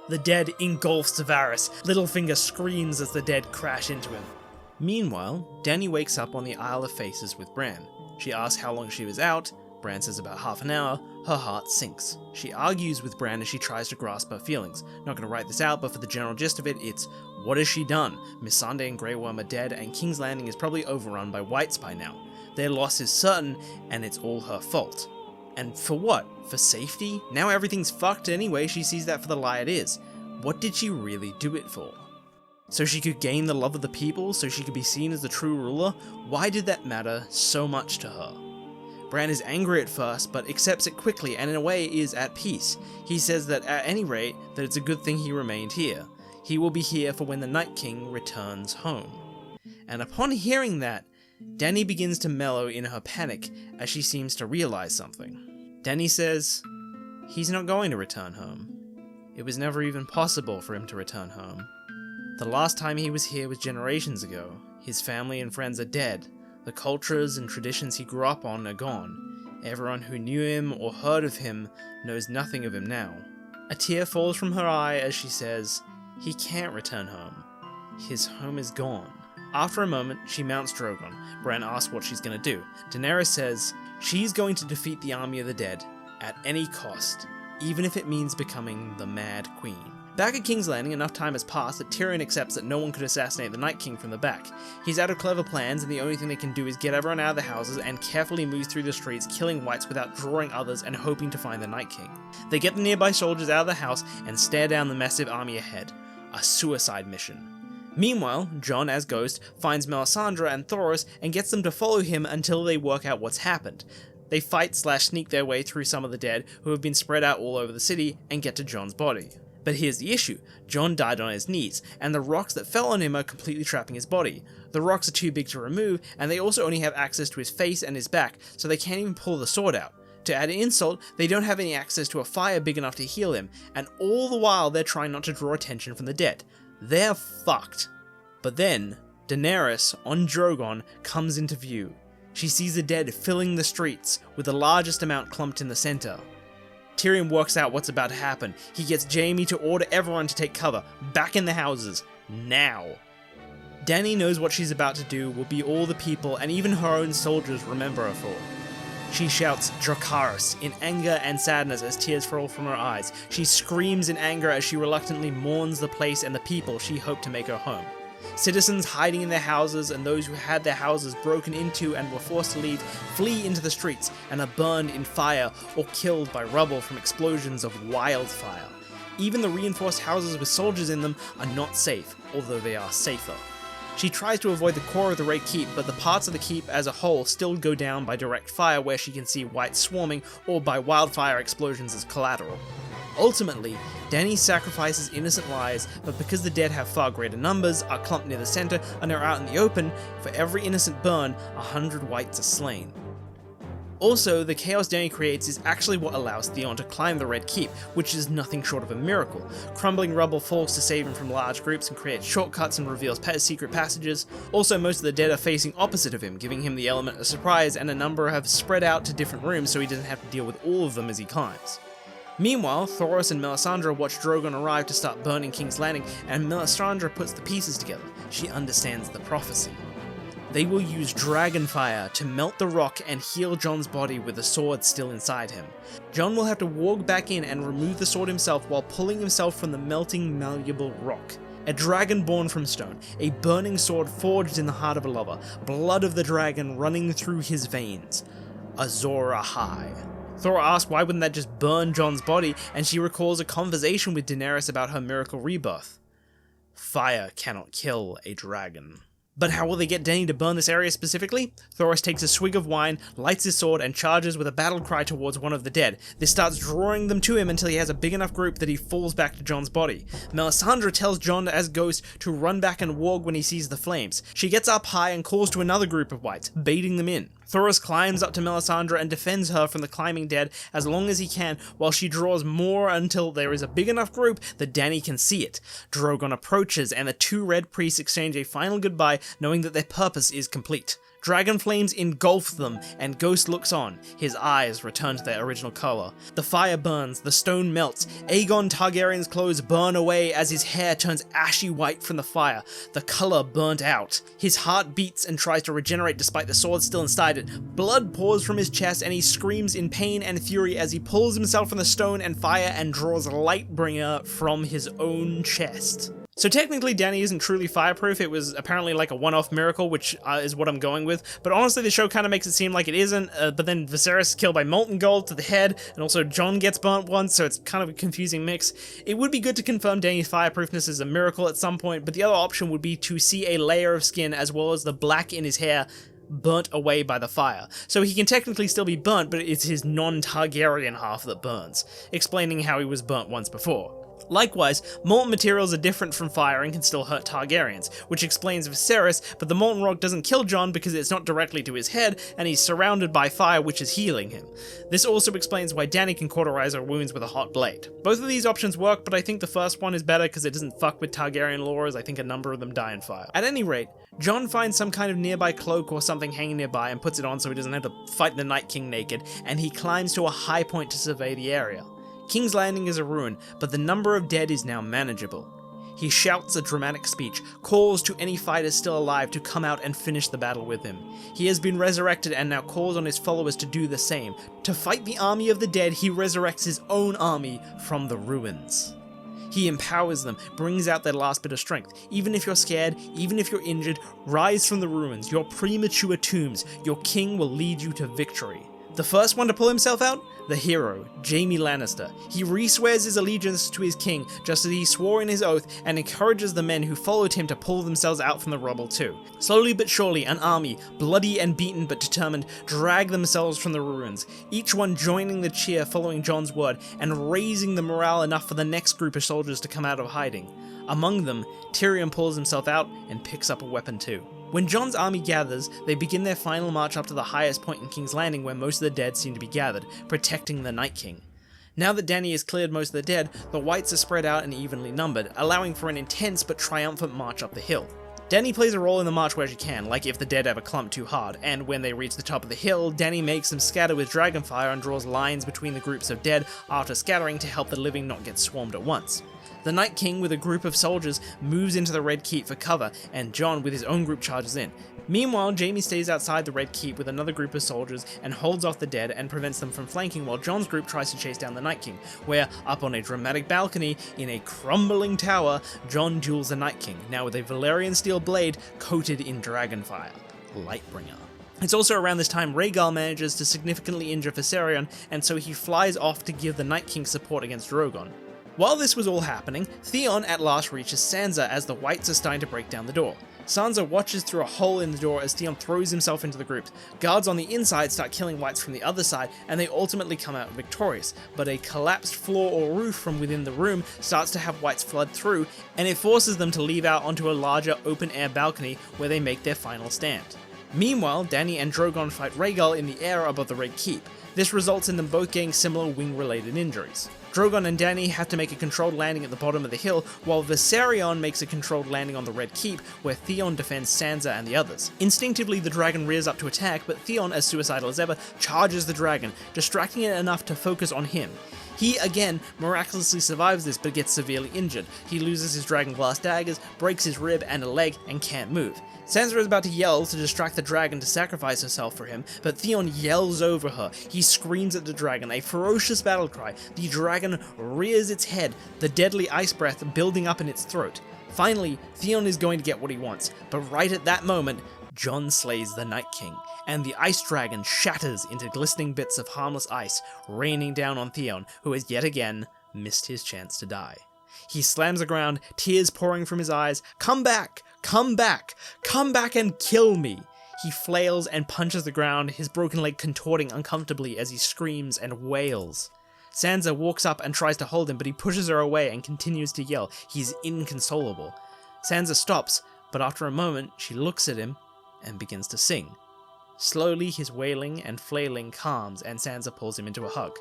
The dead engulfs Varys. Littlefinger screams as the dead crash into him. Meanwhile, Dany wakes up on the Isle of Faces with Bran. She asks how long she was out. Bran says about half an hour. Her heart sinks. She argues with Bran as she tries to grasp her feelings. Not going to write this out, but for the general gist of it, it's, what has she done? Missandei and Grey Worm are dead, and King's Landing is probably overrun by wights by now. Their loss is certain, and it's all her fault. And for what? For safety? Now everything's fucked anyway, she sees that for the lie it is. What did she really do it for? So she could gain the love of the people, so she could be seen as the true ruler? Why did that matter so much to her? Bran is angry at first, but accepts it quickly and in a way is at peace. He says that at any rate, that it's a good thing he remained here. He will be here for when the Night King returns home. And upon hearing that, Dany begins to mellow in her panic as she seems to realize something. Dany says, he's not going to return home. It was never even possible for him to return home. The last time he was here was generations ago. His family and friends are dead. The cultures and traditions he grew up on are gone. Everyone who knew him or heard of him knows nothing of him now. A tear falls from her eye as she says, he can't return home. His home is gone. After a moment, she mounts Drogon. Bran asks what she's going to do. Daenerys says she's going to defeat the army of the dead at any cost, even if it means becoming the Mad Queen. Back at King's Landing, enough time has passed that Tyrion accepts that no one could assassinate the Night King from the back. He's out of clever plans, and the only thing they can do is get everyone out of the houses and carefully move through the streets, killing wights without drawing others and hoping to find the Night King. They get the nearby soldiers out of the house and stare down the massive army ahead. A suicide mission. Meanwhile, Jon, as Ghost, finds Melisandre and Thoros and gets them to follow him until they work out what's happened. They fight/sneak their way through some of the dead who have been spread out all over the city and get to Jon's body. But here's the issue. Jon died on his knees, and the rocks that fell on him are completely trapping his body. The rocks are too big to remove, and they also only have access to his face and his back, so they can't even pull the sword out. To add insult, they don't have any access to a fire big enough to heal him, and all the while they're trying not to draw attention from the dead. They're fucked. But then, Daenerys, on Drogon, comes into view. She sees the dead filling the streets, with the largest amount clumped in the center. Tyrion works out what's about to happen. He gets Jaime to order everyone to take cover, back in the houses, now. Dany knows what she's about to do will be all the people and even her own soldiers remember her for. She shouts Dracarys in anger and sadness as tears fall from her eyes. She screams in anger as she reluctantly mourns the place and the people she hoped to make her home. Citizens hiding in their houses and those who had their houses broken into and were forced to leave flee into the streets and are burned in fire or killed by rubble from explosions of wildfire. Even the reinforced houses with soldiers in them are not safe, although they are safer. She tries to avoid the core of the Red Keep, but the parts of the keep as a whole still go down by direct fire where she can see whites swarming, or by wildfire explosions as collateral. Ultimately, Dany sacrifices innocent lives, but because the dead have far greater numbers, are clumped near the center, and are out in the open, for every innocent burn, 100 whites are slain. Also, the chaos Dany creates is actually what allows Theon to climb the Red Keep, which is nothing short of a miracle. Crumbling rubble falls to save him from large groups and creates shortcuts and reveals secret passages. Also, most of the dead are facing opposite of him, giving him the element of surprise, and a number have spread out to different rooms so he doesn't have to deal with all of them as he climbs. Meanwhile, Thoros and Melisandre watch Drogon arrive to start burning King's Landing, and Melisandre puts the pieces together. She understands the prophecy. They will use Dragonfire to melt the rock and heal Jon's body with the sword still inside him. Jon will have to walk back in and remove the sword himself while pulling himself from the melting, malleable rock. A dragon born from stone, a burning sword forged in the heart of a lover, blood of the dragon running through his veins. Azor Ahai. Thor asks why wouldn't that just burn Jon's body, and she recalls a conversation with Daenerys about her miracle rebirth. Fire cannot kill a dragon. But how will they get Dany to burn this area specifically? Thoros takes a swig of wine, lights his sword, and charges with a battle cry towards one of the dead. This starts drawing them to him until he has a big enough group that he falls back to Jon's body. Melisandre tells Jon as Ghost to run back and warg when he sees the flames. She gets up high and calls to another group of whites, baiting them in. Thoros climbs up to Melisandre and defends her from the climbing dead as long as he can, while she draws more until there is a big enough group that Dany can see it. Drogon approaches, and the two red priests exchange a final goodbye, knowing that their purpose is complete. Dragon flames engulf them, and Ghost looks on. His eyes return to their original color. The fire burns, the stone melts, Aegon Targaryen's clothes burn away as his hair turns ashy white from the fire, the color burnt out. His heart beats and tries to regenerate despite the sword still inside it. Blood pours from his chest and he screams in pain and fury as he pulls himself from the stone and fire and draws Lightbringer from his own chest. So technically Dany isn't truly fireproof, it was apparently like a one-off miracle, which is what I'm going with, but honestly the show kind of makes it seem like it isn't, but then Viserys is killed by molten gold to the head, and also Jon gets burnt once, so it's kind of a confusing mix. It would be good to confirm Dany's fireproofness as a miracle at some point, but the other option would be to see a layer of skin as well as the black in his hair burnt away by the fire. So he can technically still be burnt, but it's his non-Targaryen half that burns, explaining how he was burnt once before. Likewise, molten materials are different from fire and can still hurt Targaryens, which explains Viserys, but the molten rock doesn't kill Jon because it's not directly to his head, and he's surrounded by fire which is healing him. This also explains why Dany can cauterize her wounds with a hot blade. Both of these options work, but I think the first one is better because it doesn't fuck with Targaryen lore, as I think a number of them die in fire. At any rate, Jon finds some kind of nearby cloak or something hanging nearby and puts it on so he doesn't have to fight the Night King naked, and he climbs to a high point to survey the area. King's Landing is a ruin, but the number of dead is now manageable. He shouts a dramatic speech, calls to any fighters still alive to come out and finish the battle with him. He has been resurrected and now calls on his followers to do the same. To fight the army of the dead, he resurrects his own army from the ruins. He empowers them, brings out their last bit of strength. Even if you're scared, even if you're injured, rise from the ruins, your premature tombs. Your king will lead you to victory. The first one to pull himself out? The hero, Jaime Lannister. He re-swears his allegiance to his king, just as he swore in his oath, and encourages the men who followed him to pull themselves out from the rubble too. Slowly but surely, an army, bloody and beaten but determined, drag themselves from the ruins, each one joining the cheer following Jon's word, and raising the morale enough for the next group of soldiers to come out of hiding. Among them, Tyrion pulls himself out and picks up a weapon too. When Jon's army gathers, they begin their final march up to the highest point in King's Landing where most of the dead seem to be gathered, protecting the Night King. Now that Dany has cleared most of the dead, the whites are spread out and evenly numbered, allowing for an intense but triumphant march up the hill. Dany plays a role in the march where she can, like if the dead ever clump too hard, and when they reach the top of the hill, Dany makes them scatter with dragonfire and draws lines between the groups of dead after scattering to help the living not get swarmed at once. The Night King with a group of soldiers moves into the Red Keep for cover, and Jon with his own group charges in. Meanwhile, Jaime stays outside the Red Keep with another group of soldiers and holds off the dead and prevents them from flanking while Jon's group tries to chase down the Night King, where, up on a dramatic balcony in a crumbling tower, Jon duels the Night King, now with a Valyrian steel blade coated in dragonfire. Lightbringer. It's also around this time Rhaegal manages to significantly injure Viserion, and so he flies off to give the Night King support against Drogon. While this was all happening, Theon at last reaches Sansa as the whites are starting to break down the door. Sansa watches through a hole in the door as Theon throws himself into the group. Guards on the inside start killing whites from the other side, and they ultimately come out victorious, but a collapsed floor or roof from within the room starts to have whites flood through, and it forces them to leave out onto a larger open-air balcony where they make their final stand. Meanwhile, Dany and Drogon fight Rhaegal in the air above the Red Keep. This results in them both getting similar wing-related injuries. Drogon and Dany have to make a controlled landing at the bottom of the hill, while Viserion makes a controlled landing on the Red Keep, where Theon defends Sansa and the others. Instinctively, the dragon rears up to attack, but Theon, as suicidal as ever, charges the dragon, distracting it enough to focus on him. He, again, miraculously survives this, but gets severely injured. He loses his dragon glass daggers, breaks his rib and a leg, and can't move. Sansa is about to yell to distract the dragon to sacrifice herself for him, but Theon yells over her. He screams at the dragon, a ferocious battle cry. The dragon rears its head, the deadly ice breath building up in its throat. Finally, Theon is going to get what he wants, but right at that moment, Jon slays the Night King, and the ice dragon shatters into glistening bits of harmless ice, raining down on Theon, who has yet again missed his chance to die. He slams the ground, tears pouring from his eyes. Come back! Come back! Come back and kill me! He flails and punches the ground, his broken leg contorting uncomfortably as he screams and wails. Sansa walks up and tries to hold him, but he pushes her away and continues to yell. He's inconsolable. Sansa stops, but after a moment, she looks at him and begins to sing. Slowly, his wailing and flailing calms, and Sansa pulls him into a hug.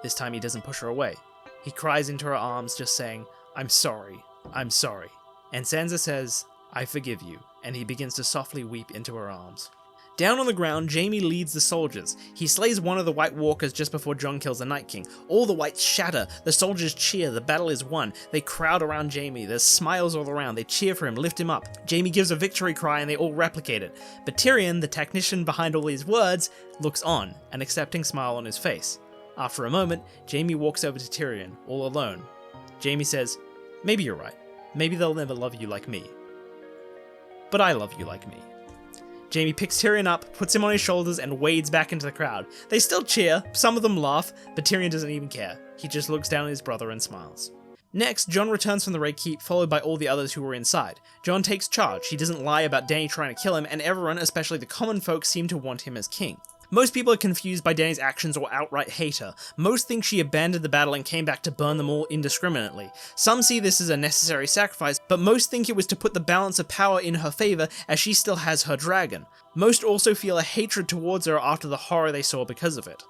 This time he doesn't push her away. He cries into her arms, just saying, "I'm sorry, I'm sorry." And Sansa says, "I forgive you," and he begins to softly weep into her arms. Down on the ground, Jaime leads the soldiers. He slays one of the White Walkers just before Jon kills the Night King. All the whites shatter, the soldiers cheer, the battle is won. They crowd around Jaime, there's smiles all around, they cheer for him, lift him up. Jaime gives a victory cry and they all replicate it. But Tyrion, the technician behind all these words, looks on, an accepting smile on his face. After a moment, Jaime walks over to Tyrion, all alone. Jaime says, "Maybe you're right. Maybe they'll never love you like me. But I love you like me." Jaime picks Tyrion up, puts him on his shoulders, and wades back into the crowd. They still cheer, some of them laugh, but Tyrion doesn't even care. He just looks down at his brother and smiles. Next, Jon returns from the Red Keep, followed by all the others who were inside. Jon takes charge, he doesn't lie about Dany trying to kill him, and everyone, especially the common folk, seem to want him as king. Most people are confused by Dany's actions or outright hate her. Most think she abandoned the battle and came back to burn them all indiscriminately. Some see this as a necessary sacrifice, but most think it was to put the balance of power in her favour as she still has her dragon. Most also feel a hatred towards her after the horror they saw because of it.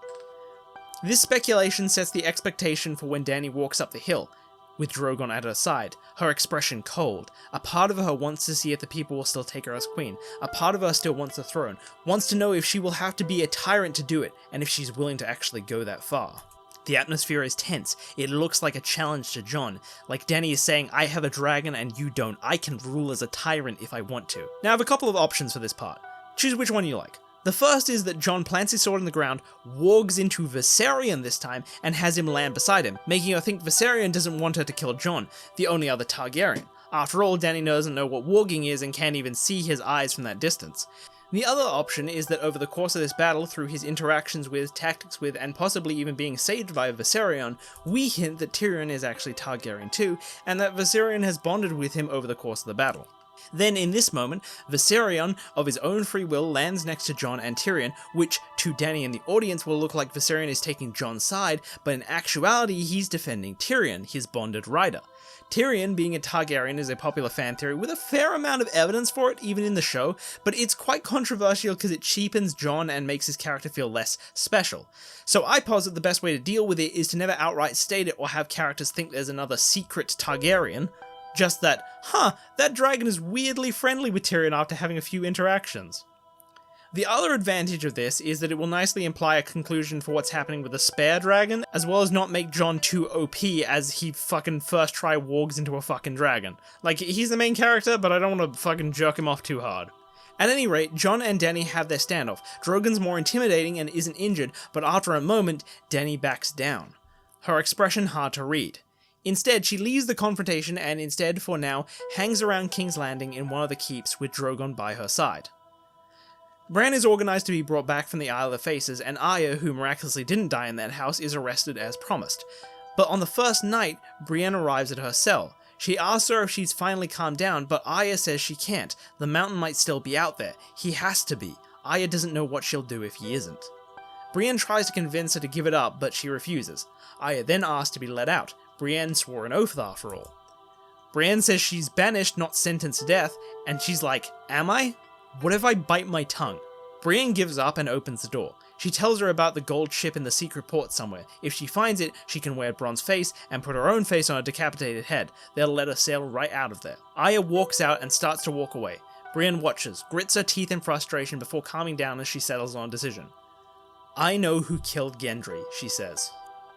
This speculation sets the expectation for when Dany walks up the hill, with Drogon at her side, her expression cold. A part of her wants to see if the people will still take her as queen. A part of her still wants the throne, wants to know if she will have to be a tyrant to do it, and if she's willing to actually go that far. The atmosphere is tense. It looks like a challenge to Jon, like Dany is saying, "I have a dragon and you don't. I can rule as a tyrant if I want to." Now I have a couple of options for this part. Choose which one you like. The first is that Jon plants his sword in the ground, wargs into Viserion this time, and has him land beside him, making her think Viserion doesn't want her to kill Jon, the only other Targaryen. After all, Dany doesn't know what warging is and can't even see his eyes from that distance. The other option is that over the course of this battle, through his interactions with, tactics with, and possibly even being saved by Viserion, we hint that Tyrion is actually Targaryen too, and that Viserion has bonded with him over the course of the battle. Then, in this moment, Viserion, of his own free will, lands next to Jon and Tyrion, which, to Dany and the audience, will look like Viserion is taking Jon's side, but in actuality, he's defending Tyrion, his bonded rider. Tyrion, being a Targaryen, is a popular fan theory with a fair amount of evidence for it, even in the show, but it's quite controversial because it cheapens Jon and makes his character feel less special. So I posit the best way to deal with it is to never outright state it or have characters think there's another secret Targaryen. Just that, that dragon is weirdly friendly with Tyrion after having a few interactions. The other advantage of this is that it will nicely imply a conclusion for what's happening with the spare dragon, as well as not make Jon too OP as he fucking first try wargs into a fucking dragon. Like, he's the main character, but I don't want to fucking jerk him off too hard. At any rate, Jon and Dany have their standoff. Drogon's more intimidating and isn't injured, but after a moment, Dany backs down. Her expression hard to read. Instead, she leaves the confrontation and instead, for now, hangs around King's Landing in one of the keeps with Drogon by her side. Bran is organised to be brought back from the Isle of Faces, and Arya, who miraculously didn't die in that house, is arrested as promised. But on the first night, Brienne arrives at her cell. She asks her if she's finally calmed down, but Arya says she can't. The mountain might still be out there. He has to be. Arya doesn't know what she'll do if he isn't. Brienne tries to convince her to give it up, but she refuses. Arya then asks to be let out. Brienne swore an oath after all. Brienne says she's banished, not sentenced to death, and she's like, am I? What if I bite my tongue? Brienne gives up and opens the door. She tells her about the gold ship in the secret port somewhere. If she finds it, she can wear Bronn's face and put her own face on a decapitated head. They'll let her sail right out of there. Arya walks out and starts to walk away. Brienne watches, grits her teeth in frustration before calming down as she settles on a decision. I know who killed Gendry, she says.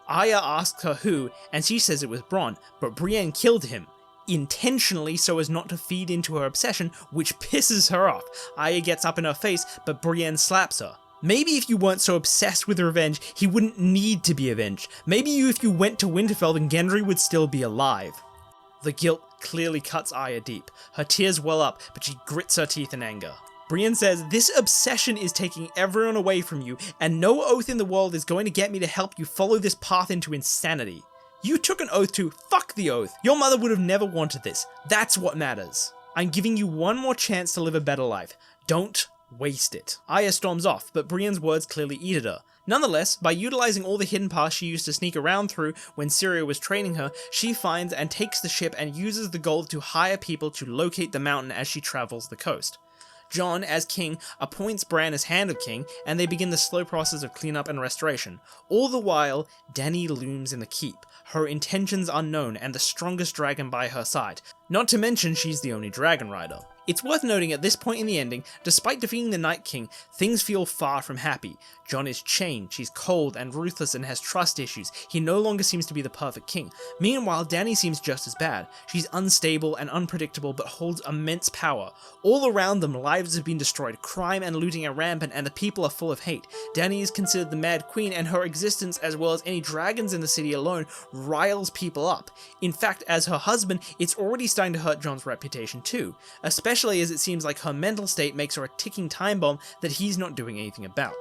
Arya asks her who, and she says it was Bronn, but Brienne killed him. Intentionally so as not to feed into her obsession, which pisses her off. Arya gets up in her face, but Brienne slaps her. Maybe if you weren't so obsessed with revenge, he wouldn't need to be avenged. Maybe if you went to Winterfell, then Gendry would still be alive. The guilt clearly cuts Arya deep. Her tears well up, but she grits her teeth in anger. Brienne says, this obsession is taking everyone away from you, and no oath in the world is going to get me to help you follow this path into insanity. You took an oath to fuck the oath. Your mother would have never wanted this. That's what matters. I'm giving you one more chance to live a better life. Don't waste it. Arya storms off, but Brienne's words clearly eat at her. Nonetheless, by utilizing all the hidden paths she used to sneak around through when Syria was training her, she finds and takes the ship and uses the gold to hire people to locate the mountain as she travels the coast. Jon, as king, appoints Bran as Hand of King, and they begin the slow process of cleanup and restoration. All the while, Dany looms in the keep, her intentions unknown and the strongest dragon by her side. Not to mention she's the only dragon rider. It's worth noting at this point in the ending, despite defeating the Night King, things feel far from happy. Jon is chained, she's cold and ruthless and has trust issues. He no longer seems to be the perfect king. Meanwhile, Dany seems just as bad. She's unstable and unpredictable but holds immense power. All around them, lives have been destroyed, crime and looting are rampant, and the people are full of hate. Dany is considered the Mad Queen, and her existence, as well as any dragons in the city alone, riles people up. In fact, as her husband, it's already starting to hurt Jon's reputation too, especially as it seems like her mental state makes her a ticking time bomb that he's not doing anything about.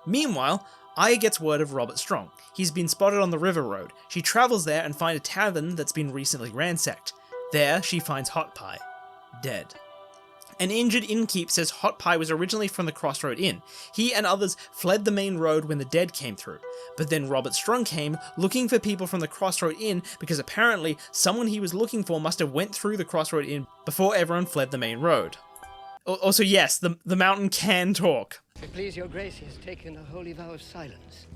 Meanwhile, Arya gets word of Robert Strong. He's been spotted on the Rewrote. She travels there and finds a tavern that's been recently ransacked. There, she finds Hot Pie, dead. An injured innkeep says Hot Pie was originally from the Crossroad Inn. He and others fled the main road when the dead came through. But then Robert Strong came, looking for people from the Crossroad Inn because apparently someone he was looking for must have went through the Crossroad Inn before everyone fled the main road. Also, yes, the mountain can talk. If it please your grace, he has taken a holy vow of silence.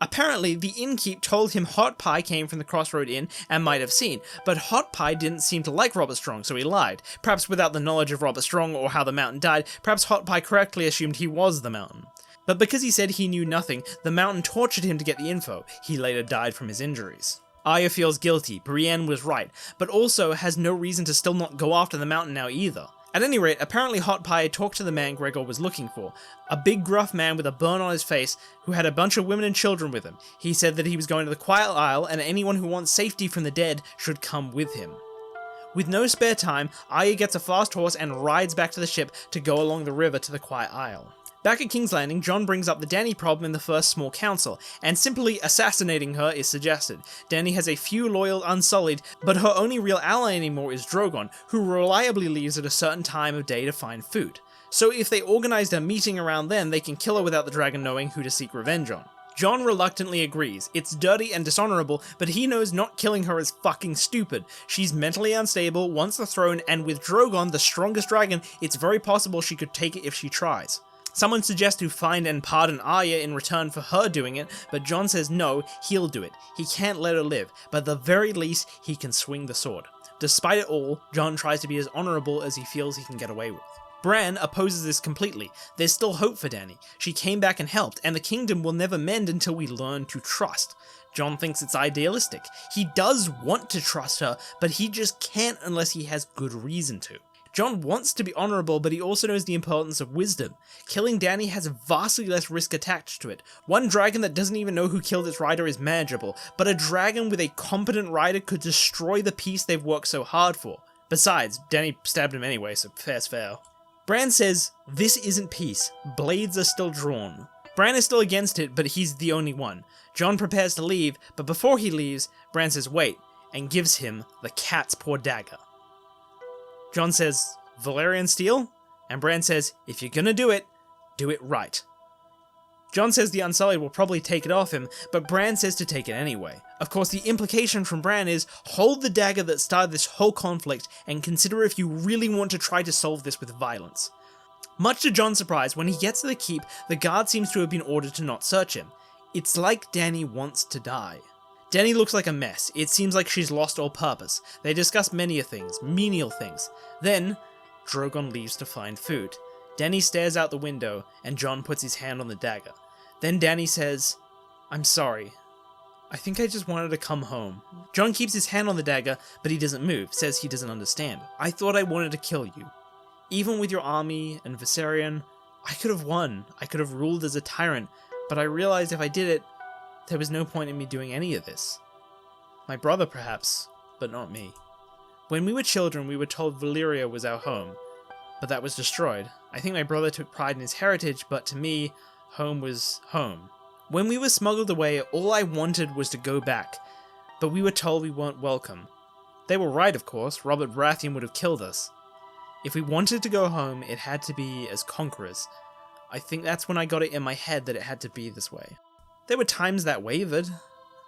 Apparently, the innkeep told him Hot Pie came from the Crossroad Inn and might have seen, but Hot Pie didn't seem to like Robert Strong, so he lied. Perhaps without the knowledge of Robert Strong or how the mountain died, perhaps Hot Pie correctly assumed he was the mountain. But because he said he knew nothing, the mountain tortured him to get the info. He later died from his injuries. Arya feels guilty, Brienne was right, but also has no reason to still not go after the mountain now either. At any rate, apparently Hot Pie talked to the man Gregor was looking for, a big gruff man with a burn on his face who had a bunch of women and children with him. He said that he was going to the Quiet Isle and anyone who wants safety from the dead should come with him. With no spare time, Arya gets a fast horse and rides back to the ship to go along the river to the Quiet Isle. Back at King's Landing, Jon brings up the Dany problem in the first small council, and simply assassinating her is suggested. Dany has a few loyal Unsullied, but her only real ally anymore is Drogon, who reliably leaves at a certain time of day to find food. So if they organized a meeting around then, they can kill her without the dragon knowing who to seek revenge on. Jon reluctantly agrees. It's dirty and dishonorable, but he knows not killing her is fucking stupid. She's mentally unstable, wants the throne, and with Drogon, the strongest dragon, it's very possible she could take it if she tries. Someone suggests to find and pardon Arya in return for her doing it, but Jon says no, he'll do it. He can't let her live, but at the very least, he can swing the sword. Despite it all, Jon tries to be as honorable as he feels he can get away with. Bran opposes this completely. There's still hope for Dany. She came back and helped, and the kingdom will never mend until we learn to trust. Jon thinks it's idealistic. He does want to trust her, but he just can't unless he has good reason to. Jon wants to be honourable, but he also knows the importance of wisdom. Killing Dany has vastly less risk attached to it. One dragon that doesn't even know who killed its rider is manageable, but a dragon with a competent rider could destroy the peace they've worked so hard for. Besides, Dany stabbed him anyway, so fair's fair. Bran says, "This isn't peace. Blades are still drawn." Bran is still against it, but he's the only one. Jon prepares to leave, but before he leaves, Bran says wait, and gives him the cat's paw dagger. Jon says, Valyrian steel? And Bran says, if you're gonna do it right. Jon says the Unsullied will probably take it off him, but Bran says to take it anyway. Of course, the implication from Bran is, hold the dagger that started this whole conflict, and consider if you really want to try to solve this with violence. Much to Jon's surprise, when he gets to the keep, the guard seems to have been ordered to not search him. It's like Dany wants to die. Dany looks like a mess. It seems like she's lost all purpose. They discuss many things, menial things. Then, Drogon leaves to find food. Dany stares out the window, and Jon puts his hand on the dagger. Then Dany says, I'm sorry. I think I just wanted to come home. Jon keeps his hand on the dagger, but he doesn't move, says he doesn't understand. I thought I wanted to kill you. Even with your army and Viserion, I could have won. I could have ruled as a tyrant, but I realized if I did it, there was no point in me doing any of this. My brother perhaps, but not me. When we were children, we were told Valyria was our home, but that was destroyed. I think my brother took pride in his heritage, but to me, home was home. When we were smuggled away, all I wanted was to go back, but we were told we weren't welcome. They were right, of course. Robert Baratheon would have killed us. If we wanted to go home, it had to be as conquerors. I think that's when I got it in my head that it had to be this way. There were times that wavered.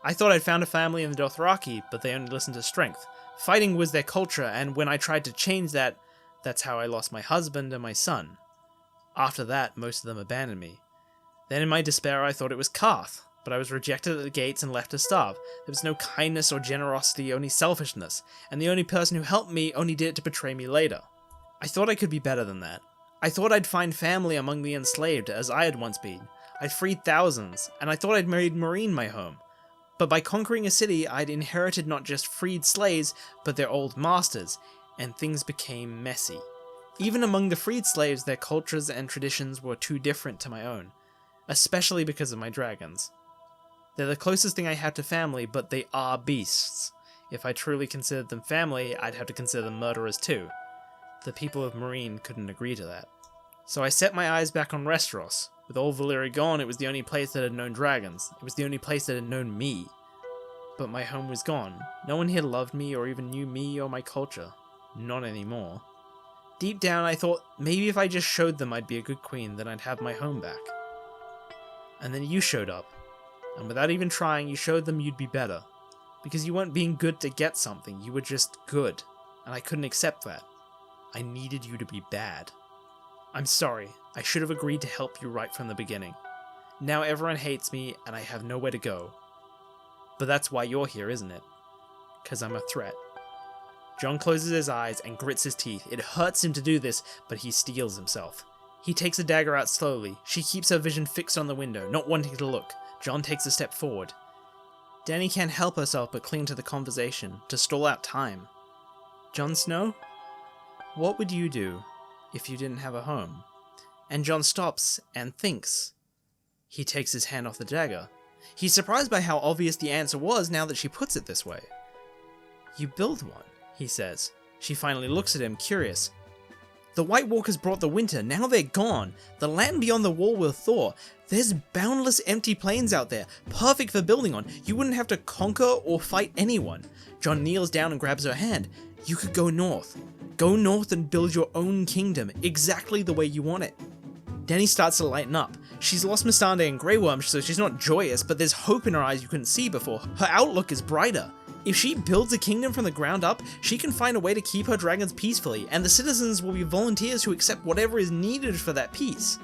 I thought I'd found a family in the Dothraki, but they only listened to strength. Fighting was their culture, and when I tried to change that, that's how I lost my husband and my son. After that, most of them abandoned me. Then in my despair I thought it was Karth, but I was rejected at the gates and left to starve. There was no kindness or generosity, only selfishness, and the only person who helped me only did it to betray me later. I thought I could be better than that. I thought I'd find family among the enslaved, as I had once been. I'd freed thousands, and I thought I'd made Meereen my home. But by conquering a city, I'd inherited not just freed slaves, but their old masters, and things became messy. Even among the freed slaves, their cultures and traditions were too different to my own, especially because of my dragons. They're the closest thing I have to family, but they are beasts. If I truly considered them family, I'd have to consider them murderers too. The people of Meereen couldn't agree to that. So I set my eyes back on Westeros. With all Valyria gone, it was the only place that had known dragons. It was the only place that had known me. But my home was gone. No one here loved me or even knew me or my culture. Not anymore. Deep down I thought maybe if I just showed them I'd be a good queen, then I'd have my home back. And then you showed up. And without even trying, you showed them you'd be better. Because you weren't being good to get something, you were just good. And I couldn't accept that. I needed you to be bad. I'm sorry, I should have agreed to help you right from the beginning. Now everyone hates me and I have nowhere to go. But that's why you're here, isn't it? 'Cause I'm a threat. Jon closes his eyes and grits his teeth. It hurts him to do this, but he steels himself. He takes the dagger out slowly. She keeps her vision fixed on the window, not wanting to look. Jon takes a step forward. Dany can't help herself but cling to the conversation, to stall out time. Jon Snow? What would you do if you didn't have a home? And Jon stops and thinks. He takes his hand off the dagger. He's surprised by how obvious the answer was now that she puts it this way. You build one, he says. She finally looks at him, curious. The White Walkers brought the winter, now they're gone. The land beyond the wall will thaw. There's boundless empty plains out there, perfect for building on. You wouldn't have to conquer or fight anyone. Jon kneels down and grabs her hand. You could go north. Go north and build your own kingdom, exactly the way you want it. Dany starts to lighten up. She's lost Missandei and Grey Worm, so she's not joyous, but there's hope in her eyes you couldn't see before. Her outlook is brighter. If she builds a kingdom from the ground up, she can find a way to keep her dragons peacefully, and the citizens will be volunteers who accept whatever is needed for that peace.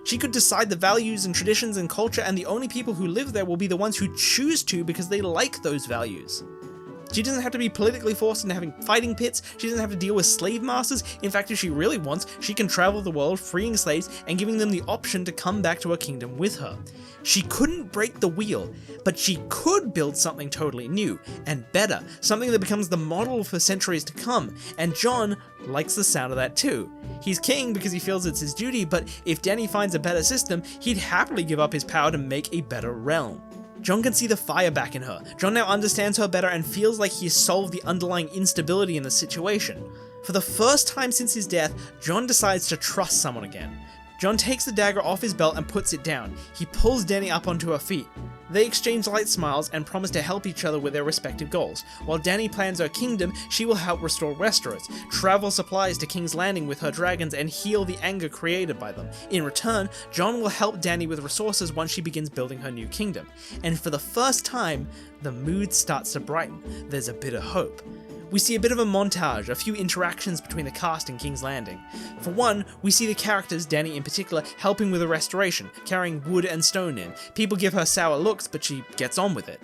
She could decide the values and traditions and culture, and the only people who live there will be the ones who choose to because they like those values. She doesn't have to be politically forced into having fighting pits, she doesn't have to deal with slave masters. In fact, if she really wants, she can travel the world freeing slaves and giving them the option to come back to her kingdom with her. She couldn't break the wheel, but she could build something totally new and better, something that becomes the model for centuries to come, and Jon likes the sound of that too. He's king because he feels it's his duty, but if Dany finds a better system, he'd happily give up his power to make a better realm. Jon can see the fire back in her. Jon now understands her better and feels like he's solved the underlying instability in the situation. For the first time since his death, Jon decides to trust someone again. Jon takes the dagger off his belt and puts it down. He pulls Dany up onto her feet. They exchange light smiles and promise to help each other with their respective goals. While Dany plans her kingdom, she will help restore Westeros, travel supplies to King's Landing with her dragons, and heal the anger created by them. In return, Jon will help Dany with resources once she begins building her new kingdom. And for the first time, the mood starts to brighten. There's a bit of hope. We see a bit of a montage, a few interactions between the cast and King's Landing. For one, we see the characters, Dany in particular, helping with the restoration, carrying wood and stone in. People give her sour looks, but she gets on with it.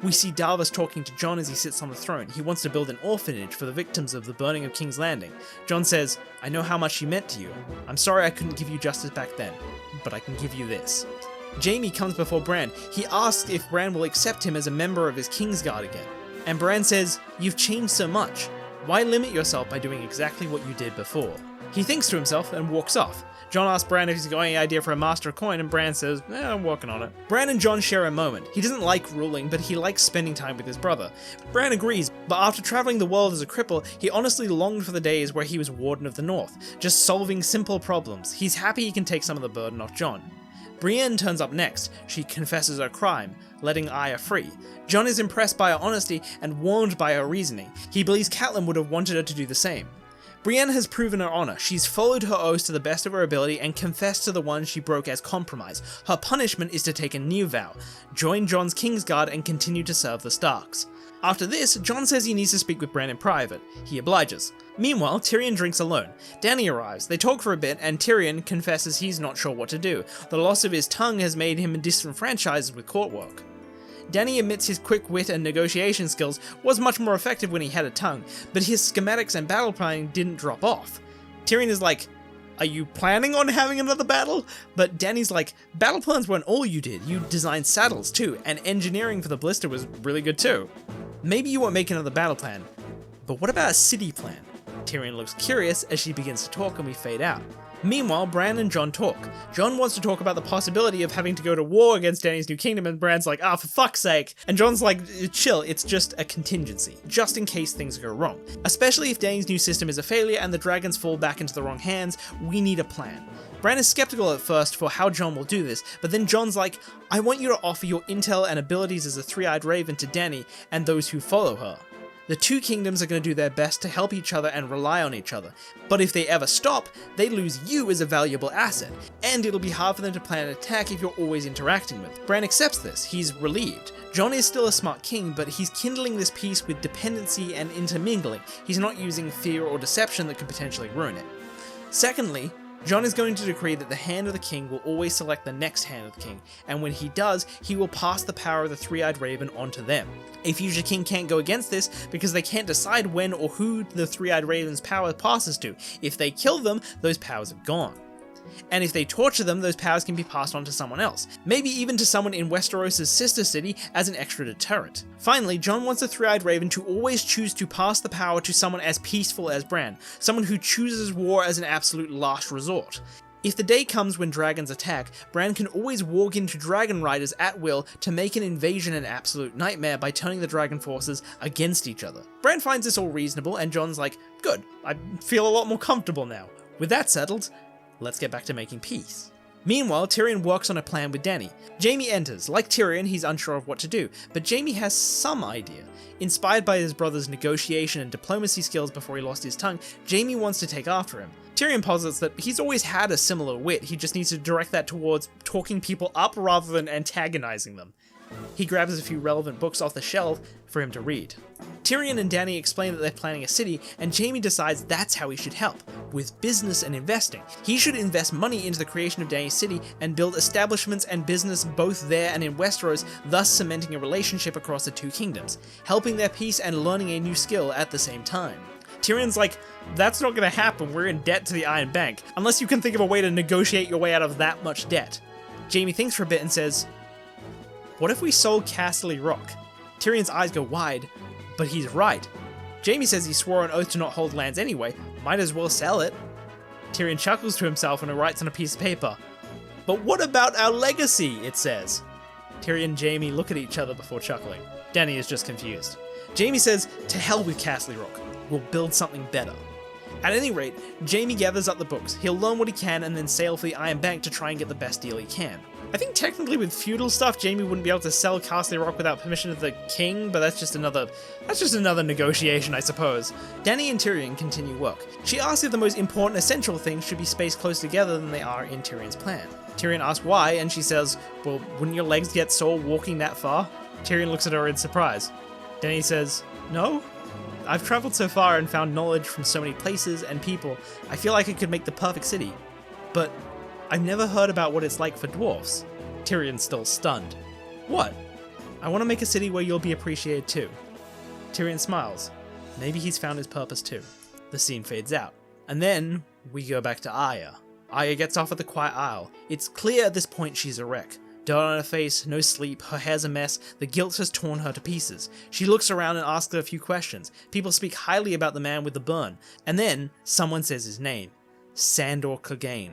We see Davos talking to Jon as he sits on the throne. He wants to build an orphanage for the victims of the burning of King's Landing. Jon says, "I know how much she meant to you. I'm sorry I couldn't give you justice back then, but I can give you this." Jaime comes before Bran. He asks if Bran will accept him as a member of his Kingsguard again. And Bran says, "You've changed so much. Why limit yourself by doing exactly what you did before?" He thinks to himself and walks off. Jon asks Bran if he's got any idea for a master coin, and Bran says, I'm working on it. Bran and Jon share a moment. He doesn't like ruling, but he likes spending time with his brother. Bran agrees, but after traveling the world as a cripple, he honestly longed for the days where he was Warden of the North, just solving simple problems. He's happy he can take some of the burden off Jon. Brienne turns up next. She confesses her crime, letting Arya free. Jon is impressed by her honesty and warned by her reasoning. He believes Catelyn would have wanted her to do the same. Brienne has proven her honor. She's followed her oaths to the best of her ability and confessed to the one she broke as compromise. Her punishment is to take a new vow, join Jon's Kingsguard and continue to serve the Starks. After this, Jon says he needs to speak with Bran in private. He obliges. Meanwhile, Tyrion drinks alone. Dany arrives. They talk for a bit, and Tyrion confesses he's not sure what to do. The loss of his tongue has made him disenfranchised with court work. Dany admits his quick wit and negotiation skills was much more effective when he had a tongue, but his schematics and battle planning didn't drop off. Tyrion is like, "Are you planning on having another battle?" But Dany's like, "Battle plans weren't all you did. You designed saddles too, and engineering for the blister was really good too. Maybe you won't make another battle plan, but what about a city plan?" Tyrion looks curious as she begins to talk and we fade out. Meanwhile, Bran and Jon talk. Jon wants to talk about the possibility of having to go to war against Dany's new kingdom, and Bran's like, for fuck's sake. And Jon's like, chill, it's just a contingency, just in case things go wrong. Especially if Dany's new system is a failure and the dragons fall back into the wrong hands, we need a plan. Bran is skeptical at first for how Jon will do this, but then Jon's like, "I want you to offer your intel and abilities as a three-eyed raven to Dany and those who follow her. The two kingdoms are going to do their best to help each other and rely on each other, but if they ever stop, they lose you as a valuable asset, and it'll be hard for them to plan an attack if you're always interacting with." Bran accepts this. He's relieved. Jon is still a smart king, but he's kindling this peace with dependency and intermingling. He's not using fear or deception that could potentially ruin it. Secondly, Jon is going to decree that the hand of the king will always select the next hand of the king, and when he does, he will pass the power of the three-eyed raven onto them. A future king can't go against this because they can't decide when or who the three-eyed raven's power passes to. If they kill them, those powers are gone. And if they torture them, those powers can be passed on to someone else, maybe even to someone in Westeros' sister city as an extra deterrent. Finally, Jon wants the three-eyed raven to always choose to pass the power to someone as peaceful as Bran, someone who chooses war as an absolute last resort. If the day comes when dragons attack, Bran can always walk into dragon riders at will to make an invasion an absolute nightmare by turning the dragon forces against each other. Bran finds this all reasonable, and Jon's like, "Good, I feel a lot more comfortable now." With that settled, let's get back to making peace. Meanwhile, Tyrion works on a plan with Dany. Jaime enters. Like Tyrion, he's unsure of what to do, but Jaime has some idea. Inspired by his brother's negotiation and diplomacy skills before he lost his tongue, Jaime wants to take after him. Tyrion posits that he's always had a similar wit, he just needs to direct that towards talking people up rather than antagonizing them. He grabs a few relevant books off the shelf for him to read. Tyrion and Dany explain that they're planning a city, and Jaime decides that's how he should help, with business and investing. He should invest money into the creation of Dany's city and build establishments and business both there and in Westeros, thus cementing a relationship across the two kingdoms, helping their peace and learning a new skill at the same time. Tyrion's like, "That's not gonna happen, we're in debt to the Iron Bank, unless you can think of a way to negotiate your way out of that much debt." Jaime thinks for a bit and says, "What if we sold Castle Rock?" Tyrion's eyes go wide, but he's right. Jaime says he swore an oath to not hold lands anyway, might as well sell it. Tyrion chuckles to himself and writes on a piece of paper, "But what about our legacy?" it says. Tyrion and Jaime look at each other before chuckling. Dany is just confused. Jaime says, "To hell with Castle Rock, we'll build something better." At any rate, Jaime gathers up the books. He'll learn what he can and then sail for the Iron Bank to try and get the best deal he can. I think technically with feudal stuff, Jaime wouldn't be able to sell Castle Rock without permission of the king, but that's just another negotiation, I suppose. Dany and Tyrion continue work. She asks if the most important essential things should be spaced closer together than they are in Tyrion's plan. Tyrion asks why, and she says, well, wouldn't your legs get sore walking that far? Tyrion looks at her in surprise. Dany says, no? I've traveled so far and found knowledge from so many places and people, I feel like it could make the perfect city. But I've never heard about what it's like for dwarfs. Tyrion's still stunned. What? I want to make a city where you'll be appreciated too. Tyrion smiles. Maybe he's found his purpose too. The scene fades out. And then we go back to Arya. Arya gets off at the Quiet Isle. It's clear at this point she's a wreck. Dirt on her face, no sleep, her hair's a mess, the guilt has torn her to pieces. She looks around and asks a few questions. People speak highly about the man with the burn. And then someone says his name. Sandor Clegane.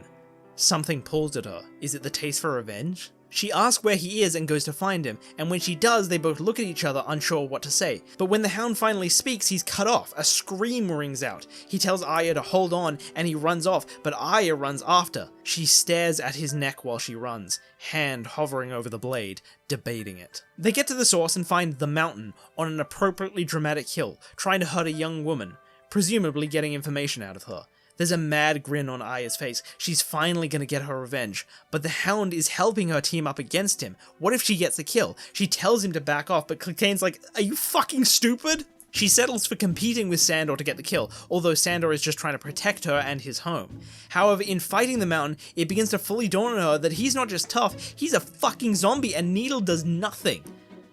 Something pulls at her. Is it the taste for revenge? She asks where he is and goes to find him, and when she does, they both look at each other unsure what to say. But when the Hound finally speaks, he's cut off. A scream rings out. He tells Arya to hold on, and he runs off, but Arya runs after. She stares at his neck while she runs, hand hovering over the blade, debating it. They get to the source and find the Mountain on an appropriately dramatic hill, trying to hurt a young woman, presumably getting information out of her. There's a mad grin on Arya's face. She's finally gonna get her revenge. But the Hound is helping her team up against him. What if she gets the kill? She tells him to back off, but Clegane's like, are you fucking stupid? She settles for competing with Sandor to get the kill, although Sandor is just trying to protect her and his home. However, in fighting the Mountain, it begins to fully dawn on her that he's not just tough, he's a fucking zombie and Needle does nothing.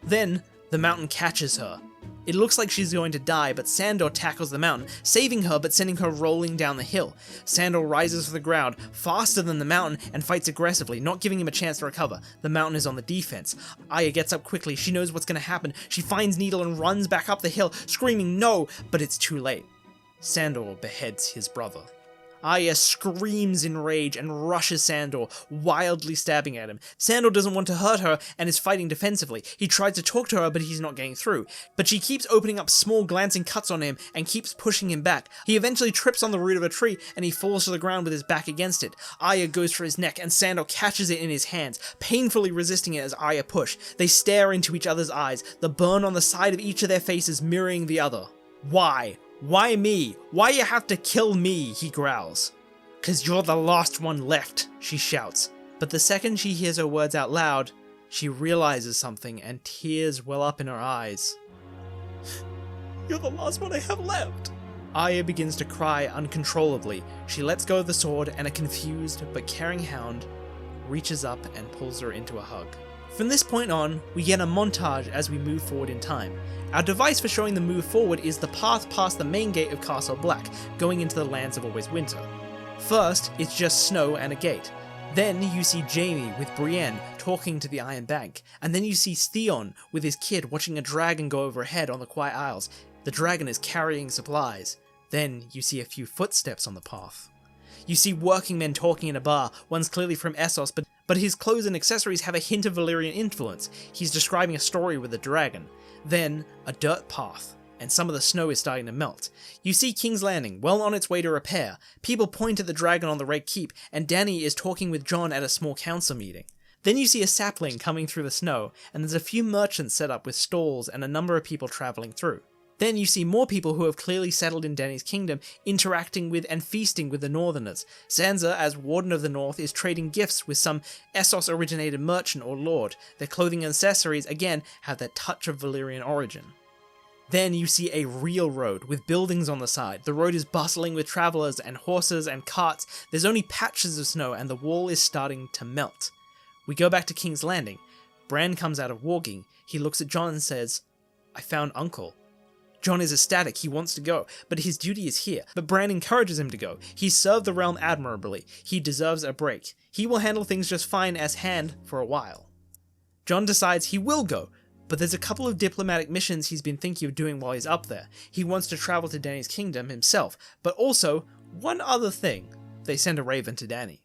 Then, the Mountain catches her. It looks like she's going to die, but Sandor tackles the Mountain, saving her but sending her rolling down the hill. Sandor rises to the ground, faster than the Mountain, and fights aggressively, not giving him a chance to recover. The Mountain is on the defense. Arya gets up quickly, she knows what's going to happen. She finds Needle and runs back up the hill, screaming no, but it's too late. Sandor beheads his brother. Arya screams in rage and rushes Sandor, wildly stabbing at him. Sandor doesn't want to hurt her and is fighting defensively. He tries to talk to her, but he's not getting through. But she keeps opening up small glancing cuts on him and keeps pushing him back. He eventually trips on the root of a tree and he falls to the ground with his back against it. Arya goes for his neck and Sandor catches it in his hands, painfully resisting it as Arya push. They stare into each other's eyes, the burn on the side of each of their faces mirroring the other. Why? Why me? Why you have to kill me? He growls. 'Cause you're the last one left, she shouts. But the second she hears her words out loud, she realizes something and tears well up in her eyes. You're the last one I have left. Arya begins to cry uncontrollably. She lets go of the sword and a confused but caring Hound reaches up and pulls her into a hug. From this point on, we get a montage as we move forward in time. Our device for showing the move forward is the path past the main gate of Castle Black, going into the lands of Always Winter. First, it's just snow and a gate. Then you see Jaime with Brienne talking to the Iron Bank, and then you see Theon with his kid watching a dragon go overhead on the Quiet Isles. The dragon is carrying supplies. Then you see a few footsteps on the path. You see working men talking in a bar, one's clearly from Essos, but his clothes and accessories have a hint of Valyrian influence. He's describing a story with a dragon. Then, a dirt path, and some of the snow is starting to melt. You see King's Landing, well on its way to repair. People point at the dragon on the Red Keep, and Dany is talking with Jon at a small council meeting. Then you see a sapling coming through the snow, and there's a few merchants set up with stalls and a number of people travelling through. Then you see more people who have clearly settled in Dany's kingdom, interacting with and feasting with the Northerners. Sansa, as Warden of the North, is trading gifts with some Essos-originated merchant or lord. Their clothing and accessories, again, have that touch of Valyrian origin. Then you see a real road, with buildings on the side. The road is bustling with travellers and horses and carts. There's only patches of snow, and the wall is starting to melt. We go back to King's Landing. Bran comes out of walking. He looks at Jon and says, "I found Uncle." Jon is ecstatic, he wants to go, but his duty is here. But Bran encourages him to go. He's served the realm admirably. He deserves a break. He will handle things just fine as Hand for a while. Jon decides he will go, but there's a couple of diplomatic missions he's been thinking of doing while he's up there. He wants to travel to Dany's kingdom himself, but also, one other thing. They send a raven to Dany.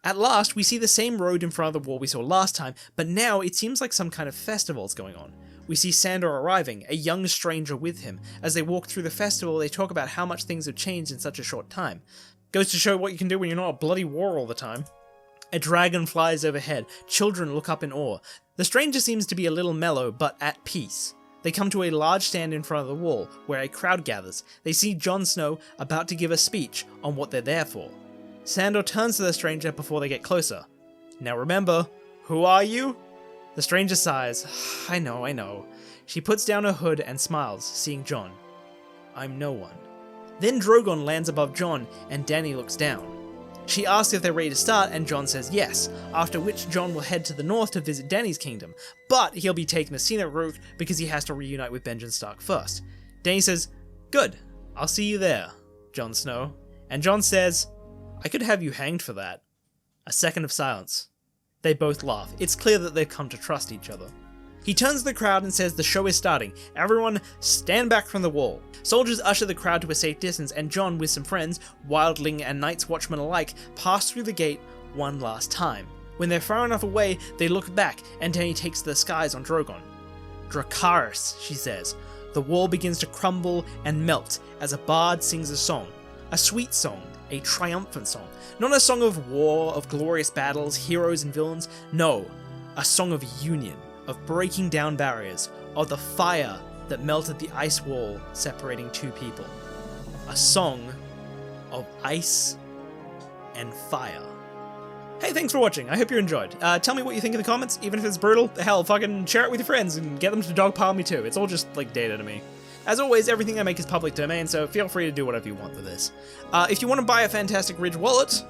At last, we see the same road in front of the wall we saw last time, but now it seems like some kind of festival is going on. We see Sandor arriving, a young stranger with him. As they walk through the festival, they talk about how much things have changed in such a short time. Goes to show what you can do when you're not at bloody war all the time. A dragon flies overhead. Children look up in awe. The stranger seems to be a little mellow, but at peace. They come to a large stand in front of the wall, where a crowd gathers. They see Jon Snow about to give a speech on what they're there for. Sandor turns to the stranger before they get closer. Now remember, who are you? The stranger sighs. I know. She puts down her hood and smiles, seeing Jon. I'm no one. Then Drogon lands above Jon, and Dany looks down. She asks if they're ready to start, and Jon says yes, after which Jon will head to the north to visit Dany's kingdom, but he'll be taking the scenic route because he has to reunite with Benjen Stark first. Dany says, good, I'll see you there, Jon Snow. And Jon says, I could have you hanged for that. A second of silence. They both laugh. It's clear that they've come to trust each other. He turns to the crowd and says the show is starting. Everyone, stand back from the wall. Soldiers usher the crowd to a safe distance, and Jon, with some friends, wildling and Night's Watchmen alike, pass through the gate one last time. When they're far enough away, they look back, and Dany takes the skies on Drogon. Dracarys, she says. The wall begins to crumble and melt as a bard sings a song. A sweet song, a triumphant song. Not a song of war, of glorious battles, heroes and villains. No, a song of union, of breaking down barriers, of the fire that melted the ice wall separating two people. A song of ice and fire. Hey, thanks for watching. I hope you enjoyed. Tell me what you think in the comments, even if it's brutal. Hell, fucking share it with your friends and get them to dogpile me too. It's all just like data to me. As always, everything I make is public domain, so feel free to do whatever you want with this. If you want to buy a Fantastic Ridge wallet,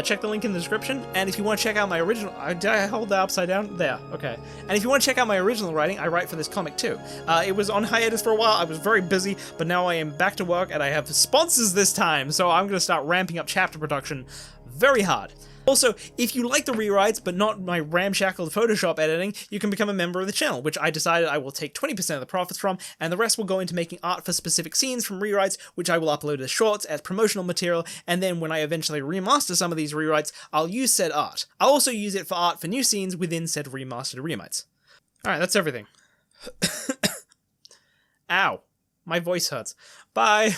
check the link in the description, and if you want to check out my original... did I hold that upside down? There, okay. And if you want to check out my original writing, I write for this comic too. It was on hiatus for a while, I was very busy, but now I am back to work, and I have sponsors this time, so I'm going to start ramping up chapter production very hard. Also, if you like the rewrites, but not my ramshackle Photoshop editing, you can become a member of the channel, which I decided I will take 20% of the profits from, and the rest will go into making art for specific scenes from rewrites, which I will upload as shorts, as promotional material, and then when I eventually remaster some of these rewrites, I'll use said art. I'll also use it for art for new scenes within said remastered rewrites. Alright, that's everything. Ow. My voice hurts. Bye.